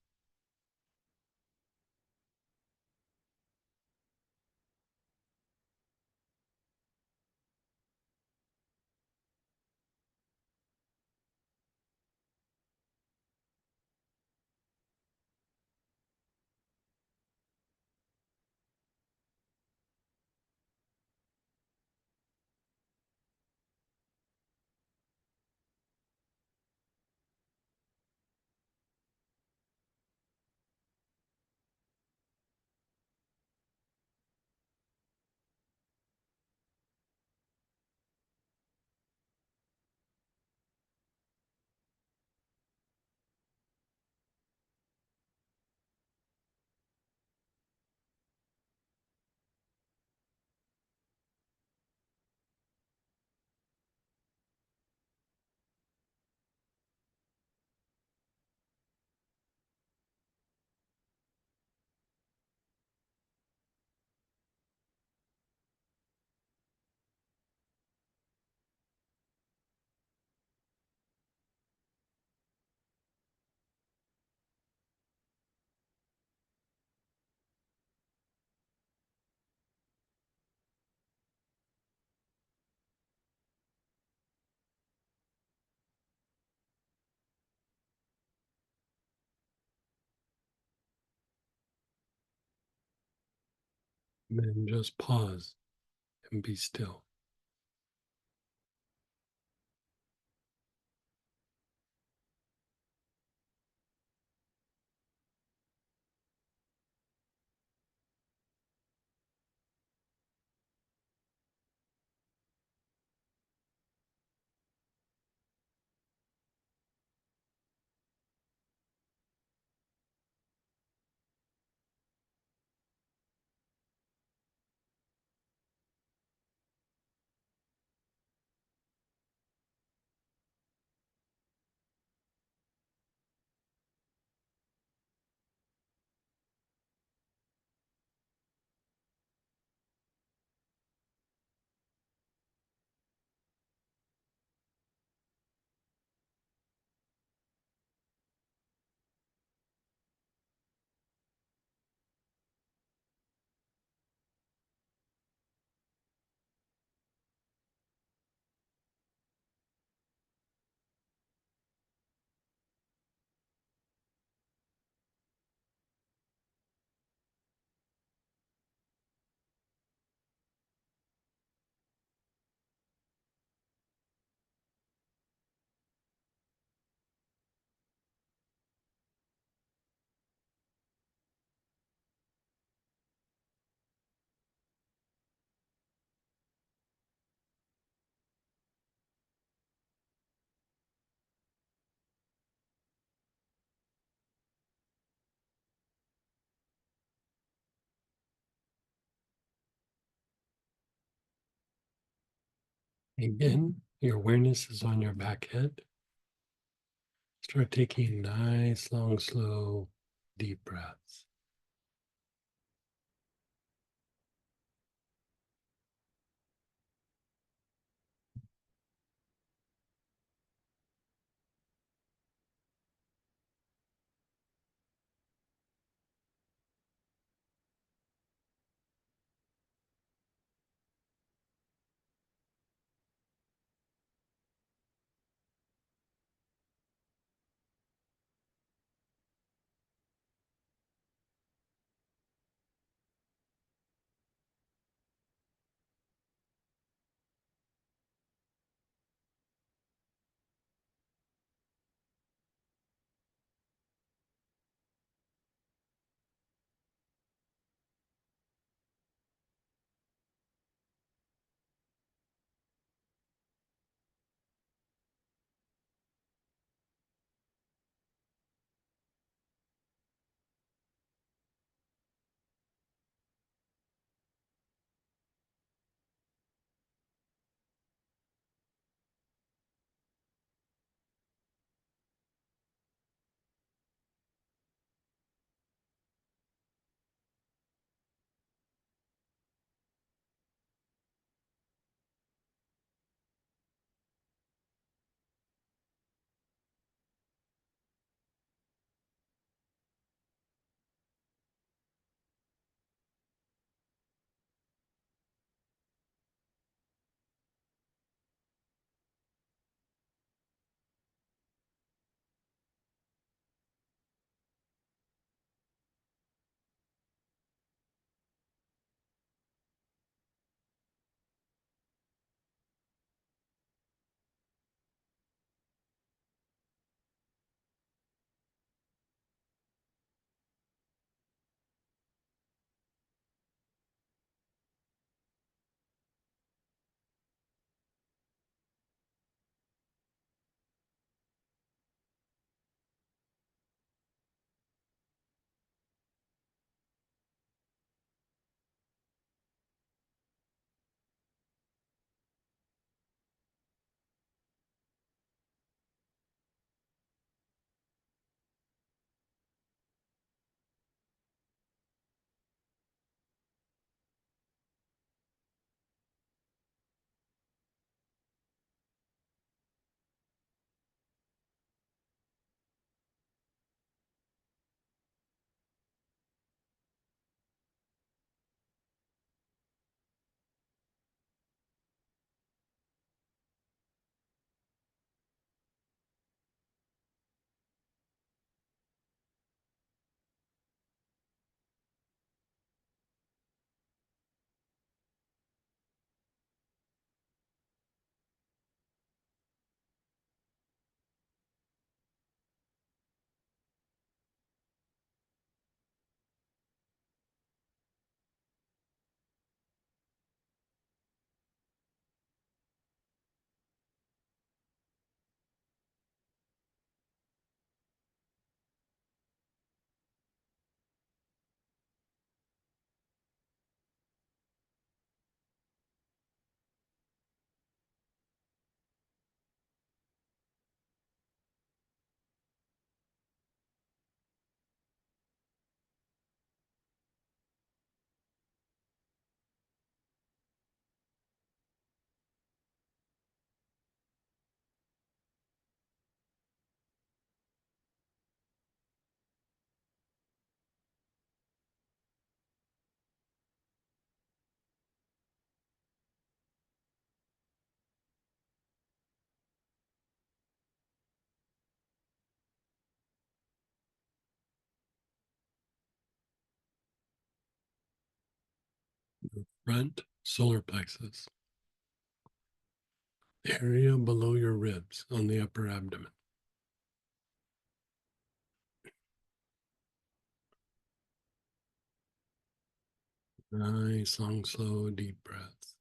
And then just pause and be still. Again, your awareness is on your back head. Start taking nice, long, slow, deep breaths. front solar plexus, the area below your ribs on the upper abdomen. Nice, long, slow, deep breaths.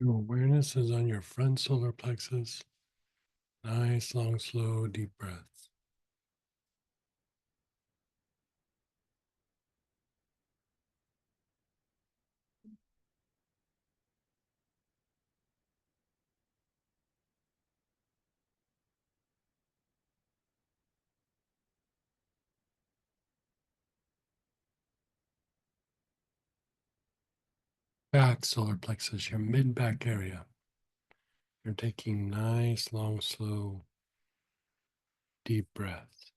Your awareness is on your front solar plexus. Nice, long, slow, deep breaths. Back solar plexus, your mid back area. You're taking nice, long, slow, deep breaths.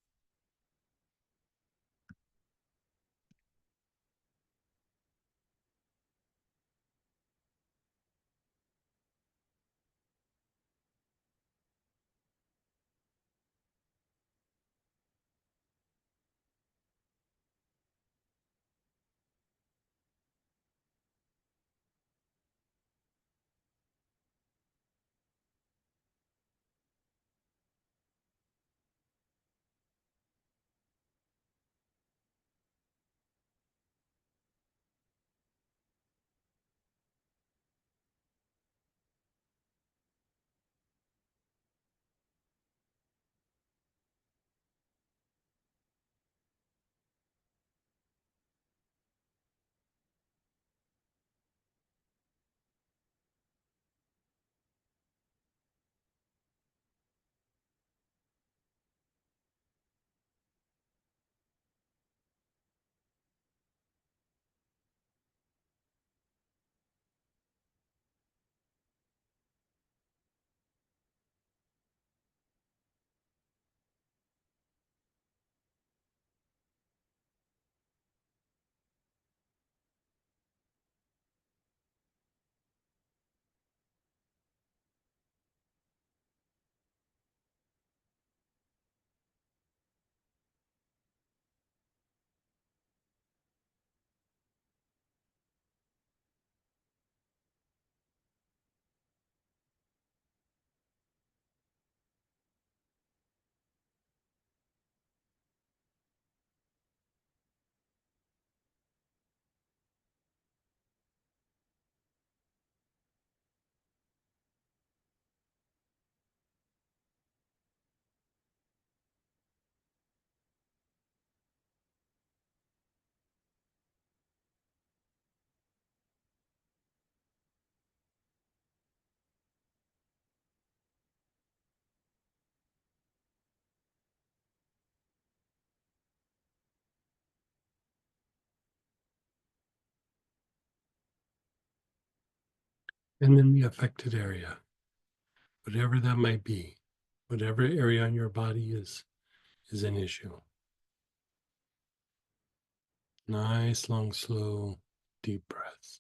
And then the affected area, whatever that might be, whatever area on your body is an issue. Nice, long, slow, deep breaths.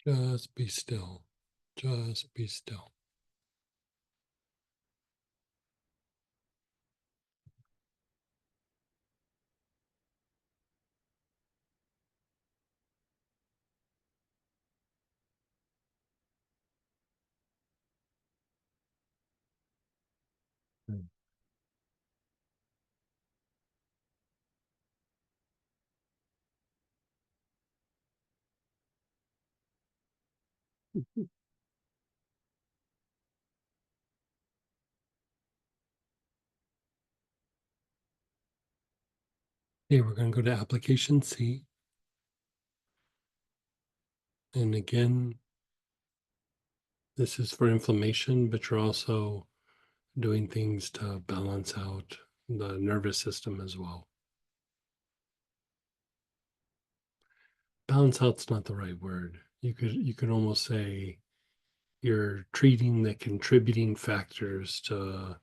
Just be still. Just be still. Okay, we're going to go to application C. And again, this is for inflammation, but you're also doing things to balance out the nervous system as well. Balance out's not the right word. You could almost say you're treating the contributing factors to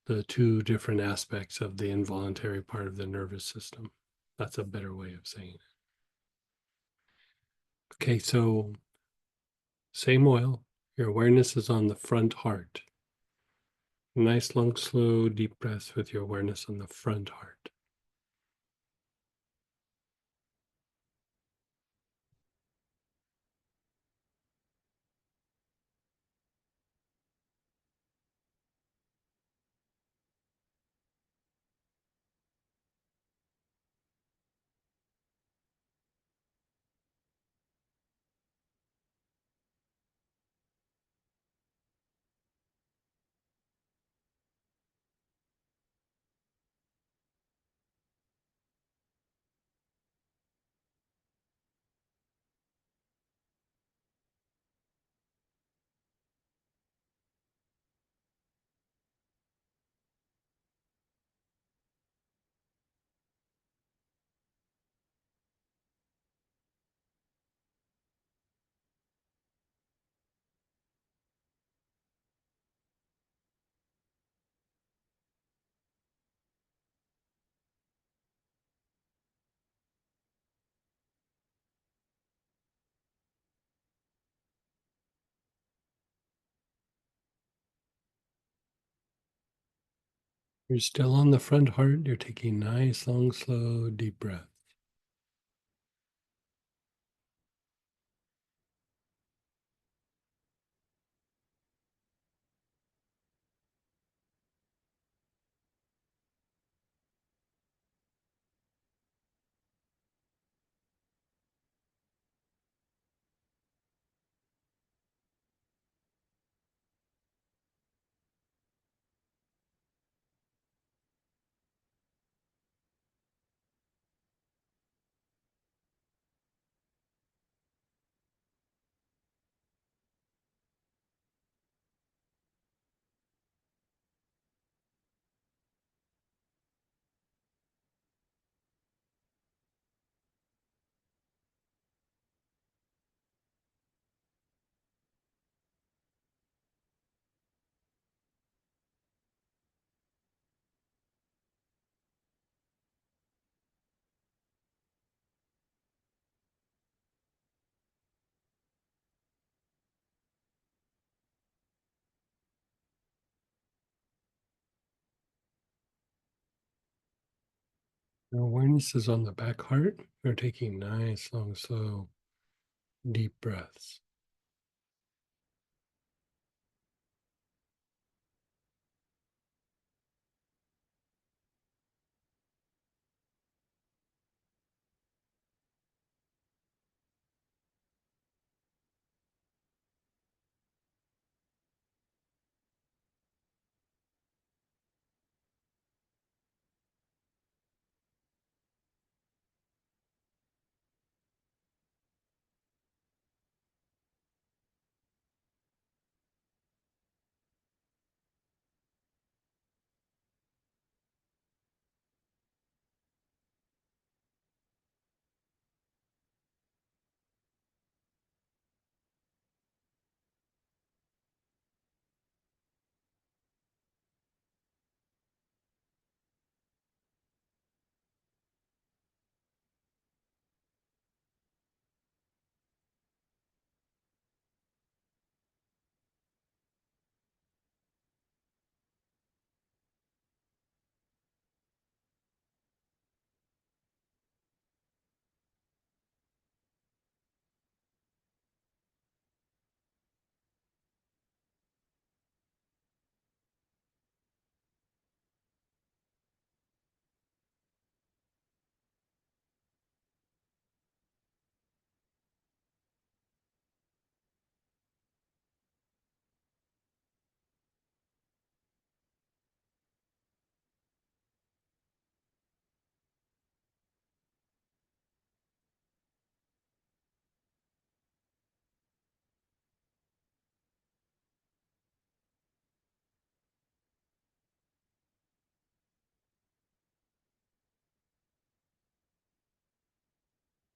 the two different aspects of the involuntary part of the nervous system. That's a better way of saying it. Okay, so same oil. Your awareness is on the front heart. Nice, long, slow, deep breaths with your awareness on the front heart. You're still on the front heart. You're taking nice, long, slow, deep breath. Your awareness is on the back heart. You're taking nice, long, slow, deep breaths.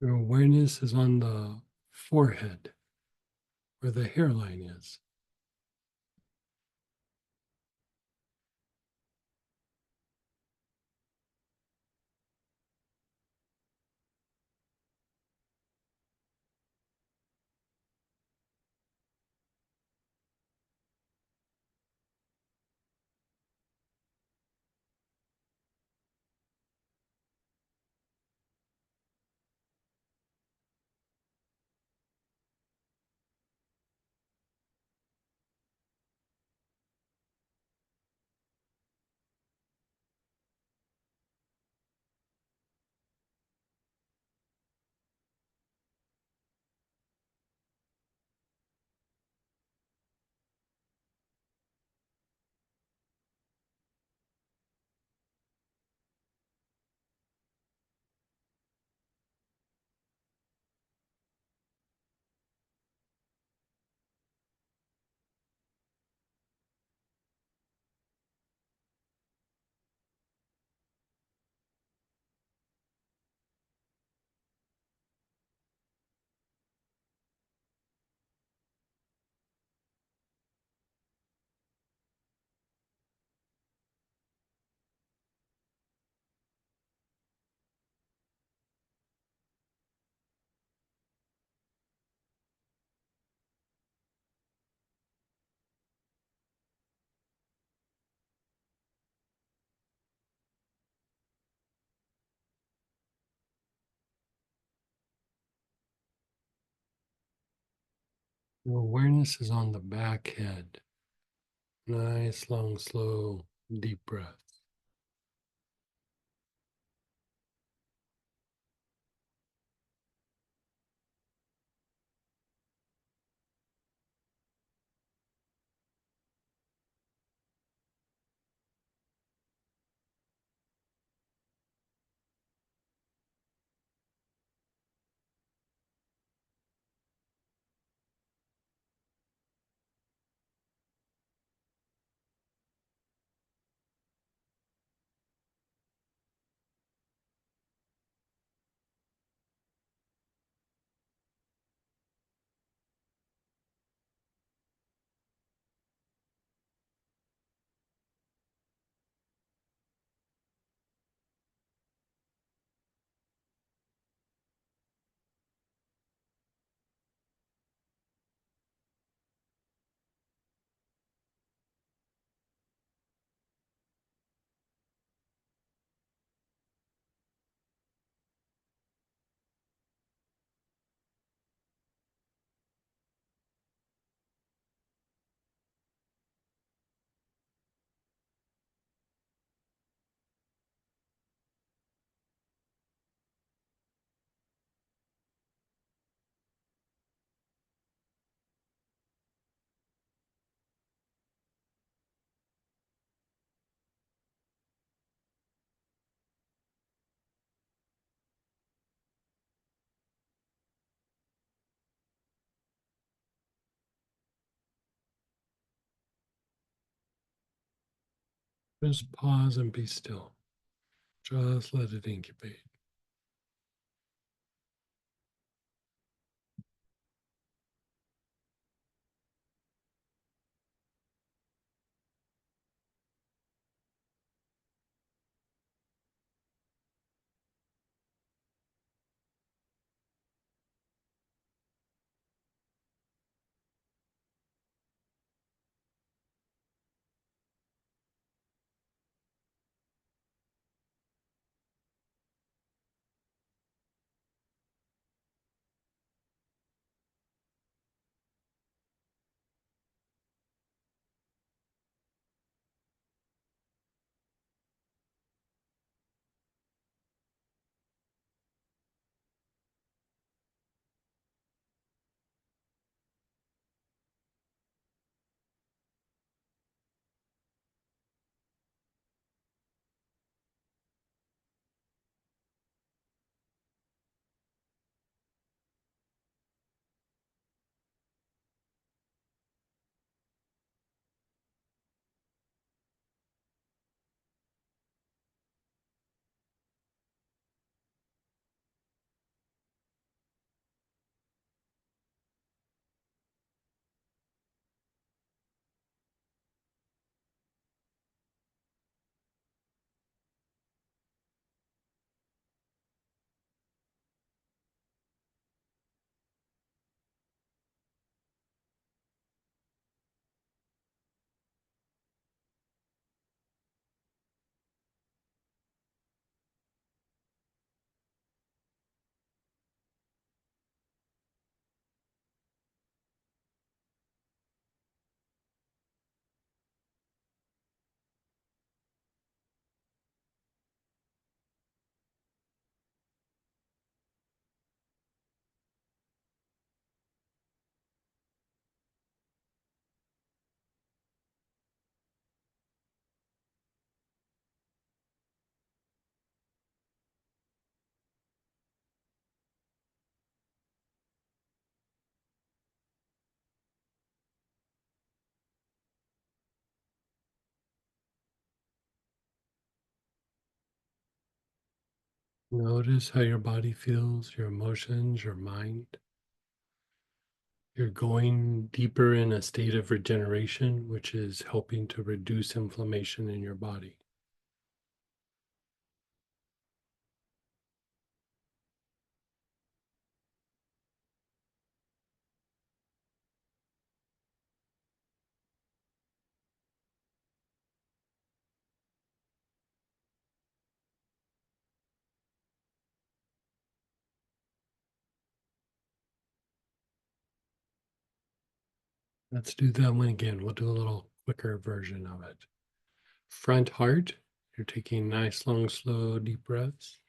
Your awareness is on the forehead where the hairline is. Your awareness is on the back head. Nice, long, slow, deep breath. Just pause and be still. Just let it incubate. Notice how your body feels, your emotions, your mind. You're going deeper in a state of regeneration, which is helping to reduce inflammation in your body. Let's do that one again. We'll do a little quicker version of it. Front heart, you're taking nice, long, slow, deep breaths.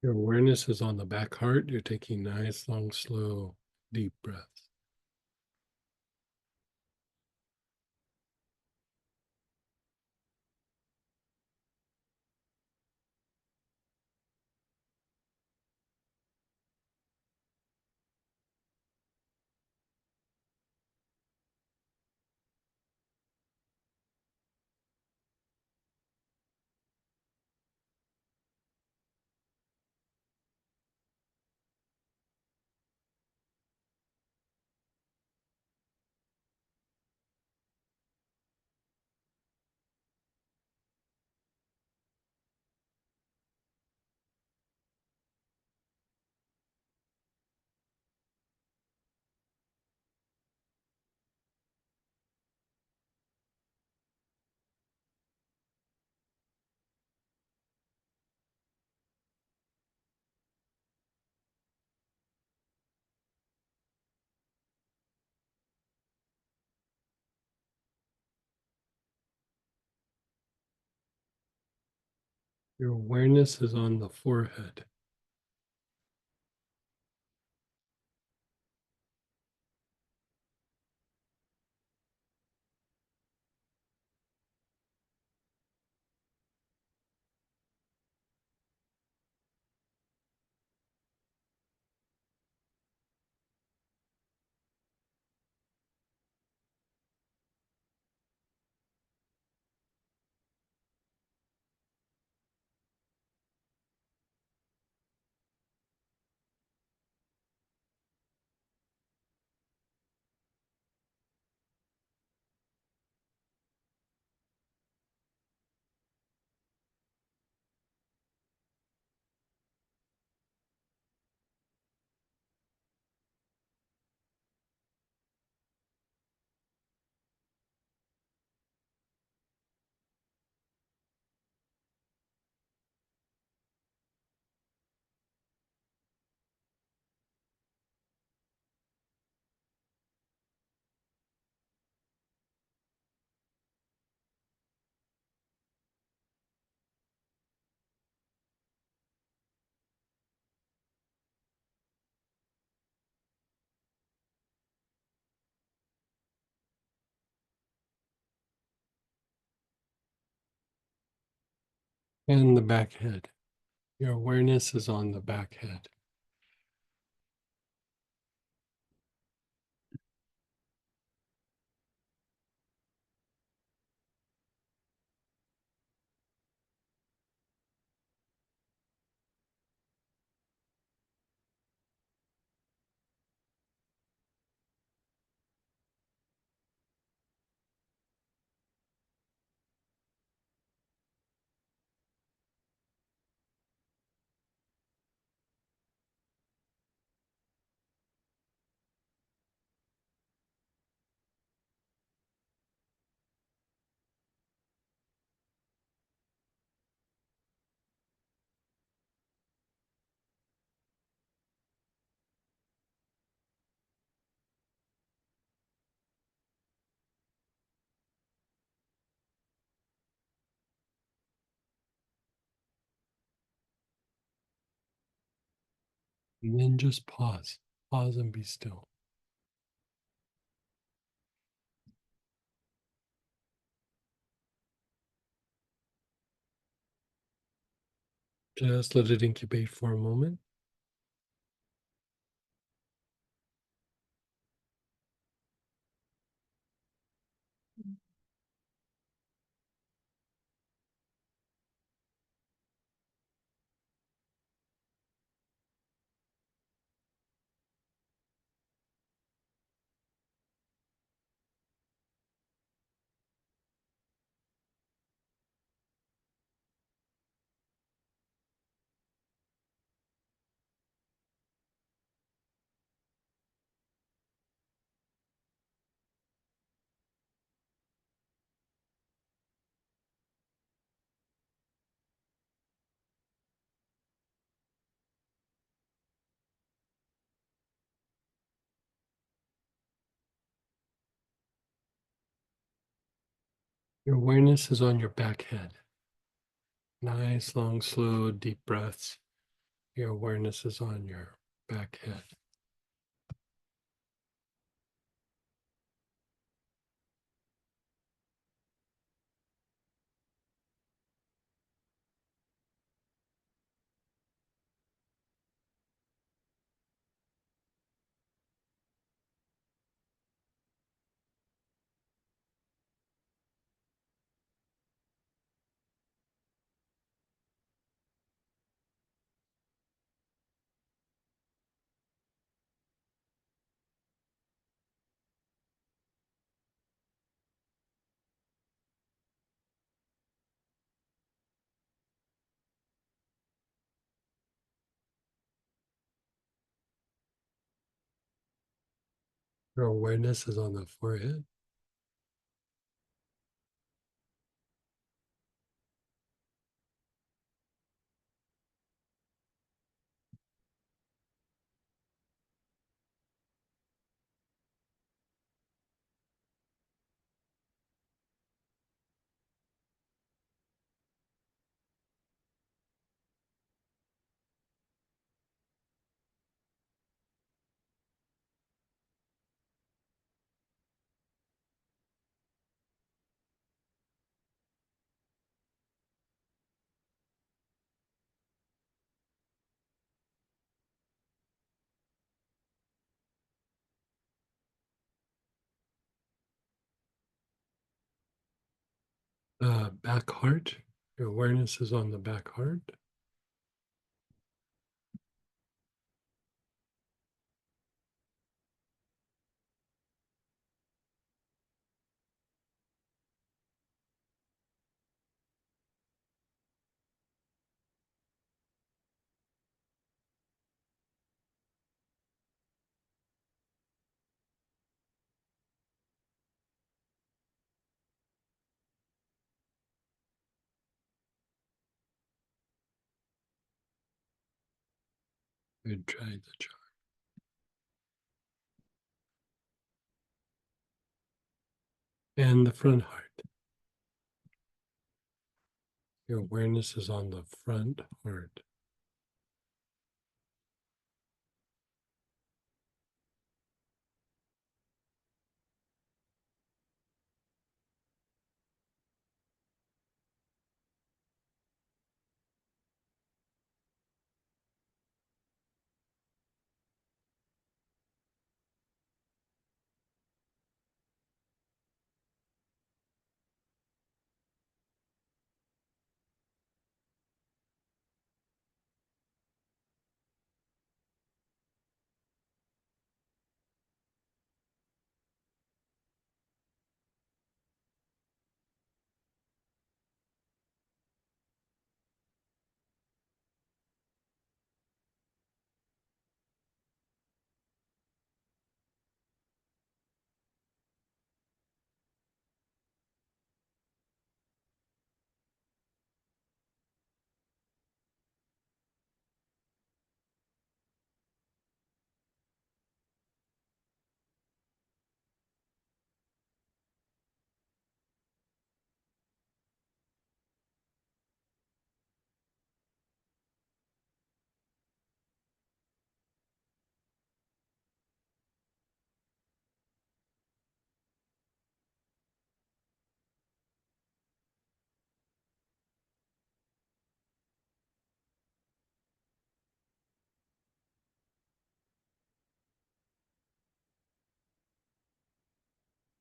Your awareness is on the back heart. You're taking nice, long, slow, deep breaths. Your awareness is on the forehead. And the back head. Your awareness is on the back head. And then just pause. Pause and be still. Just let it incubate for a moment. Your awareness is on your back head. Nice, long, slow, deep breaths. Your awareness is on your back head. Your awareness is on the forehead. Back heart. Your awareness is on the back heart. Good, try the chart. And the front heart. Your awareness is on the front heart.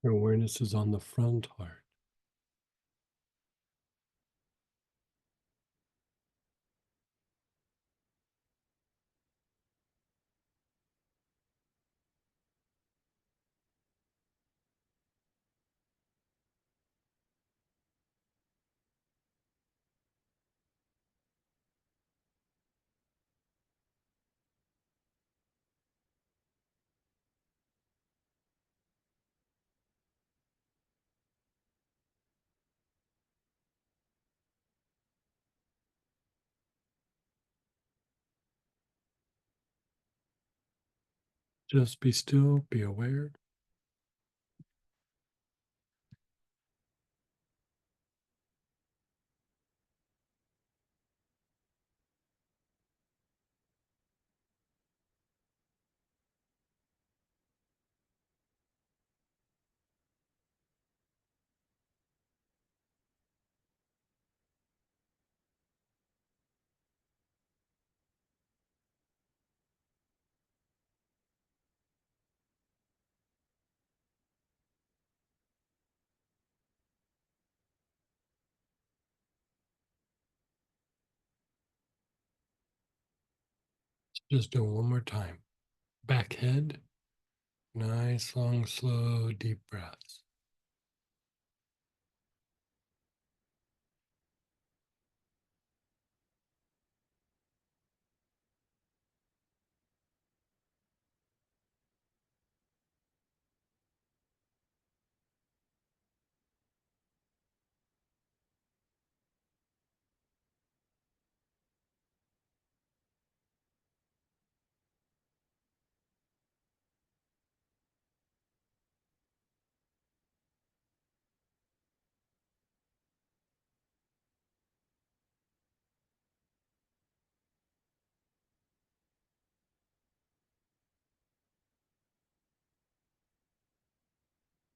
Your awareness is on the front heart. Just be still, be aware. Just do it one more time. Back head. Nice, long, slow, deep breaths.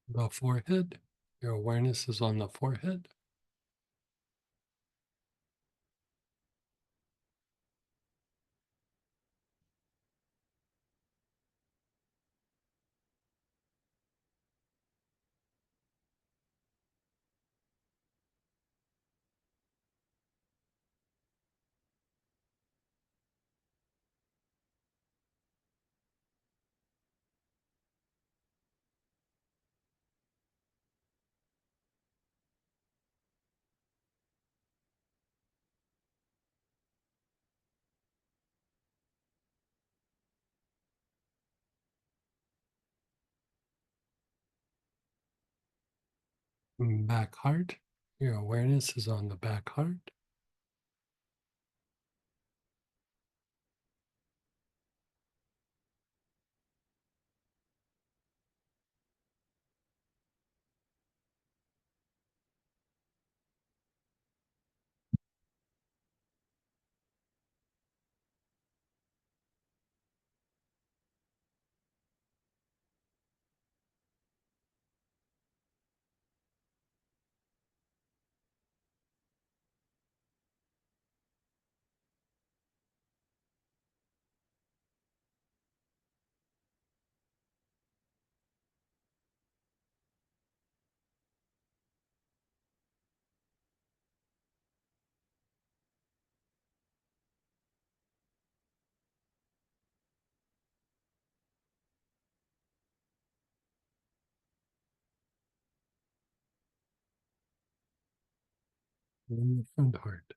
The forehead. Your awareness is on the forehead. Back heart. Your awareness is on the back heart. And the front heart.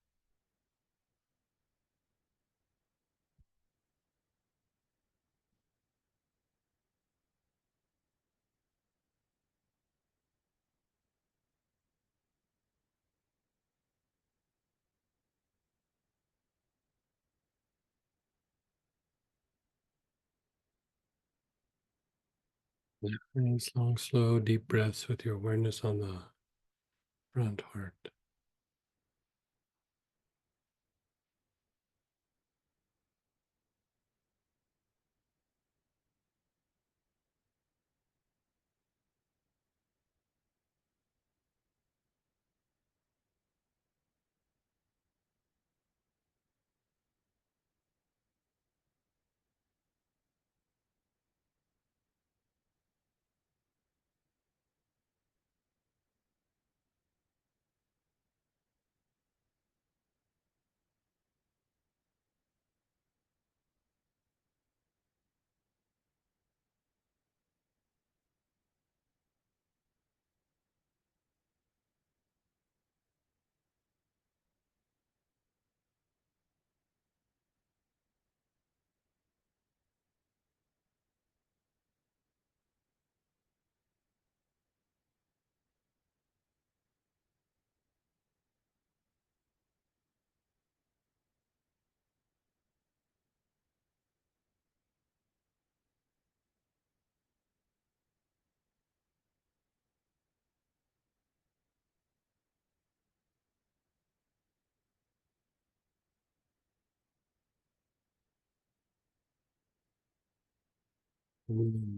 Nice, long, slow, deep breaths with your awareness on the front heart.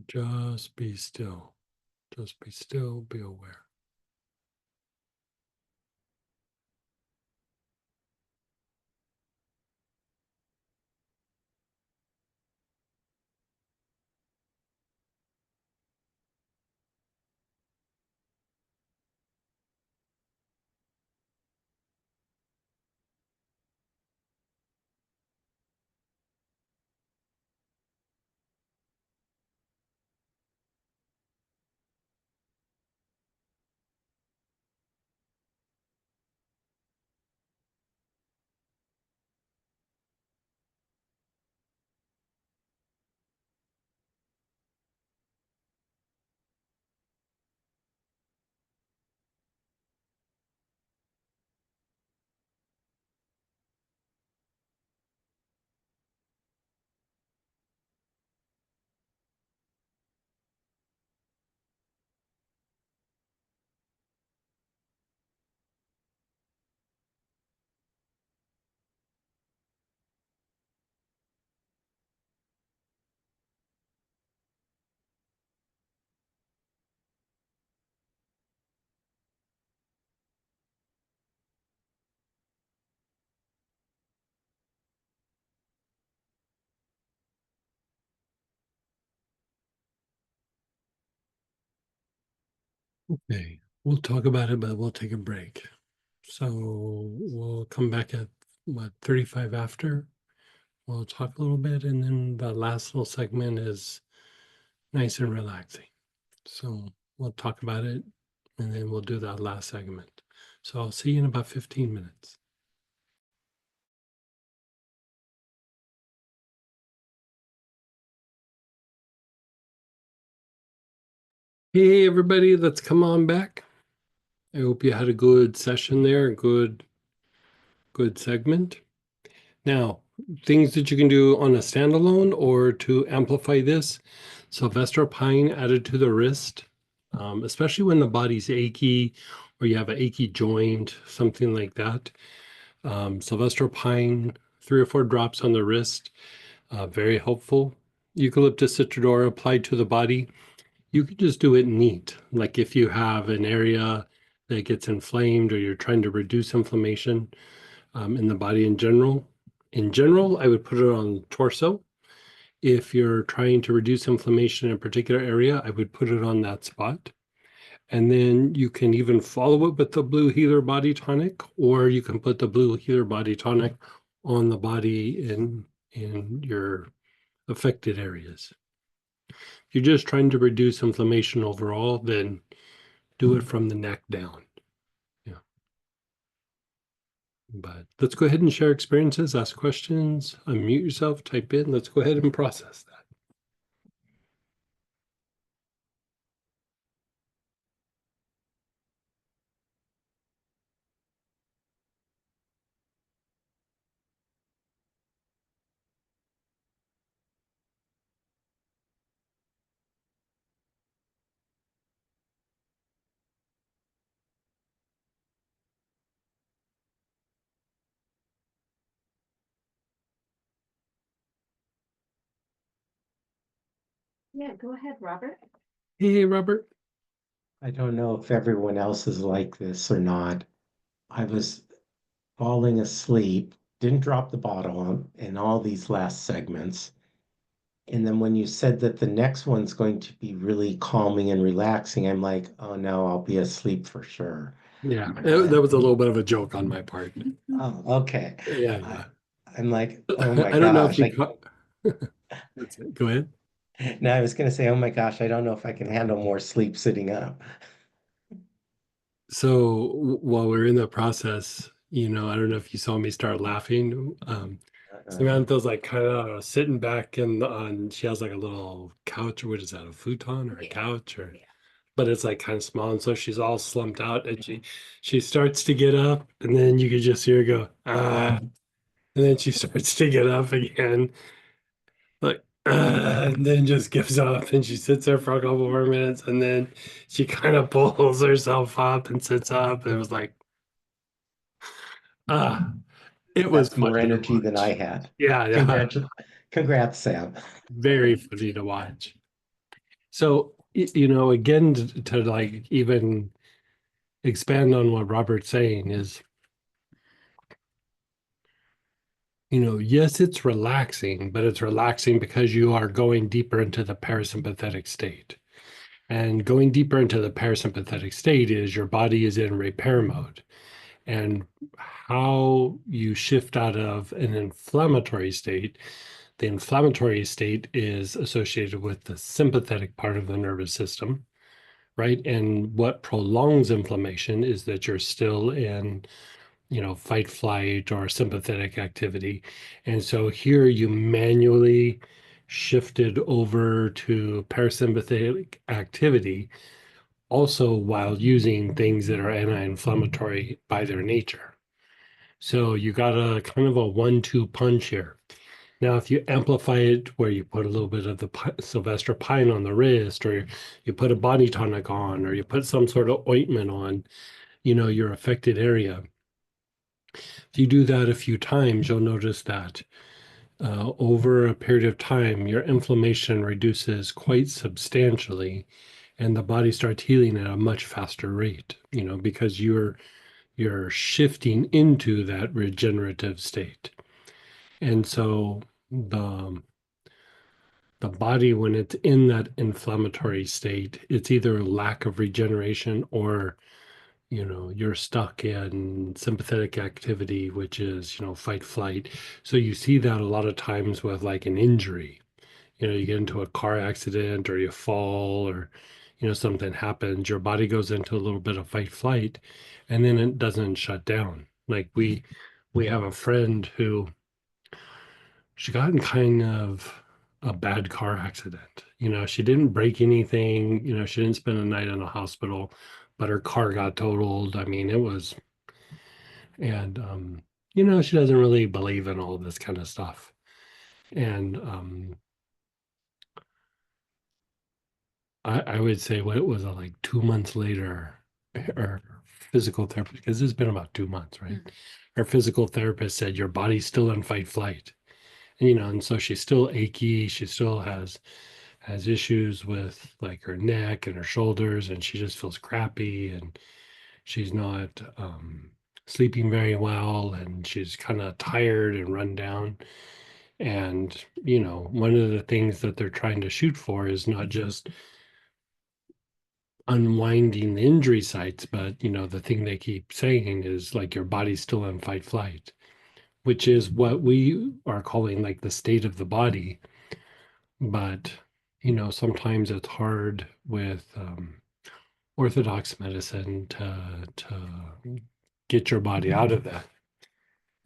Just be still. Just be still, be aware. Okay, we'll talk about it, but we'll take a break. So we'll come back at what, 35 after? We'll talk a little bit, and then the last little segment is nice and relaxing. So we'll talk about it, and then we'll do that last segment. So I'll see you in about 15 minutes. Hey, everybody, let's come on back. I hope you had a good session there, a good segment. Now, things that you can do on a standalone or to amplify this, Sylvester pine added to the wrist, especially when the body's achy or you have an achy joint, something like that. Sylvester pine, 3 or 4 drops on the wrist, very helpful. Eucalyptus citradora applied to the body. You could just do it neat. Like if you have an area that gets inflamed or you're trying to reduce inflammation in the body in general. In general, I would put it on torso. If you're trying to reduce inflammation in a particular area, I would put it on that spot. And then you can even follow it with the Blue Healer Body Tonic, or you can put the Blue Healer Body Tonic on the body in your affected areas. If you're just trying to reduce inflammation overall, then do it from the neck down. Yeah. But let's go ahead and share experiences, ask questions, unmute yourself, type in. Let's go ahead and process that. Yeah, go ahead, Robert. Hey, Robert. I don't know if everyone else is like this or not. I was falling asleep, didn't drop the bottle in all these last segments. And then when you said that the next one's going to be really calming and relaxing, I'm like, oh no, I'll be asleep for sure. Yeah, that was a little bit of a joke on my part. Oh, okay. Yeah, I, yeah. I'm like, oh my I don't know if gosh. you caught. That's it. Go ahead. No, I was going to say, oh my gosh, I don't know if I can handle more sleep sitting up. So while we're in the process, I don't know if you saw me start laughing. Samantha's like kind of sitting back she has like a little couch, or what is that, a futon or a couch, or but it's like kind of small, and so she's all slumped out, and she starts to get up, and then you could just hear her go, ah, and then she starts to get up again, like, and then just gives up, and she sits there for a couple more minutes, and then she kind of pulls herself up and sits up. It was like, ah, it was That's more funny to energy than I watch. had. Yeah, yeah, Congrats, Sam. very funny to watch. So, again, to like even expand on what Robert's saying is, yes, it's relaxing, but it's relaxing because you are going deeper into the parasympathetic state. And going deeper into the parasympathetic state is your body is in repair mode. And how you shift out of an inflammatory state, the inflammatory state is associated with the sympathetic part of the nervous system, right? And what prolongs inflammation is that you're still in, fight, flight, or sympathetic activity. And so here you manually shifted over to parasympathetic activity, also while using things that are anti-inflammatory by their nature. So you got a kind of a 1-2 punch here. Now, if you amplify it where you put a little bit of the Sylvester pine on the wrist, or you put a body tonic on, or you put some sort of ointment on, your affected area. If you do that a few times, you'll notice that over a period of time, your inflammation reduces quite substantially, and the body starts healing at a much faster rate, because you're shifting into that regenerative state. And so the the body, when it's in that inflammatory state, it's either lack of regeneration or, you're stuck in sympathetic activity, which is, fight, flight. So you see that a lot of times with like an injury. You get into a car accident or you fall or, something happens, your body goes into a little bit of fight, flight, and then it doesn't shut down. Like we have a friend who she got in kind of a bad car accident. She didn't break anything, she didn't spend a night in a hospital, but her car got totaled. I mean, it was, and she doesn't really believe in all this kind of stuff. And I would say what was it, like 2 months later, our physical therapist, because it's been about 2 months, right? Our physical therapist said, your body's still in fight flight. And so she's still achy. She still has issues with like her neck and her shoulders, and she just feels crappy, and she's not sleeping very well, and she's kind of tired and run down. And one of the things that they're trying to shoot for is not just unwinding the injury sites, but the thing they keep saying is like your body's still in fight flight, which is what we are calling like the state of the body. But sometimes it's hard with orthodox medicine to get your body out of that.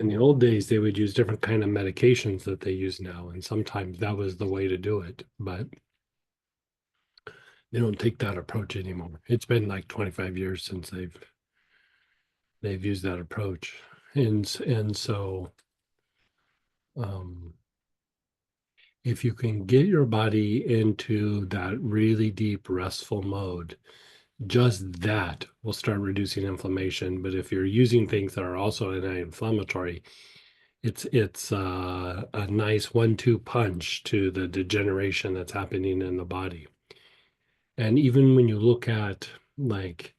In the old days, they would use different kind of medications that they use now, and sometimes that was the way to do it. But they don't take that approach anymore. It's been like 25 years since they've used that approach, and so if you can get your body into that really deep restful mode, just that will start reducing inflammation. But if you're using things that are also anti-inflammatory, it's a nice 1-2 punch to the degeneration that's happening in the body. And even when you look at like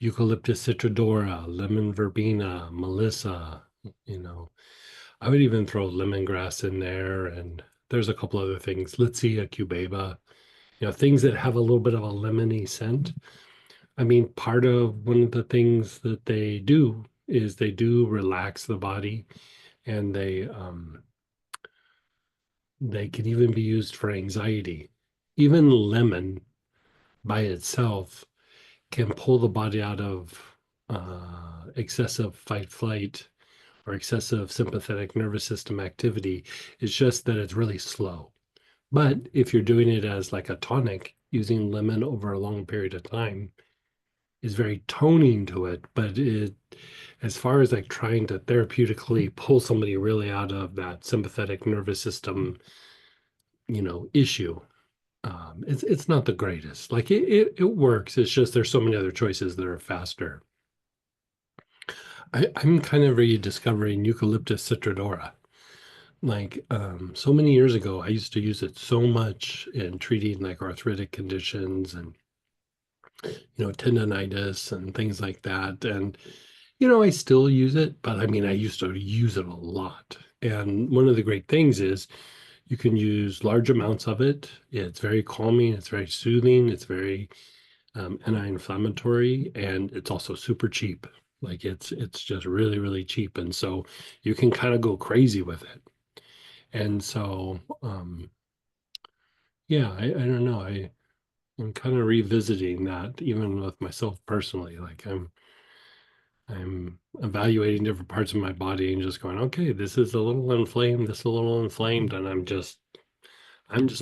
Eucalyptus citrodora, lemon verbena, melissa, I would even throw lemongrass in there, and there's a couple other things, Litsea cubeba, things that have a little bit of a lemony scent. I mean, part of one of the things that they do is they do relax the body, and they can even be used for anxiety. Even lemon by itself can pull the body out of excessive fight flight or excessive sympathetic nervous system activity. It's just that it's really slow. But if you're doing it as like a tonic, using lemon over a long period of time is very toning to it. But as far as like trying to therapeutically pull somebody really out of that sympathetic nervous system, issue, it's not the greatest. Like it works. It's just there's so many other choices that are faster. I'm kind of rediscovering Eucalyptus citrodora. Like so many years ago, I used to use it so much in treating like arthritic conditions and tendonitis and things like that. And I still use it, but I mean, I used to use it a lot. And one of the great things is you can use large amounts of it. It's very calming, it's very soothing, it's very anti-inflammatory, and it's also super cheap. Like it's just really, really cheap. And so you can kind of go crazy with it. And so yeah, I don't know. I'm kind of revisiting that even with myself personally. Like I'm evaluating different parts of my body and just going, okay, this is a little inflamed, this is a little inflamed, and I'm just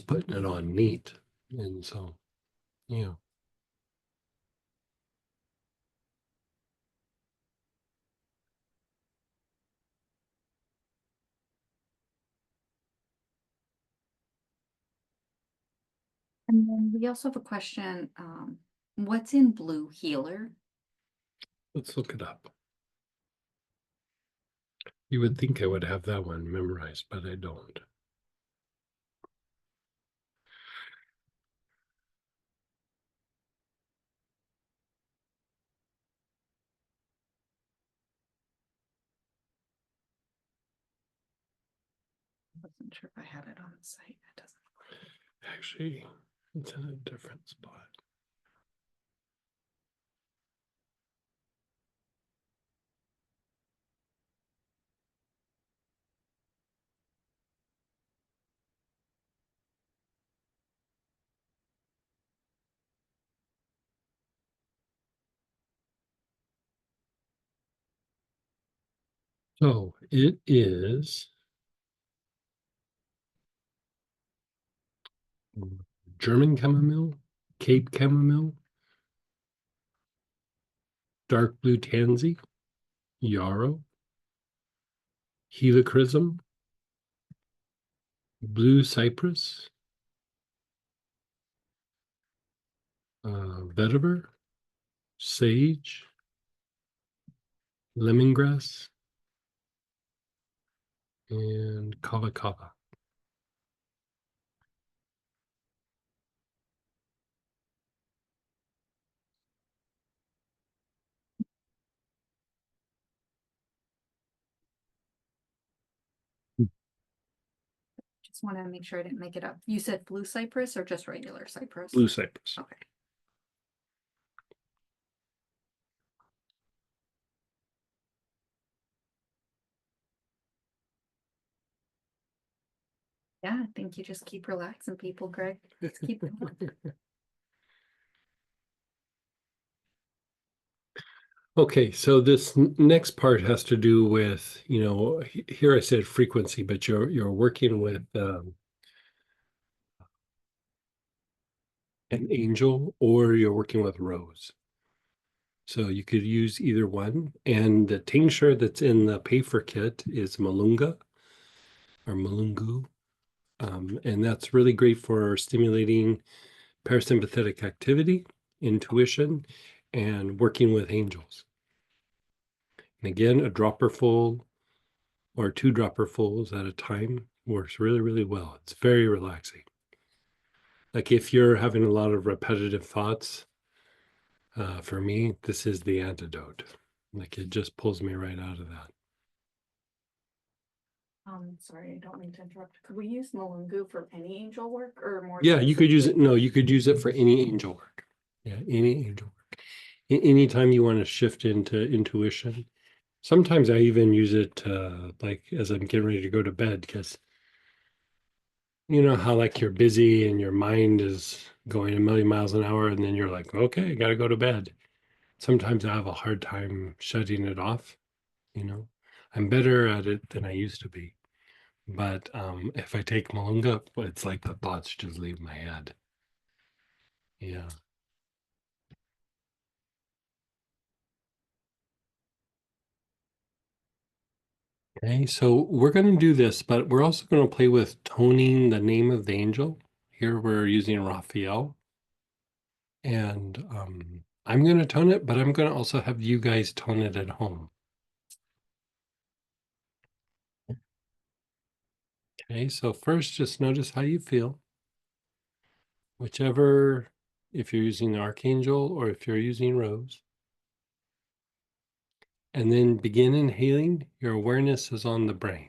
putting it on neat. And so, yeah. And then we also have a question, what's in blue healer? Let's look it up. You would think I would have that one memorized, but I don't. Wasn't sure if I had it on the site. It doesn't. Actually, it's in a different spot. So it is German chamomile, Cape chamomile, dark blue tansy, yarrow, helichrysum, blue cypress, vetiver, sage, lemongrass, and kava kava. Just want to make sure I didn't make it up. You said blue cypress or just regular cypress? Blue cypress. Okay. Yeah, I think you just keep relaxing people, Greg. Just keep going. Okay, so this next part has to do with, here I said frequency, but you're working with an angel or you're working with rose. So you could use either one. And the tincture that's in the Pafer kit is Malunga or Malungu. And that's really great for stimulating parasympathetic activity, intuition, and working with angels. And again, a dropper full or 2 dropper fulls at a time works really, really well. It's very relaxing. Like if you're having a lot of repetitive thoughts, for me, this is the antidote. Like it just pulls me right out of that. Sorry, I don't mean to interrupt. Could we use Malungu for any angel work or more? Yeah, you could use it. specifically- No, you could use it for any angel work. Yeah, any angel work. Anytime you want to shift into intuition. Sometimes I even use it like as I'm getting ready to go to bed because you know how like you're busy and your mind is going a million miles an hour and then you're like, okay, I gotta go to bed. Sometimes I have a hard time shutting it off, you know. I'm better at it than I used to be. But if I take Malunga, it's like the thoughts just leave my head. Yeah. Okay, so we're going to do this, but we're also going to play with toning the name of the angel. Here we're using Raphael. And I'm going to tone it, but I'm going to also have you guys tone it at home. Okay, so first just notice how you feel. Whichever, if you're using the Archangel or if you're using Rose. And then begin inhaling. Your awareness is on the brain.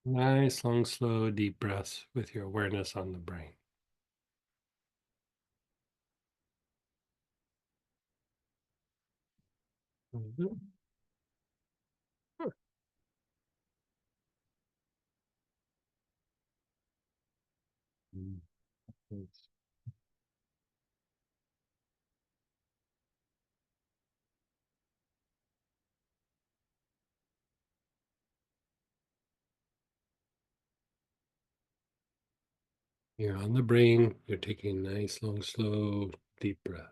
Nice, long, slow, deep breaths with your awareness on the brain. Mhm. Mm. Thanks. You're on the brain. You're taking nice, long, slow, deep breaths.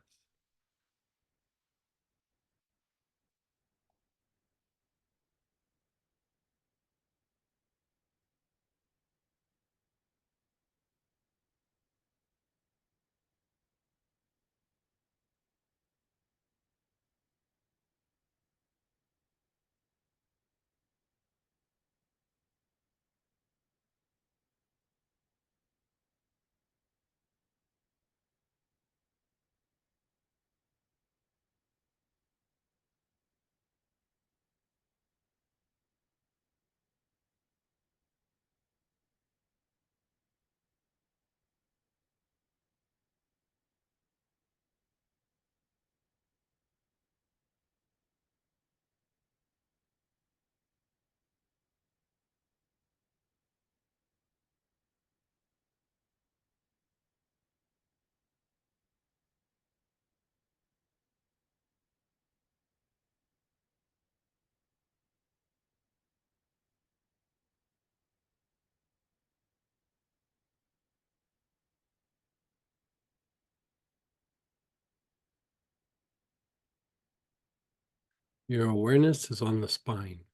Your awareness is on the spine.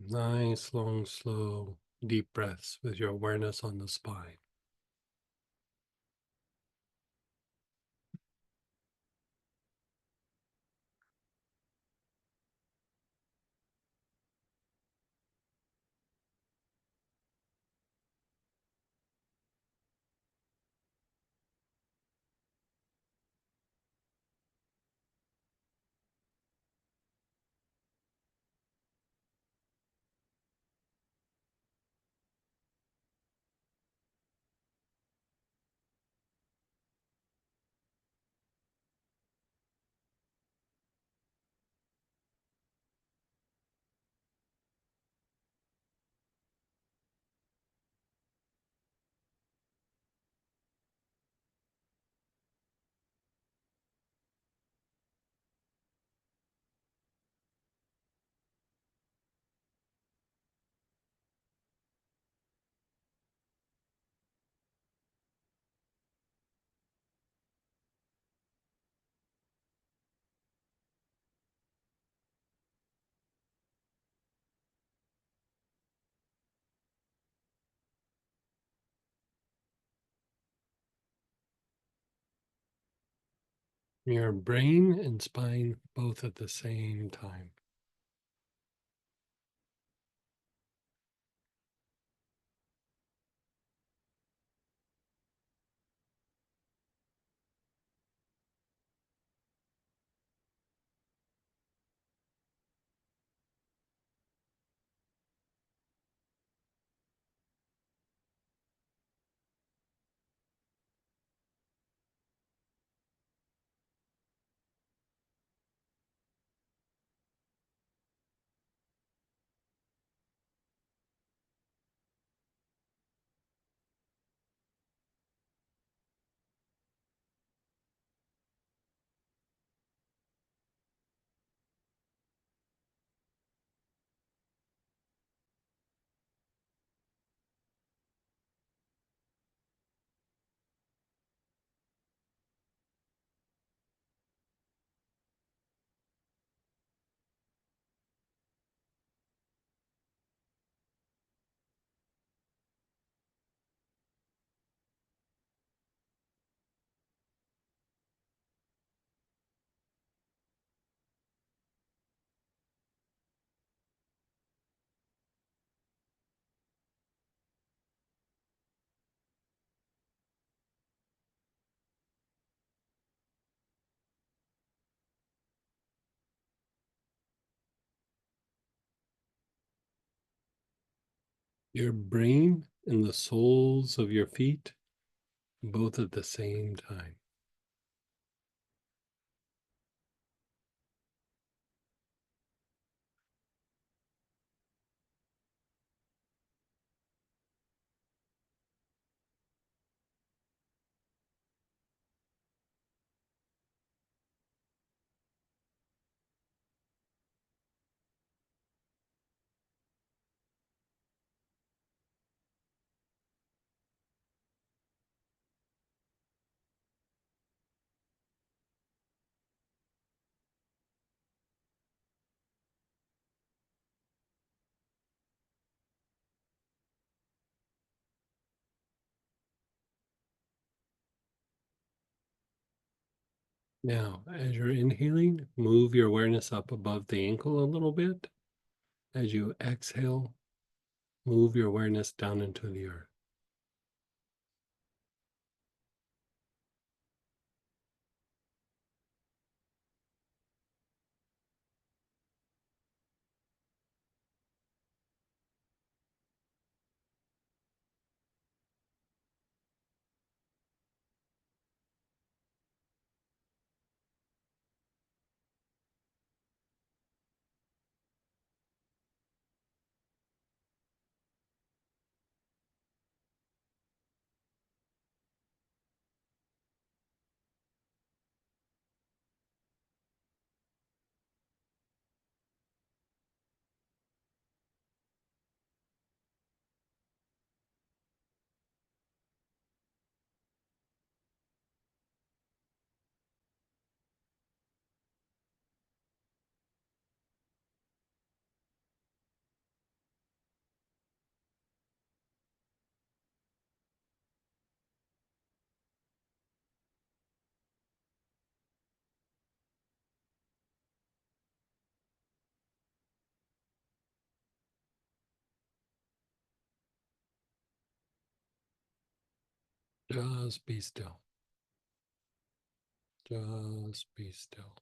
Nice, long, slow, deep breaths with your awareness on the spine. Your brain and spine both at the same time. Your brain and the soles of your feet both at the same time. Now, as you're inhaling, move your awareness up above the ankle a little bit. As you exhale, move your awareness down into the earth. Just be still. Just be still.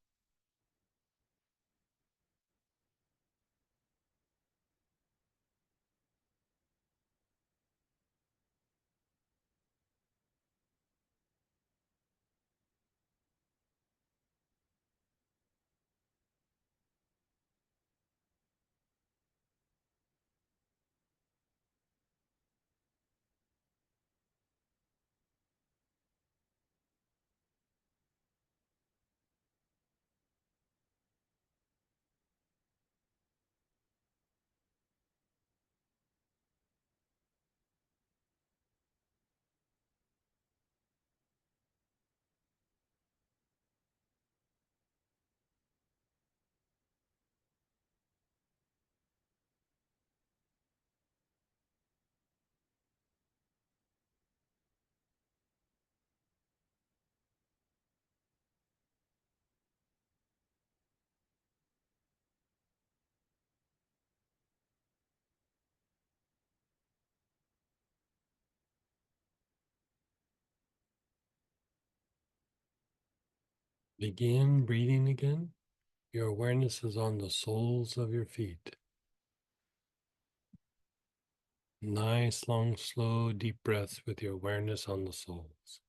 Begin breathing again. Your awareness is on the soles of your feet. Nice, long, slow, deep breaths with your awareness on the soles.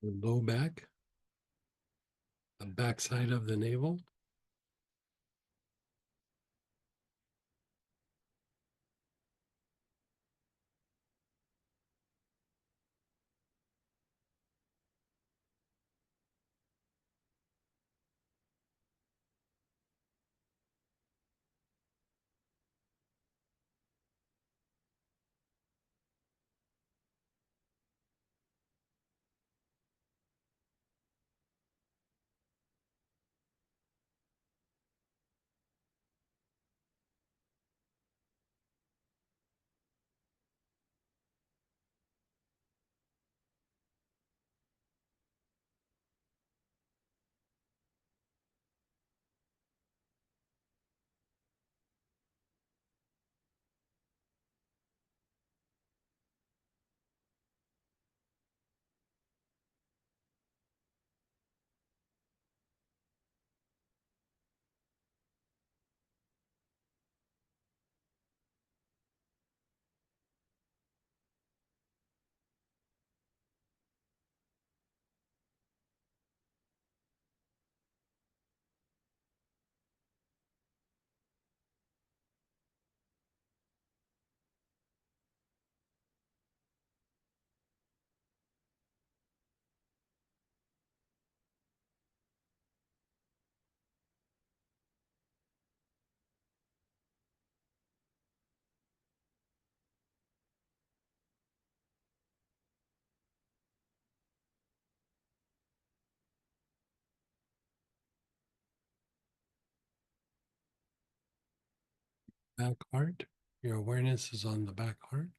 Low back, the backside of the navel. Back heart. Your awareness is on the back heart.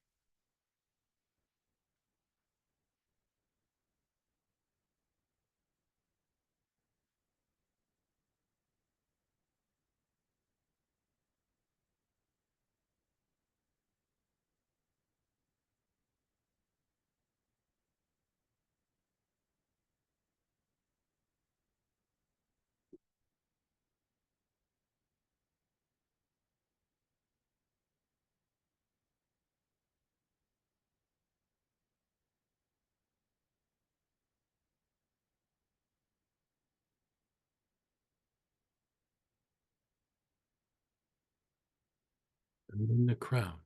And then the crown.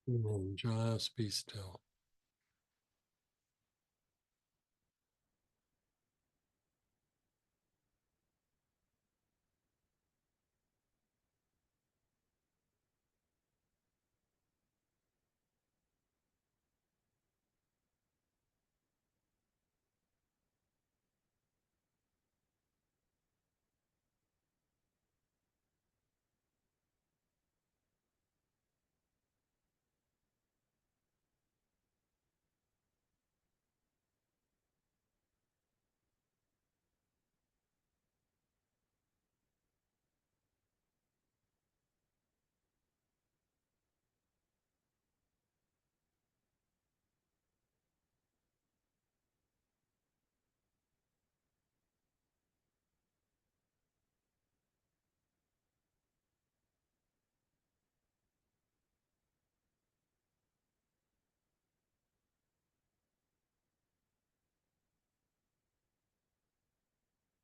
And then just be still.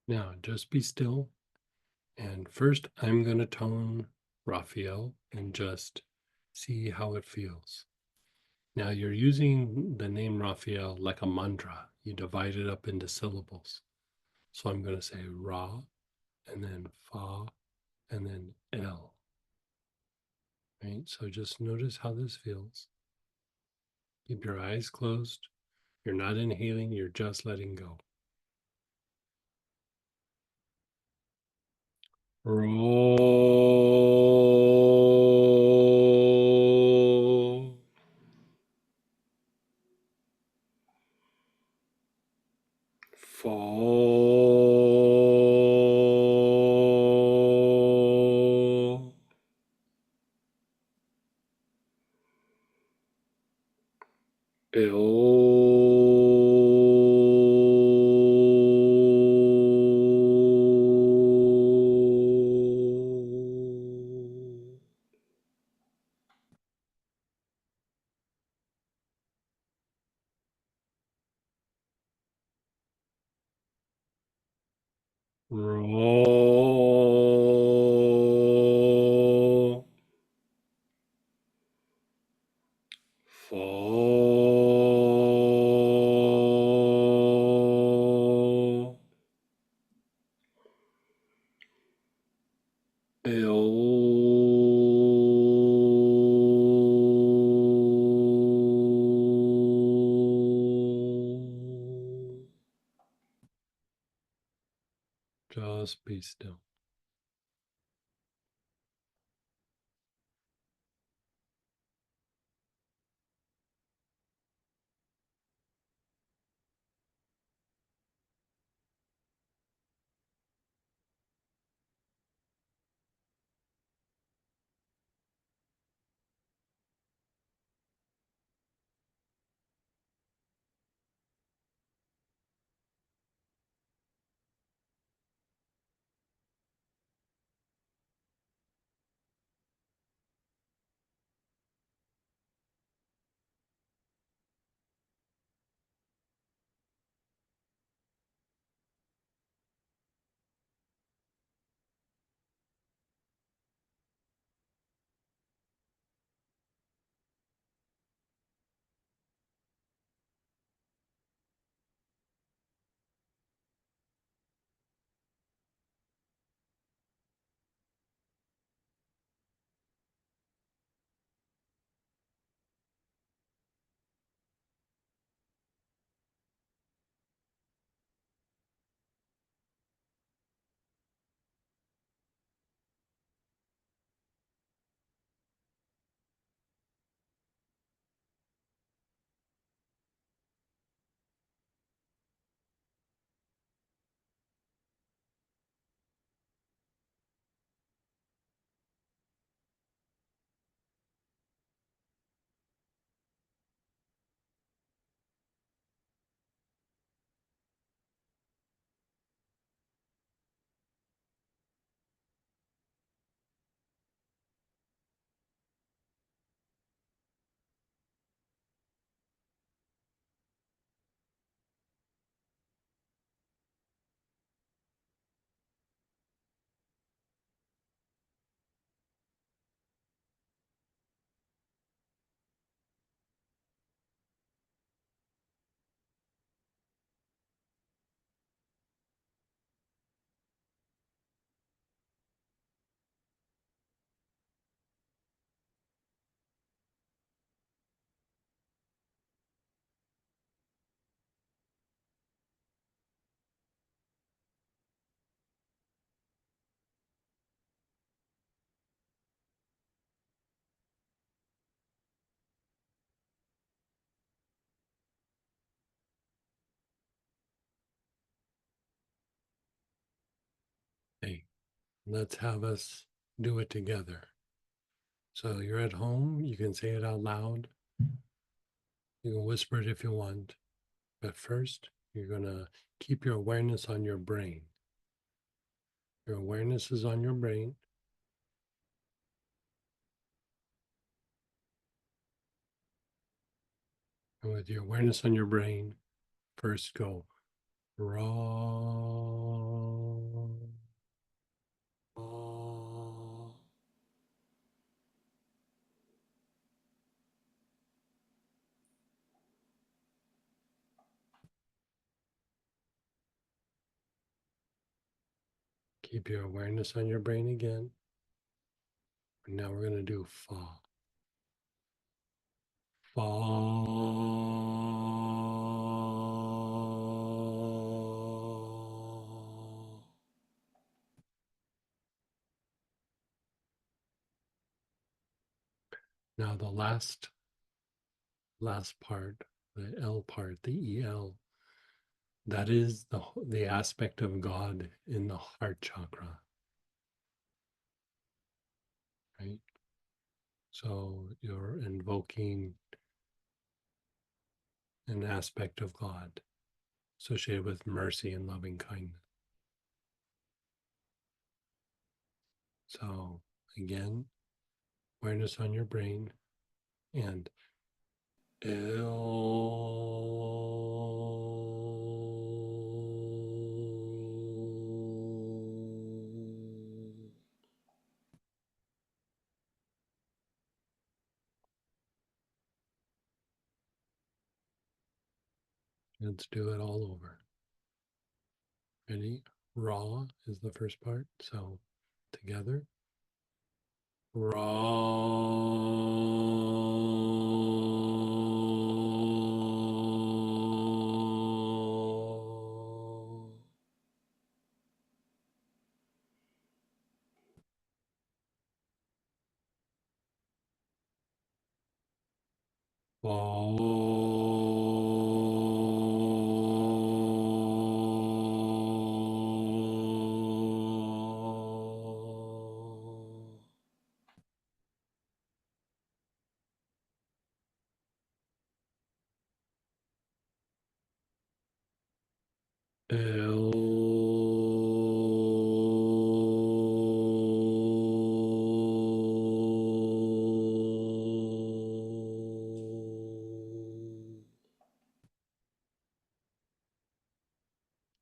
Now just be still. And first, I'm going to tone Raphael and just see how it feels. Now, you're using the name Raphael like a mantra. You divide it up into syllables. So I'm going to say Ra, and then Fa, and then El. Right? So just notice how this feels. Keep your eyes closed. You're not inhaling, you're just letting go. Roll. Fall. Ill. Roll. Fall. Just be still. Hey, let's have us do it together. So you're at home, you can say it out loud. You can whisper it if you want. But first, you're going to keep your awareness on your brain. Your awareness is on your brain. And with your awareness on your brain, first go raw. Keep your awareness on your brain again. And now we're going to do fa. Fa. Now the last part, the L part, the EL, that is the aspect of God in the heart chakra, right? So you're invoking an aspect of God associated with mercy and loving kindness. So again, awareness on your brain and let's do it all over. Ready? Raw is the first part. So together. Raw. Fall.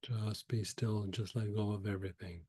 Just be still and just let go of everything.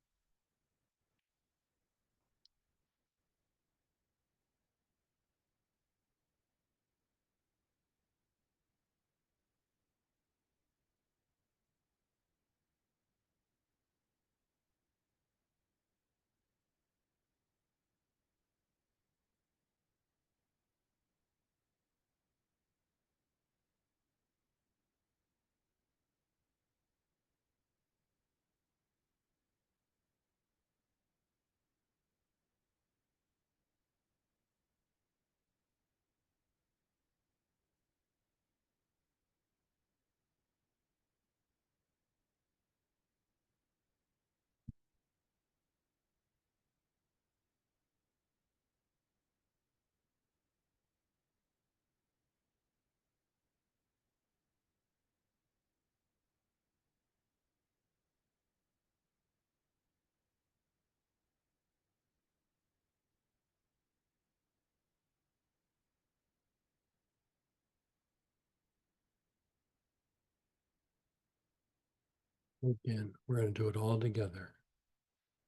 Again, we're going to do it all together.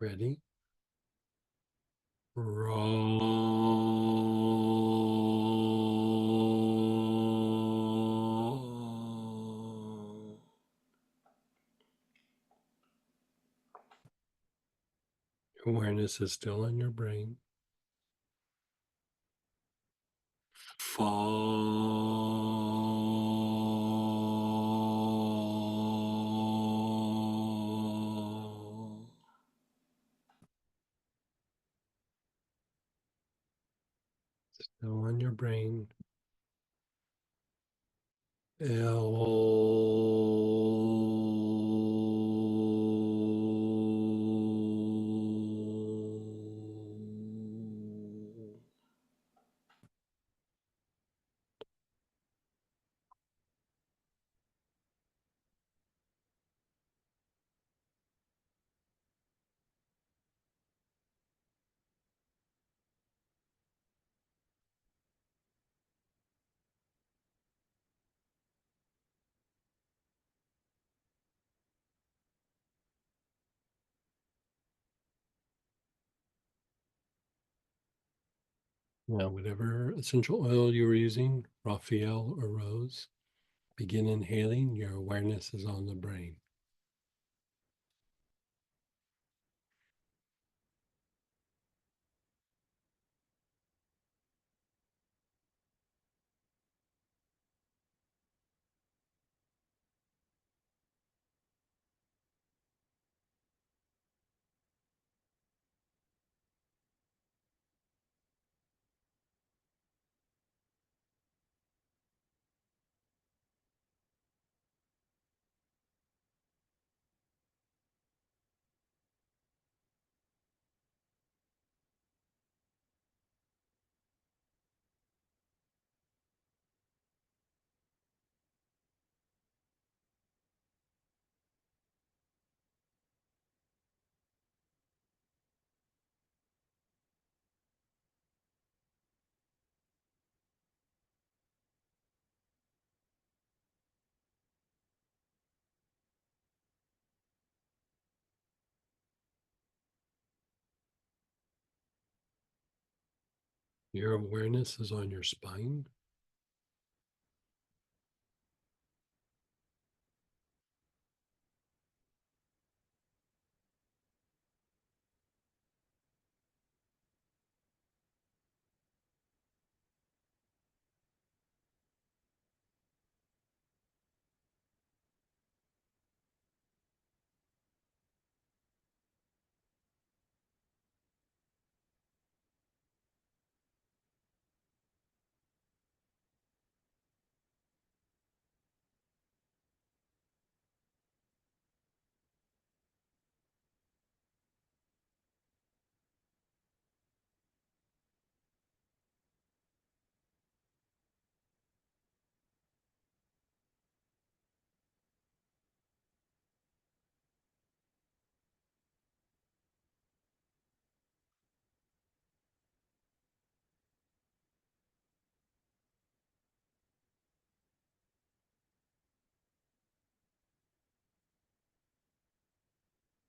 Ready? Roll. Awareness is still in your brain. Fall. Still in your brain. L. Now, whatever essential oil you were using, Raphael or Rose, begin inhaling. Your awareness is on the brain. Your awareness is on your spine.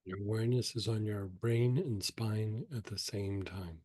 Your awareness is on your brain and spine at the same time.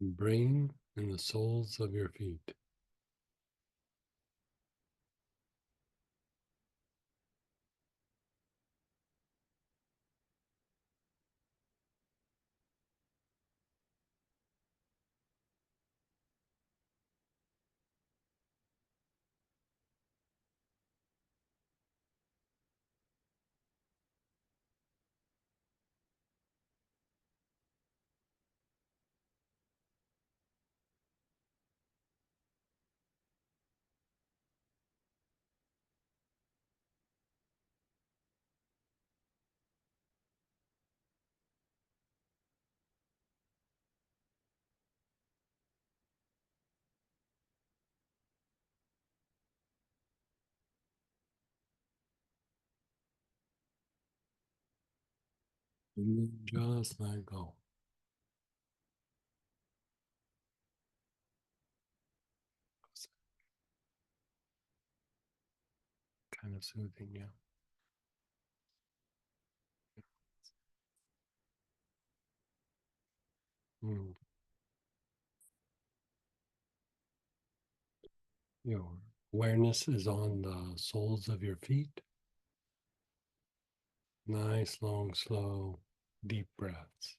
The brain and the soles of your feet. And then just let go. Kind of soothing, yeah. Mm. Your awareness is on the soles of your feet. Nice, long, slow, deep breaths.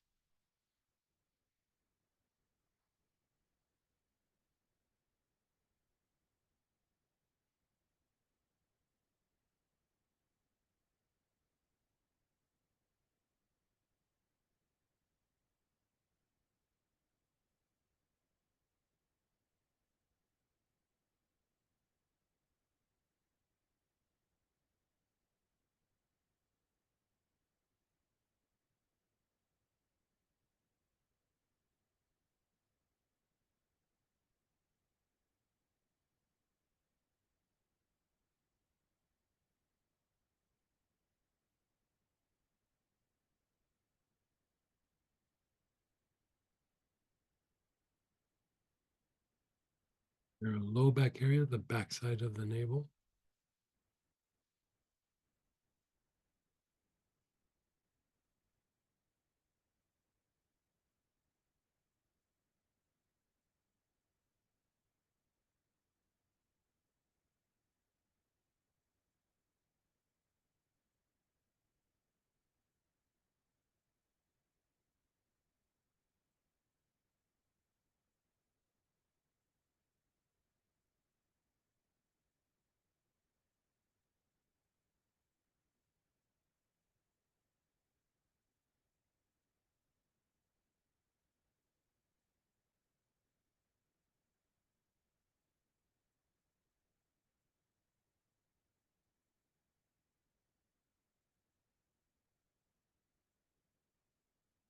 Your low back area, the backside of the navel.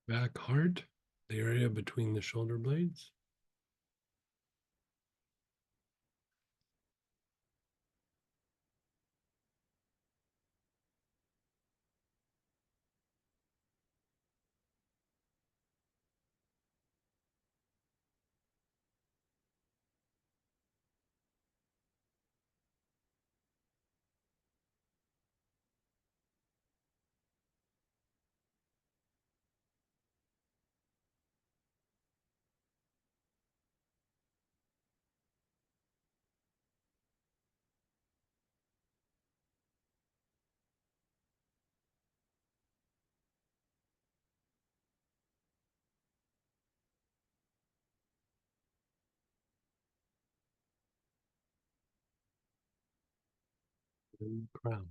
Back heart, the area between the shoulder blades. Crown.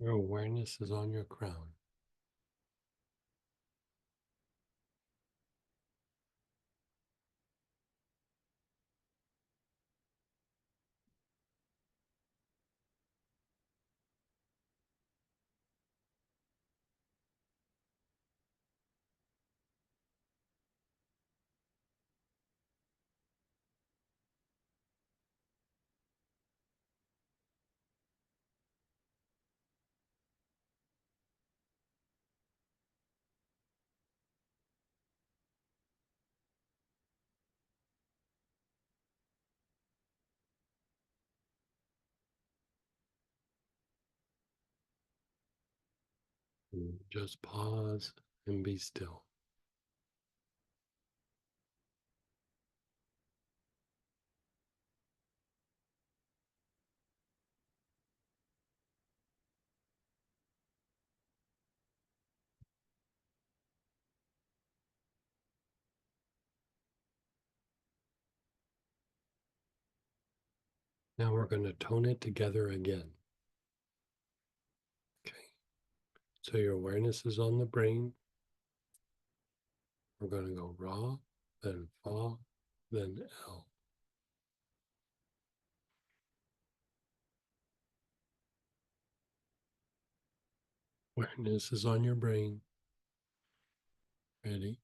Your awareness is on your crown. Just pause and be still. Now we're going to tone it together again. Okay. So your awareness is on the brain. We're going to go Ra, then Fa, then L. Awareness is on your brain. Ready?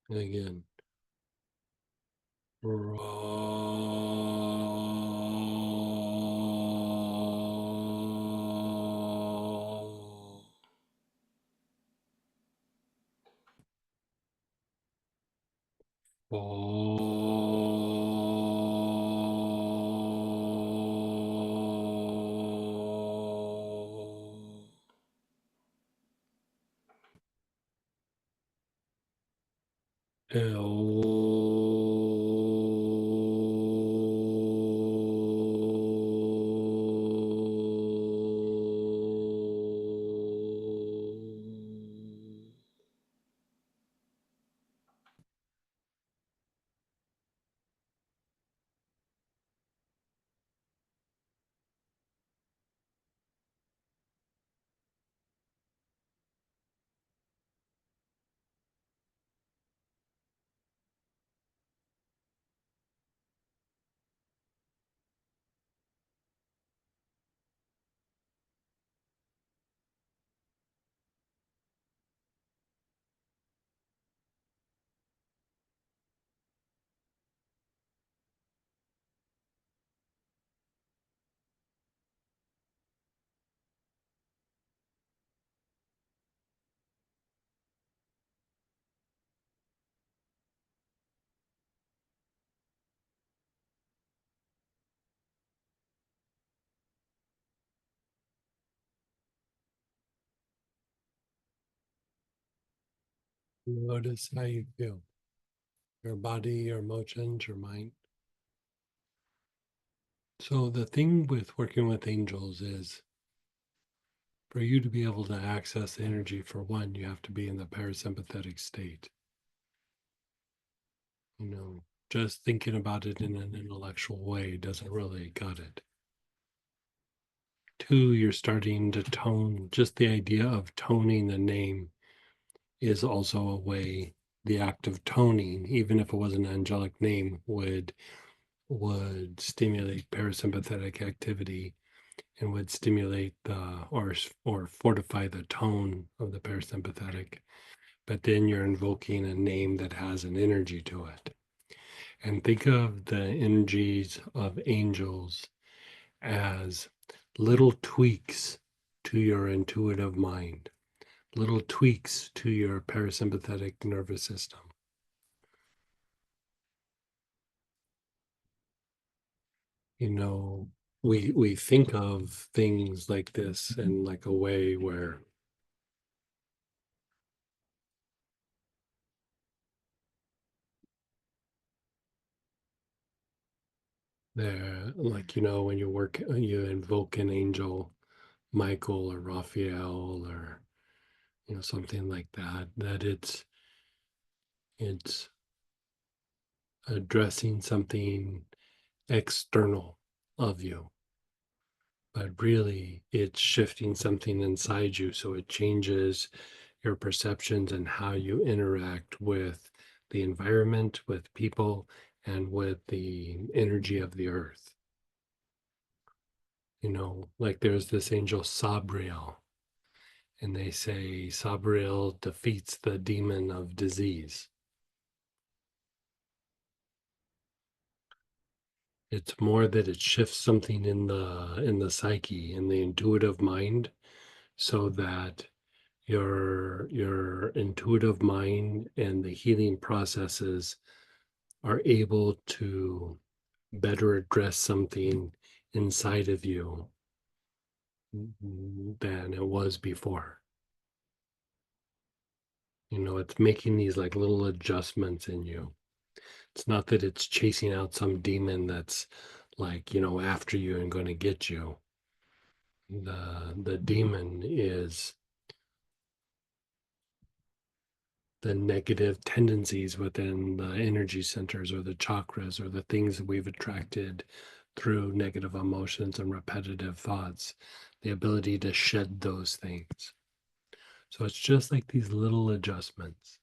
And again. Notice how you feel. Your body, your emotions, your mind. So the thing with working with angels is for you to be able to access the energy, for one, you have to be in the parasympathetic state. Just thinking about it in an intellectual way doesn't really cut it. Two, you're starting to tone. Just the idea of toning the name is also a way. The act of toning, even if it was an angelic name, would stimulate parasympathetic activity and would stimulate or fortify the tone of the parasympathetic. But then you're invoking a name that has an energy to it. And think of the energies of angels as little tweaks to your intuitive mind, little tweaks to your parasympathetic nervous system. We think of things like this in like a way where they're like, when you invoke an angel, Michael or Raphael or something like that, that it's addressing something external of you, but really it's shifting something inside you, so it changes your perceptions and how you interact with the environment, with people, and with the energy of the earth. Like there's this angel Sabriel, and they say Sabriel defeats the demon of disease. It's more that it shifts something in the psyche, in the intuitive mind, so that your intuitive mind and the healing processes are able to better address something inside of you than it was before. It's making these like little adjustments in you. It's not that it's chasing out some demon that's like, after you and going to get you. The demon is the negative tendencies within the energy centers or the chakras or the things that we've attracted through negative emotions and repetitive thoughts, the ability to shed those things. So it's just like these little adjustments.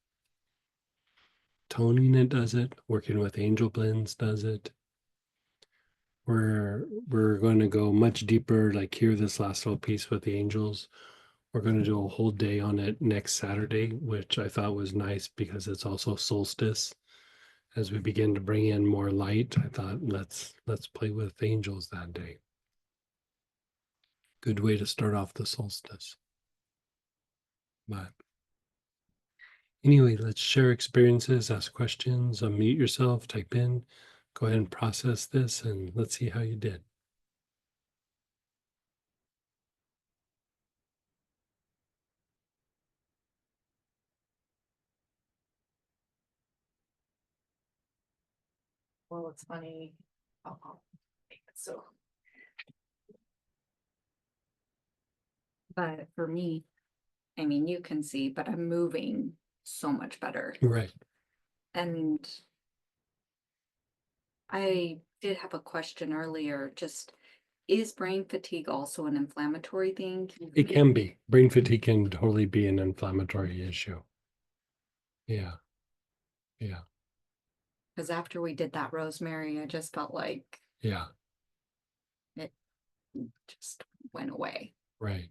Toning it does it, working with angel blends does it. We're going to go much deeper, like here, this last little piece with the angels. We're going to do a whole day on it next Saturday, which I thought was nice because it's also solstice. As we begin to bring in more light, I thought let's play with angels that day. Good way to start off the solstice. But anyway, let's share experiences, ask questions, unmute yourself, type in, go ahead and process this, and let's see how you did. Well, it's funny. So. But for me, I mean, you can see, but I'm moving so much better. Right. And I did have a question earlier, just is brain fatigue also an inflammatory thing? It can be. Brain fatigue can totally be an inflammatory issue. Yeah. Yeah. Because after we did that rosemary, I just felt like Yeah. it just went away. Right.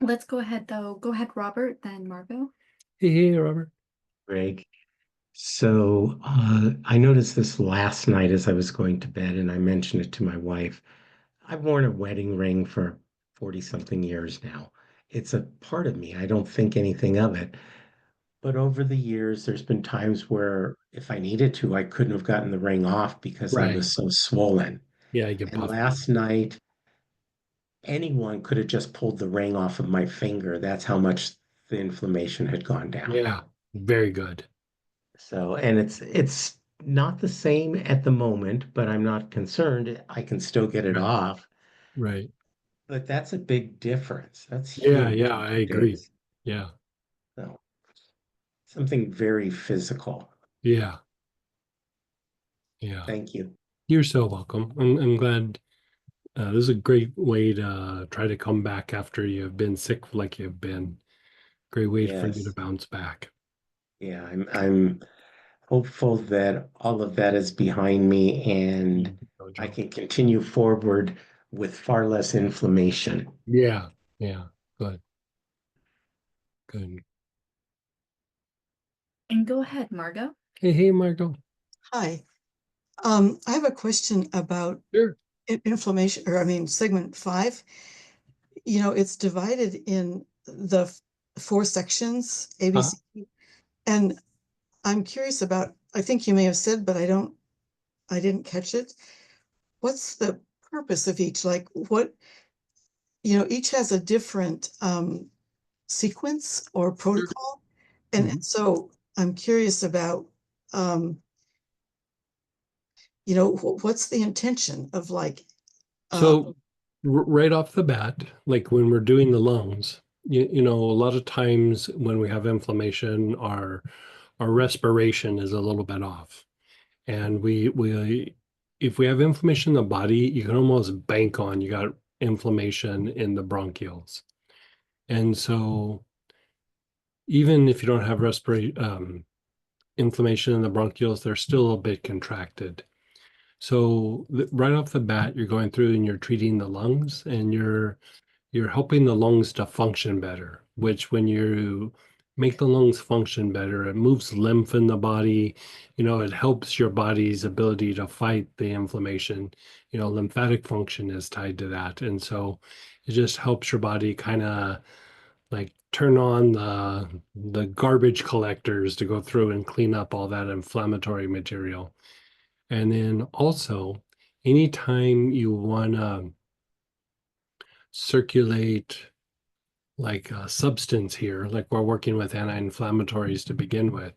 Let's go ahead though. Go ahead, Robert, then Margot. Hey, Robert. Greg. So I noticed this last night as I was going to bed, and I mentioned it to my wife. I've worn a wedding ring for 40 something years now. It's a part of me. I don't think anything of it. But over the years, there's been times where if I needed to, I couldn't have gotten the ring off because I Right. was so swollen. Yeah, I get And puffed. last night, anyone could have just pulled the ring off of my finger. That's how much the inflammation had gone down. Yeah. Very good. So, and it's not the same at the moment, but I'm not concerned. I can still get it Right. off. Right. But that's a big difference. That's Yeah. huge Yeah. in I 2 days. agree. Yeah. So, something very physical. Yeah. Yeah. Thank you. You're so welcome. I'm glad. This is a great way to try to come back after you've been sick like you've been. Great way for you to Yes. bounce back. Yeah, I'm hopeful that all of that is behind me and No I joke. can continue forward with far less inflammation. Yeah. Yeah. Good. Good. And go ahead, Margot. Hey, Margot. Hi, I have a question about Sure. inflammation, or I mean, segment 5. It's divided in the 4 sections, A, B, Uh-huh. C. And I'm curious about, I think you may have said, but I didn't catch it. What's the purpose of each? Like what, each has a different sequence or protocol. And Mhm. so I'm curious about, um, what's the intention of like, So right off the bat, like when we're doing the lungs, a lot of times when we have inflammation, our respiration is a little bit off. And we if we have inflammation in the body, you can almost bank on you got inflammation in the bronchioles. And so even if you don't have inflammation in the bronchioles, they're still a bit contracted. So right off the bat, you're going through and you're treating the lungs and you're helping the lungs to function better, which when you make the lungs function better, it moves lymph in the body, it helps your body's ability to fight the inflammation. Lymphatic function is tied to that. And so it just helps your body kind of like turn on the garbage collectors to go through and clean up all that inflammatory material. And then also, anytime you want to circulate like a substance here, like we're working with anti-inflammatories to begin with,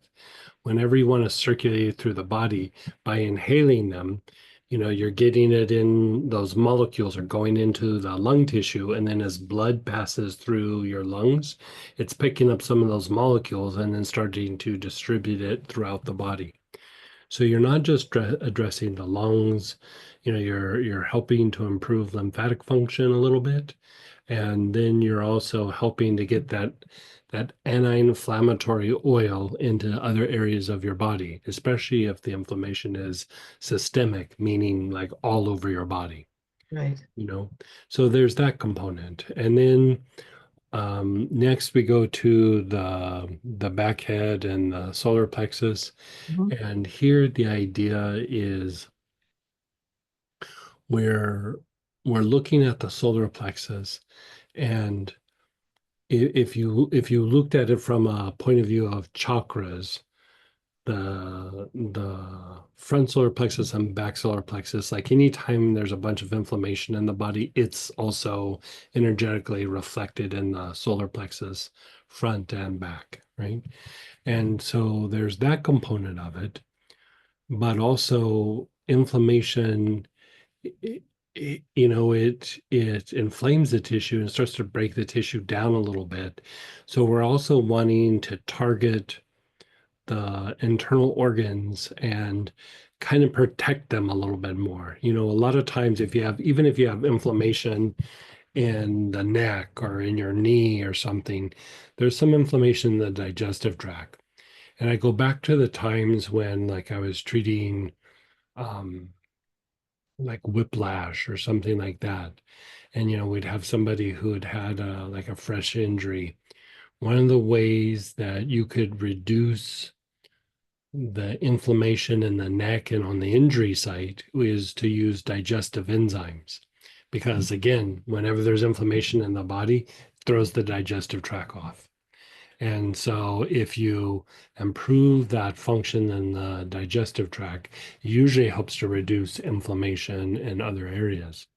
whenever you want to circulate it through the body by inhaling them, you're getting it in, those molecules are going into the lung tissue. And then as blood passes through your lungs, it's picking up some of those molecules and then starting to distribute it throughout the body. So you're not just addressing the lungs, you're helping to improve lymphatic function a little bit, and then you're also helping to get that anti-inflammatory oil into other areas of your body, especially if the inflammation is systemic, meaning like all over your body, right. So there's that component. And then next we go to the back head and the solar plexus. Mhm. And here the idea is we're we're looking at the solar plexus, and if you looked at it from a point of view of chakras, the front solar plexus and back solar plexus, like anytime there's a bunch of inflammation in the body, it's also energetically reflected in the solar plexus, front and back, right? And so there's that component of it. but also inflammation, you know, it inflames the tissue and starts to break the tissue down a little bit. So we're also wanting to target the internal organs and kind of protect them a little bit more. You know, a lot of times if you have, even if you have inflammation in the neck or in your knee or something, there's some inflammation in the digestive tract. And I go back to the times when like I was treating um like whiplash or something like that. And you know, we'd have somebody who had had like a fresh injury. One of the ways that you could reduce the inflammation in the neck and on the injury site is to use digestive enzymes. Because again, whenever there's inflammation in the body, it throws the digestive tract off. And so if you improve that function in the digestive tract, it usually helps to reduce inflammation in other areas.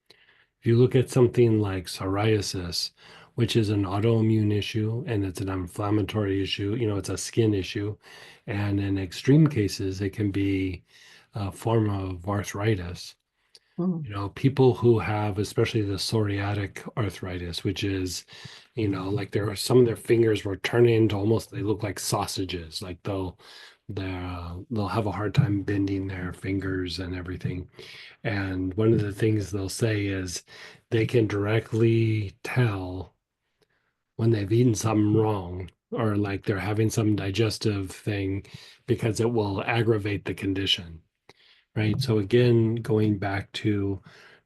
If you look at something like psoriasis, which is an autoimmune issue and it's an inflammatory issue, you know, it's a skin issue. And in extreme cases, it can be a form of arthritis. Mm. You know, people who have, especially the psoriatic arthritis, which is, you know, like there are some of their fingers were turning into almost, they look like sausages. Like they'll have a hard time bending their fingers and everything. And one of the things they'll say is they can directly tell when they've eaten something wrong or like they're having some digestive thing because it will aggravate the condition, right? So again, going back to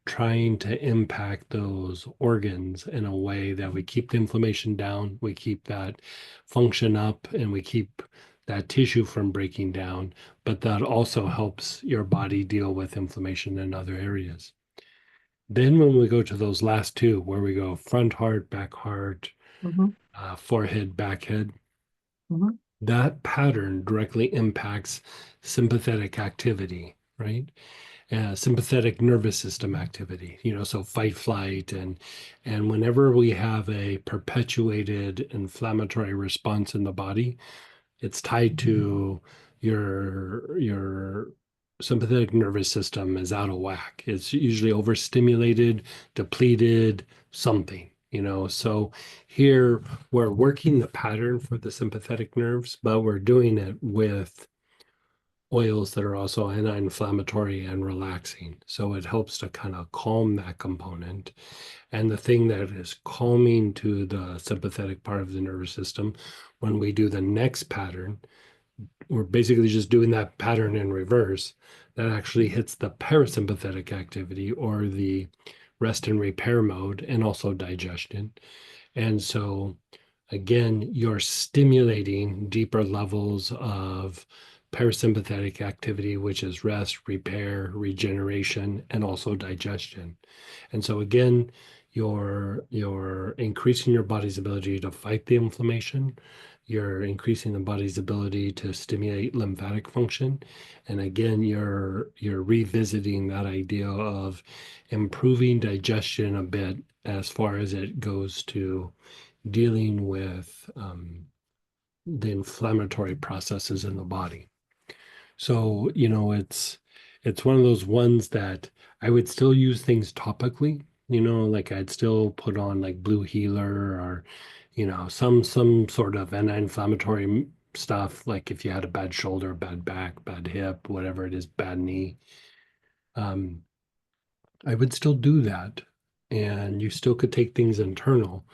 trying to impact those organs in a way that we keep the inflammation down, we keep that function up, and we keep that tissue from breaking down, but that also helps your body deal with inflammation in other areas. Then when we go to those last two, where we go front heart, back heart, Mhm, forehead, back head, mhm. that pattern directly impacts sympathetic activity, right? Sympathetic nervous system activity, you know, so fight, flight, and whenever we have a perpetuated inflammatory response in the body, it's tied to your sympathetic nervous system is out of whack. It's usually overstimulated, depleted, something, you know. So here we're working the pattern for the sympathetic nerves, but we're doing it with oils that are also anti-inflammatory and relaxing. So it helps to kind of calm that component. And the thing that is calming to the sympathetic part of the nervous system, when we do the next pattern, we're basically just doing that pattern in reverse. That actually hits the parasympathetic activity or the rest and repair mode and also digestion. And so again, you're stimulating deeper levels of parasympathetic activity, which is rest, repair, regeneration, and also digestion. And so again, you're increasing your body's ability to fight the inflammation. You're increasing the body's ability to stimulate lymphatic function. And again, you're revisiting that idea of improving digestion a bit as far as it goes to dealing with the inflammatory processes in the body. So, you know, it's one of those ones that I would still use things topically, you know, like I'd still put on like Blue Healer or, you know, some sort of anti-inflammatory stuff, like if you had a bad shoulder, bad back, bad hip, whatever it is, bad knee. Um, I would still do that. And you still could take things internal.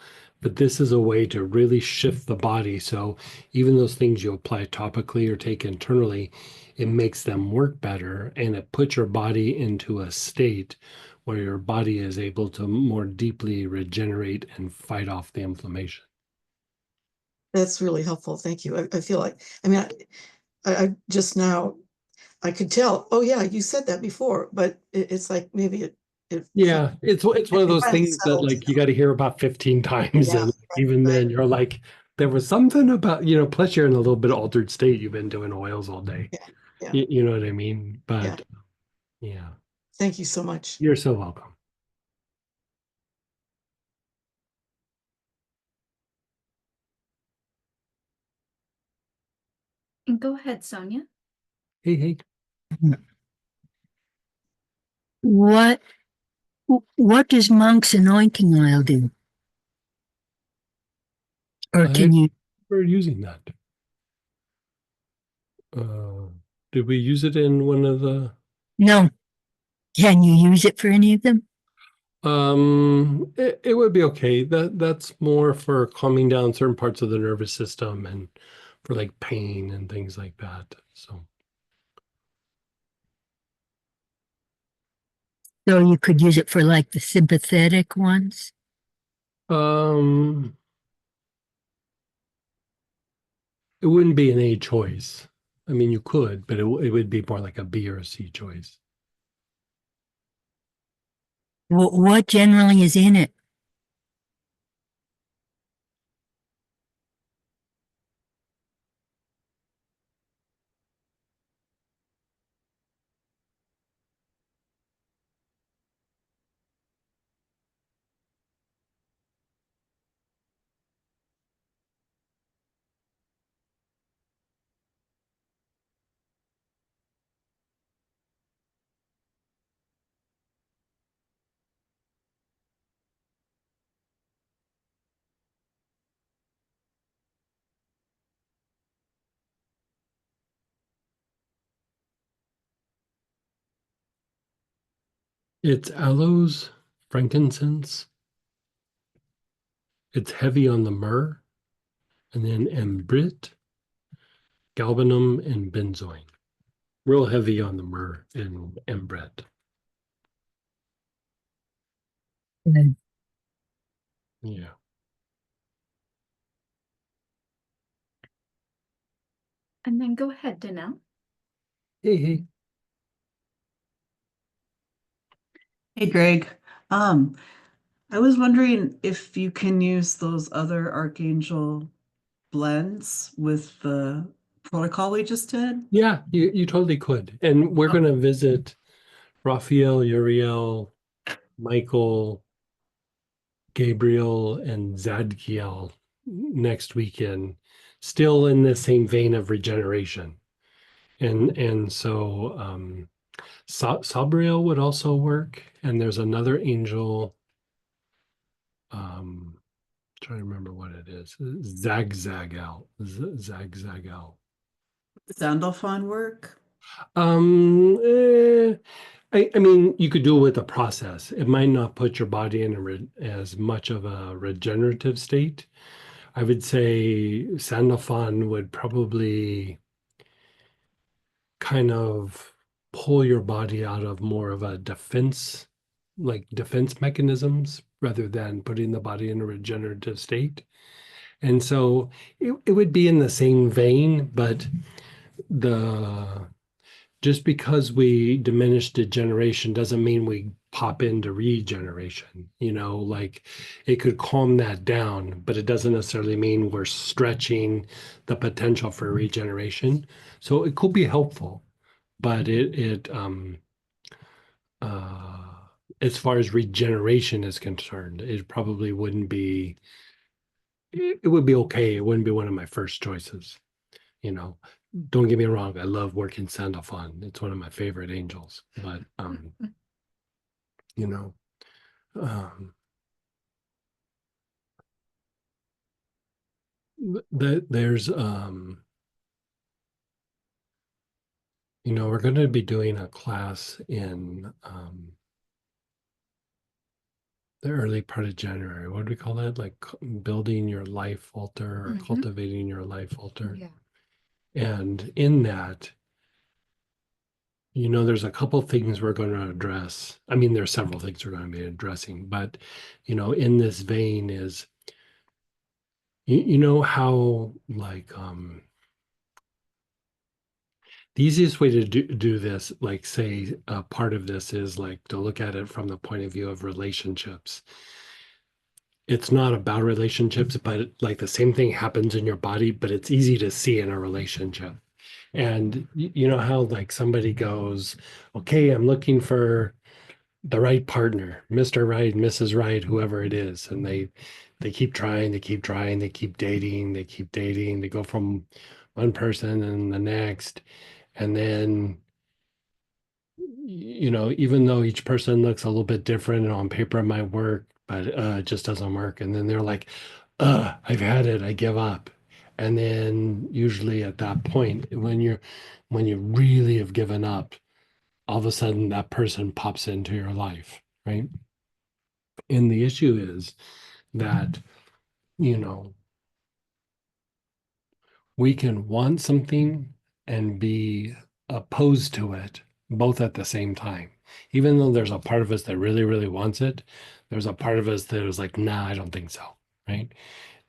But this is a way to really shift the body. So even those things you apply topically or take internally, it makes them work better and it puts your body into a state where your body is able to more deeply regenerate and fight off the inflammation. That's really helpful. Thank you. I feel like, I mean, I just now, I could tell, oh yeah, you said that before, but it's like maybe it Yeah, it's one of those finally things that settled like you got to hear about 15 times, down. and even Right, then you're like, there was something about, you know, plus you're in a little bit altered state. You've been doing oils all day. yeah, yeah, You know what I mean? yeah. But yeah, Thank you so much. you're so welcome. And go ahead, Sonia. Hey, hey. What what does monk's anointing oil do? Or can you? We're using that. Uh, did we use it in one of the? No. Can you use it for any of them? It would be okay. That's more for calming down certain parts of the nervous system and for like pain and things like that. So, So you could use it for like the sympathetic ones? um, it wouldn't be an A choice. I mean, you could, but it would be more like a B or a C choice. What generally is in it? It's aloes, frankincense. It's heavy on the myrrh, and then ambrit, galbanum, and benzoin. Real heavy on the myrrh and ambret. Uh, Yeah. And then go ahead, Danelle. Hey. Hey Greg, um, I was wondering if you can use those other Archangel blends with the protocol we just did. Yeah, you totally could. And we're Oh. going to visit Raphael, Uriel, Michael, Gabriel, and Zadkiel next weekend, still in the same vein of regeneration. And so Sabriel would also work. And there's another angel, trying to remember what it is. Zagzagal. Zagzagal. Sandalphon work? Um, eh, I mean, you could do it with a process. It might not put your body in as much of a regenerative state. I would say Sandalphon would probably kind of pull your body out of more of a defense, like defense mechanisms, rather than putting the body in a regenerative state. And so it would be in the same vein, but the just because we diminish degeneration doesn't mean we pop into regeneration. Like it could calm that down, but it doesn't necessarily mean we're stretching the potential for regeneration. So it could be helpful, but uh as far as regeneration is concerned, it probably wouldn't be it would be okay. It wouldn't be one of my first choices, you know. Don't get me wrong, I love working Sandalphon. It's one of my favorite angels, but you know, um there's we're going to be doing a class in the early part of January. What do we call that? Like building your life altar or cultivating your life altar. Yeah. And in that, there's a couple things we're going to address. I mean, there's several things we're going to be addressing, but in this vein is you know how like the easiest way to do this, like say part of this is like to look at it from the point of view of relationships. It's not about relationships, but like the same thing happens in your body, but it's easy to see in a relationship. And you know how like somebody goes, okay, I'm looking for the right partner, Mr. Right, Mrs. Right, whoever it is. And they keep trying, they keep trying, they keep dating, they go from one person and the next. And then even though each person looks a little bit different and on paper it might work, but it just doesn't work. And then they're like, I've had it, I give up. And then usually at that point, when you really have given up, all of a sudden that person pops into your life, right? And the issue is that, you know, we can want something and be opposed to it both at the same time. Even though there's a part of us that really, really wants it, there's a part of us that is like, nah, I don't think so. Right.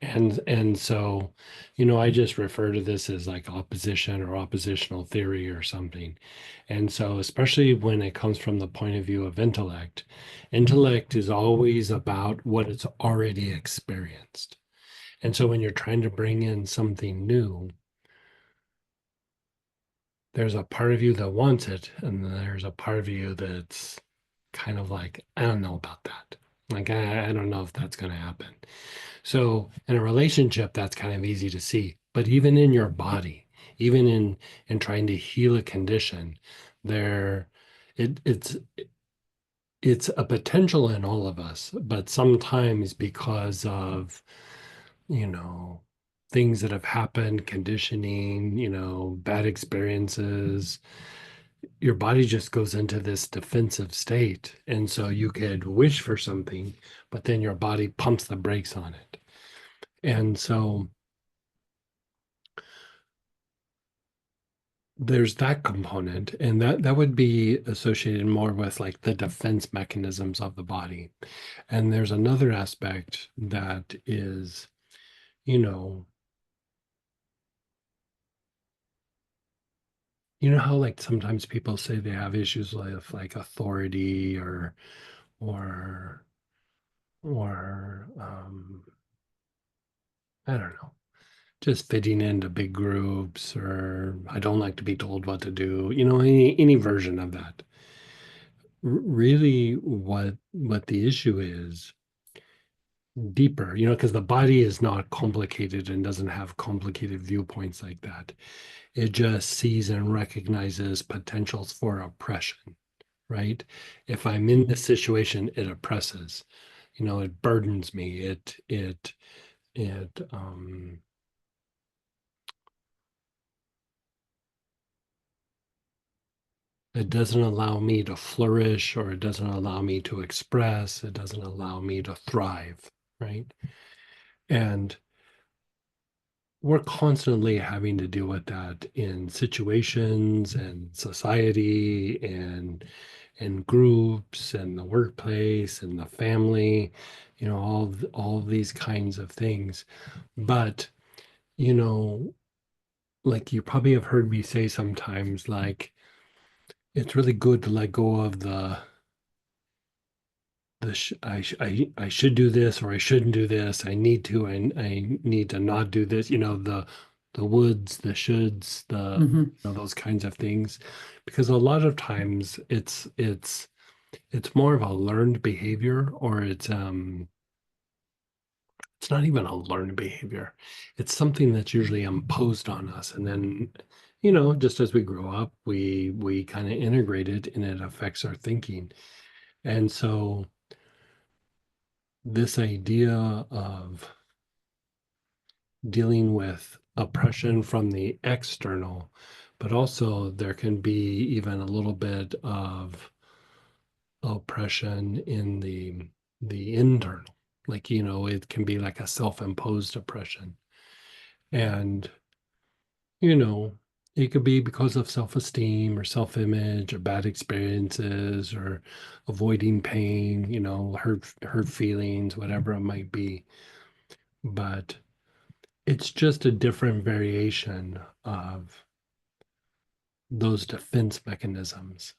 And so, I just refer to this as like opposition or oppositional theory or something. And so, especially when it comes from the point of view of intellect is always about what it's already experienced. And so when you're trying to bring in something new, there's a part of you that wants it, and then there's a part of you that's kind of like, I don't know about that. Like, I don't know if that's going to happen. So in a relationship, that's kind of easy to see. But even in your body, even in trying to heal a condition, there it it's a potential in all of us, but sometimes because of you know, things that have happened, conditioning, bad experiences, your body just goes into this defensive state. And so you could wish for something, but then your body pumps the brakes on it. And so there's that component, and that would be associated more with like the defense mechanisms of the body. And there's another aspect that is, you know, how like sometimes people say they have issues with like authority or or I don't know, just fitting into big groups, or I don't like to be told what to do, any version of that. Really what the issue is deeper, because the body is not complicated and doesn't have complicated viewpoints like that. It just sees and recognizes potentials for oppression, right? If I'm in this situation, it oppresses, it burdens me. It it doesn't allow me to flourish, or it doesn't allow me to express, it doesn't allow me to thrive, right? And we're constantly having to deal with that in situations and society and groups and the workplace and the family, all of these kinds of things. But, you know, like you probably have heard me say sometimes, like it's really good to let go of I should do this or I shouldn't do this. I need to. I need to not do this. The woulds, the shoulds, those kinds of things, because a lot of times it's more of a learned behavior, or it's not even a learned behavior. It's something that's usually imposed on us, and then just as we grow up, we kind of integrate it, and it affects our thinking. And so this idea of dealing with oppression from the external, but also there can be even a little bit of oppression in the internal. Like, it can be like a self-imposed oppression. And, you know, it could be because of self-esteem or self-image or bad experiences or avoiding pain, hurt feelings, whatever it might be. But it's just a different variation of those defense mechanisms.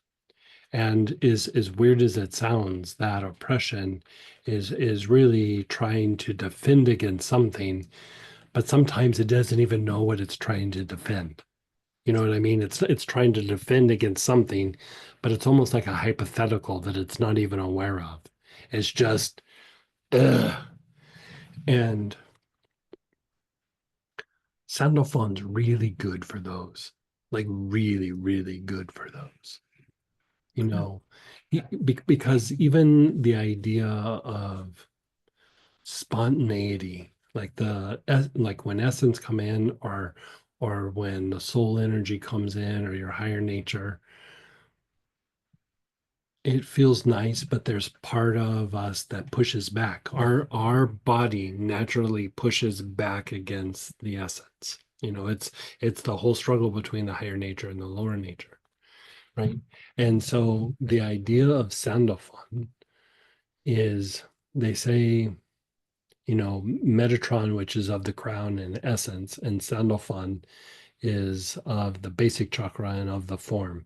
And as weird as it sounds, that oppression is really trying to defend against something, but sometimes it doesn't even know what it's trying to defend. You know what I mean? It's trying to defend against something, but it's almost like a hypothetical that it's not even aware of. It's just, ugh. And Sandalphon's really good for those, like really, really good for those. you know, because even the idea of spontaneity, like like when essence come in, or when the soul energy comes in, or your higher nature, it feels nice, but there's part of us that pushes back. Our body naturally pushes back against the essence. It's the whole struggle between the higher nature and the lower nature, right? And so the idea of Sandalphon is, they say, Metatron, which is of the crown and essence, and Sandalphon is of the basic chakra and of the form,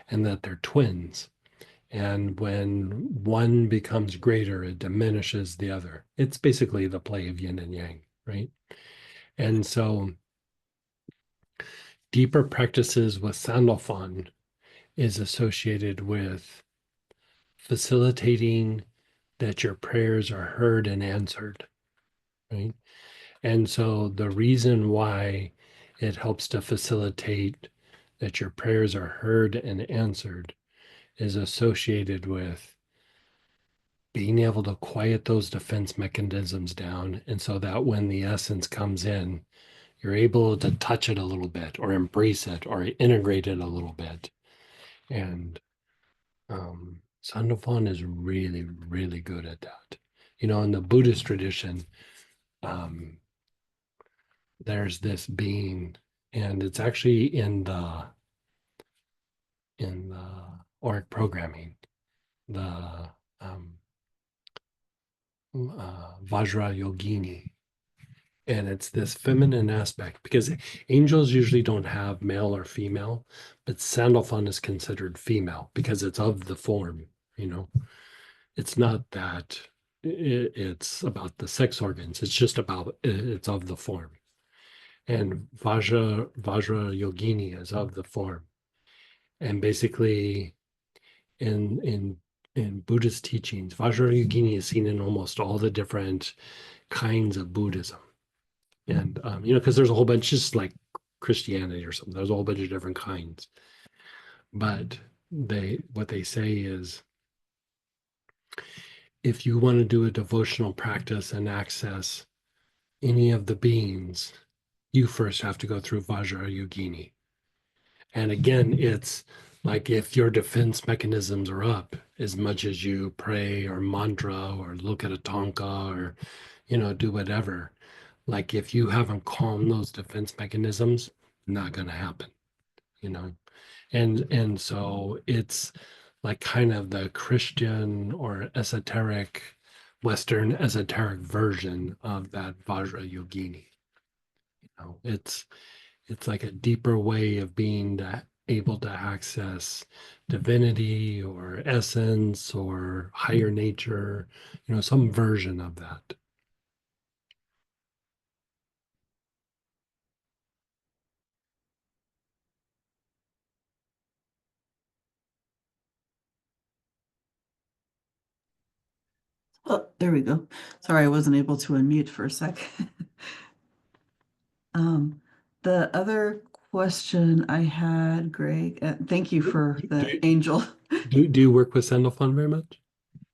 and that they're twins. And when one becomes greater, it diminishes the other. It's basically the play of yin and yang, right? And so deeper practices with Sandalphon is associated with facilitating that your prayers are heard and answered, right? And so the reason why it helps to facilitate that your prayers are heard and answered is associated with being able to quiet those defense mechanisms down. And so that when the essence comes in, you're able to touch it a little bit, or embrace it, or integrate it a little bit. And Sandalphon is really, really good at that. In the Buddhist tradition, there's this being, and it's actually in the auric programming, the Vajra Yogini. And it's this feminine aspect, because angels usually don't have male or female, but Sandalphon is considered female because it's of the form. It's not that it's about the sex organs, it's just about it's of the form. And Vajra Yogini is of the form. And basically, in Buddhist teachings, Vajrayogini is seen in almost all the different kinds of Buddhism. And because there's a whole bunch, just like Christianity or something, there's a whole bunch of different kinds. But what they say is, if you want to do a devotional practice and access any of the beings, you first have to go through Vajrayogini. And again, it's like, if your defense mechanisms are up, as much as you pray or mantra or look at a tanka or, do whatever, like, if you haven't calmed those defense mechanisms, not going to happen, you know? And so it's like kind of the Christian or esoteric, Western esoteric version of that Vajra Yogini. It's like a deeper way of being able to access divinity or essence or higher nature, some version of that. Oh, there we go. Sorry, I wasn't able to unmute for a sec. The other question I had, Greg, thank you for the angel. Do you work with Sandalphon very much?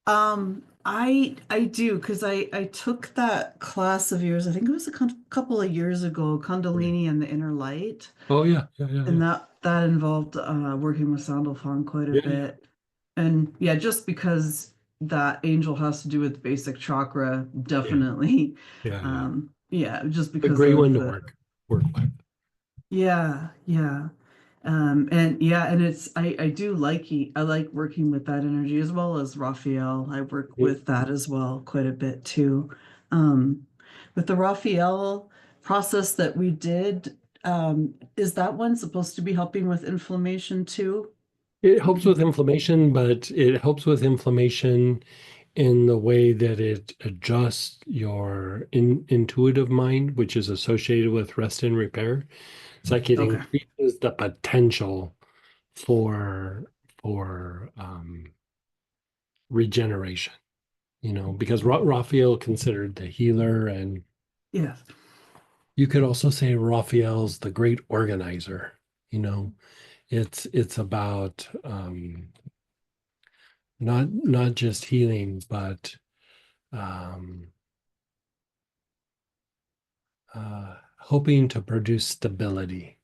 I do, because I took that class of yours, I think it was a couple of years ago, Kundalini and the Inner Light. Oh yeah, yeah. And that involved working with Sandalphon quite a Yeah. bit. And yeah, just because that angel has to do with basic chakra, definitely. Yeah. Yeah, just A because great of one to the work with. yeah, yeah. And it's I do I like working with that energy as well as Raphael. I work Yeah. with that as well quite a bit too. Um, with the Raphael process that we did, is that one supposed to be helping with inflammation too? It helps with inflammation, but it helps with inflammation in the way that it adjusts your intuitive mind, which is associated with rest and repair. It's like it Okay. increases the potential for regeneration. Because Raphael considered the healer, and Yeah. you could also say Raphael's the great organizer. It's about not just healing, but hoping to produce stability,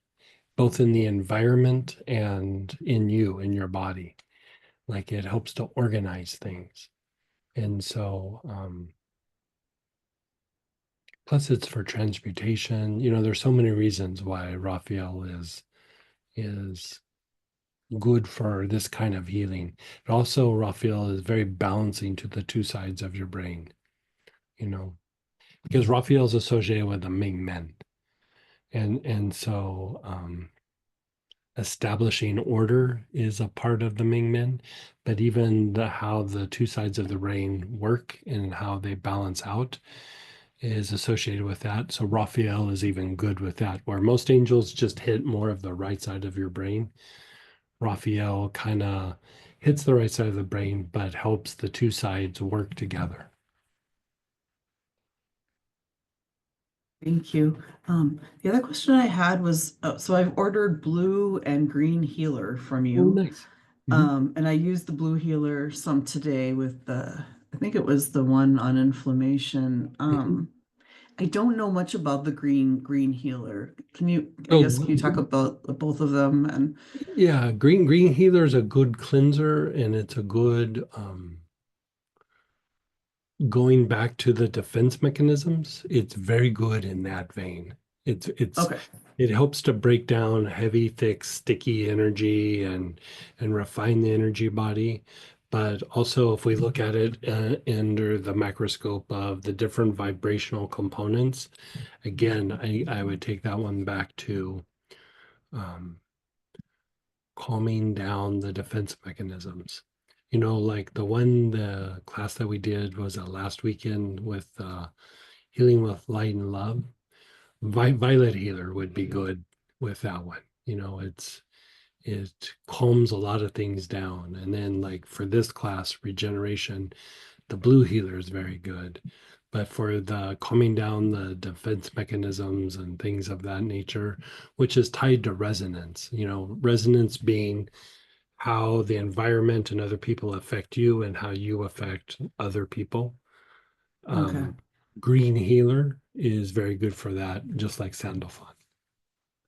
both in the environment and in you, in your body. Like it helps to organize things. And so, plus it's for transmutation. There's so many reasons why Raphael is good for this kind of healing. But also Raphael is very balancing to the two sides of your brain, because Raphael is associated with the Ming Men. And so establishing order is a part of the Ming Men, but even how the two sides of the brain work and how they balance out is associated with that. So Raphael is even good with that, where most angels just hit more of the right side of your brain. Raphael kind of hits the right side of the brain, but helps the two sides work together. Thank you. The other question I had was, so I've ordered blue and green healer from Oh, you. nice. And I used the blue healer some today with I think it was the one on inflammation. I don't know much about the green healer. I guess, can you talk about both of them? And Yeah, green healer is a good cleanser, and it's a good going back to the defense mechanisms. It's very good in that vein. okay. It helps to break down heavy, thick, sticky energy and refine the energy body. But also, if we look at it under the microscope of the different vibrational components, again, I would take that one back to calming down the defense mechanisms. Like the class that we did was last weekend with healing with light and love. Violet healer would be good with that one. It calms a lot of things down. And then like for this class, regeneration, the blue healer is very good. But for the calming down the defense mechanisms and things of that nature, which is tied to resonance, resonance being how the environment and other people affect you and how you affect other people. Okay. Green healer is very good for that, just like sandalphon.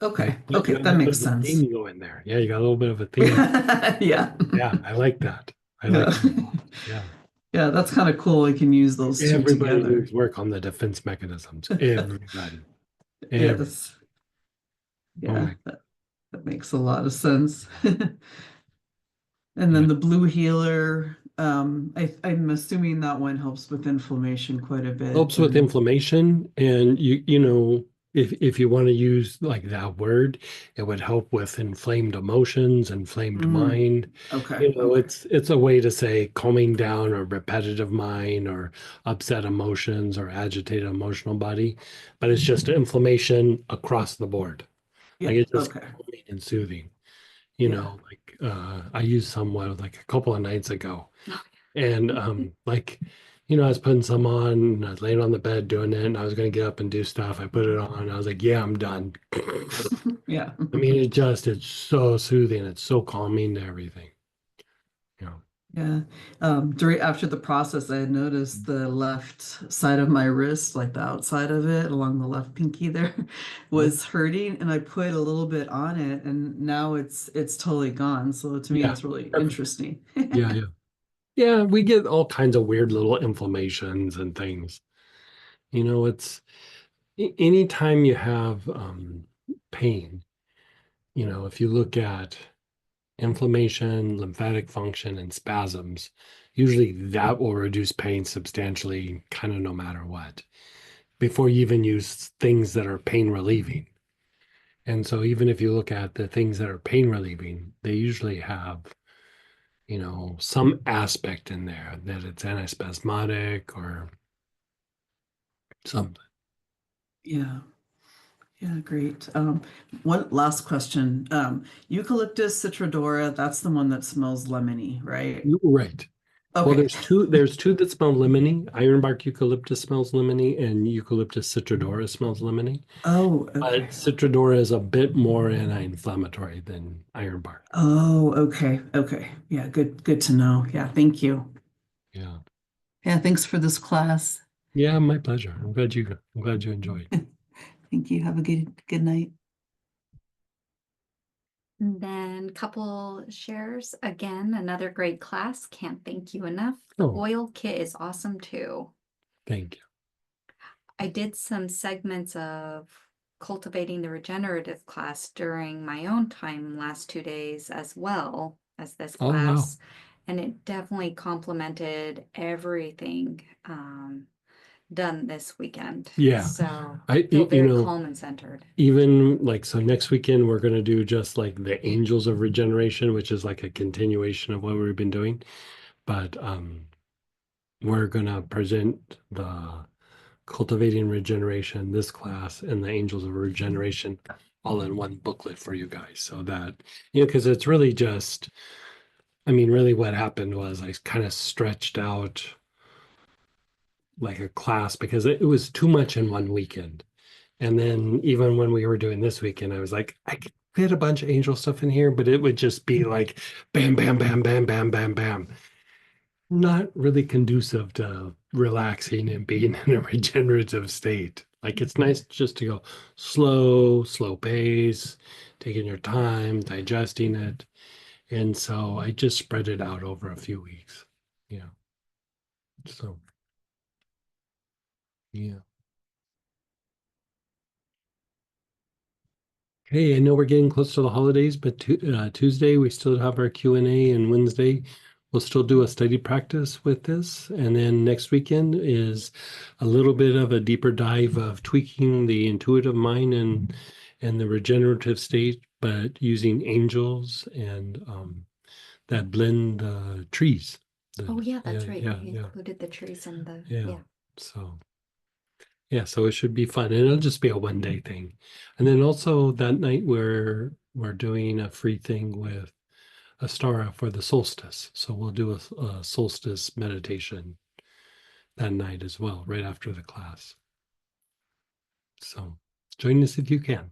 Okay. You Okay. got a That little bit makes of a sense. theme going there. Yeah, you got a little bit of a theme. Yeah. Yeah, I like that. I Yeah. like that. Yeah. Yeah, that's kind of cool. We can use those two Everybody together. needs work on the defense mechanisms. Everybody. Yes. Oh Yeah, my. that makes a lot of sense. And Yeah. then the blue healer, I'm assuming that one helps with inflammation quite a bit. Helps with And inflammation, and if you want to use like that word, it would help with inflamed emotions, inflamed mind. okay, It's a way to say calming down or repetitive mind or upset emotions or agitated emotional body, but it's just inflammation across the board. yeah, Like it's just okay, calming and soothing. yeah. Like I used somewhat like a couple of nights ago. And I was putting some on, and I was laying on the bed doing it, and I was gonna get up and do stuff. I put it on, I was like, yeah, I'm done. Yeah. I mean, it's so soothing, it's so calming to everything. You know. Yeah. During after the process, I had noticed the left side of my wrist, like the outside of it, along the left pinky there, was hurting, and I put a little bit on it, and now it's totally gone. So to me, Yeah. it's really Perfect. interesting. Yeah, yeah. Yeah, we get all kinds of weird little inflammations and things. It's anytime you have pain, if you look at inflammation, lymphatic function, and spasms, usually that will reduce pain substantially, kind of no matter what, before you even use things that are pain relieving. And so, even if you look at the things that are pain relieving, they usually have, some aspect in there that it's antispasmodic or something. Yeah. Yeah, great. One last question. Eucalyptus citrodora, that's the one that smells lemony, right? Right. Well, Okay. there's two that smell lemony. Ironbark eucalyptus smells lemony, and Eucalyptus citrodora smells lemony. Oh, But okay. citrodora is a bit more anti-inflammatory than ironbark. Oh, okay. Okay. Yeah, good to know. Yeah, thank you. Yeah. Yeah, thanks for this class. Yeah, my pleasure. I'm glad you enjoyed. Thank you. Have a good night. And then couple shares again, another great class. Can't thank you enough. The Oh. oil kit is awesome too. Thank you. I did some segments of cultivating the regenerative class during my own time last 2 days as well as this Oh, wow. class. And it definitely complemented everything done this weekend. Yeah. So I feel you very know, calm and centered. even like so next weekend we're gonna do just like the Angels of Regeneration, which is like a continuation of what we've been doing. But we're gonna present the Cultivating Regeneration, this class, and the Angels of Regeneration all in one booklet for you guys. So that, because it's really just, I mean, really what happened was I kind of stretched out like a class because it was too much in one weekend. And then even when we were doing this weekend, I was like, I could fit a bunch of angel stuff in here, but it would just be like bam, bam, bam, bam, bam, bam, bam. Not really conducive to relaxing and being in a regenerative state. Like it's nice just to go slow pace, taking your time, digesting it. And so I just spread it out over a few weeks. Yeah. So, yeah. Hey, I know we're getting close to the holidays, but Tuesday we still have our Q&A, and Wednesday we'll still do a study practice with this. And then next weekend is a little bit of a deeper dive of tweaking the intuitive mind and the regenerative state, but using angels and that blend trees. Oh yeah, that's Yeah, right. yeah, We yeah, included the trees and the yeah. So. Yeah, so it should be fun, and it'll just be a 1 day thing. And then also that night we're doing a free thing with Astara for the solstice. So we'll do a solstice meditation that night as well, right after the class. So join us if you can.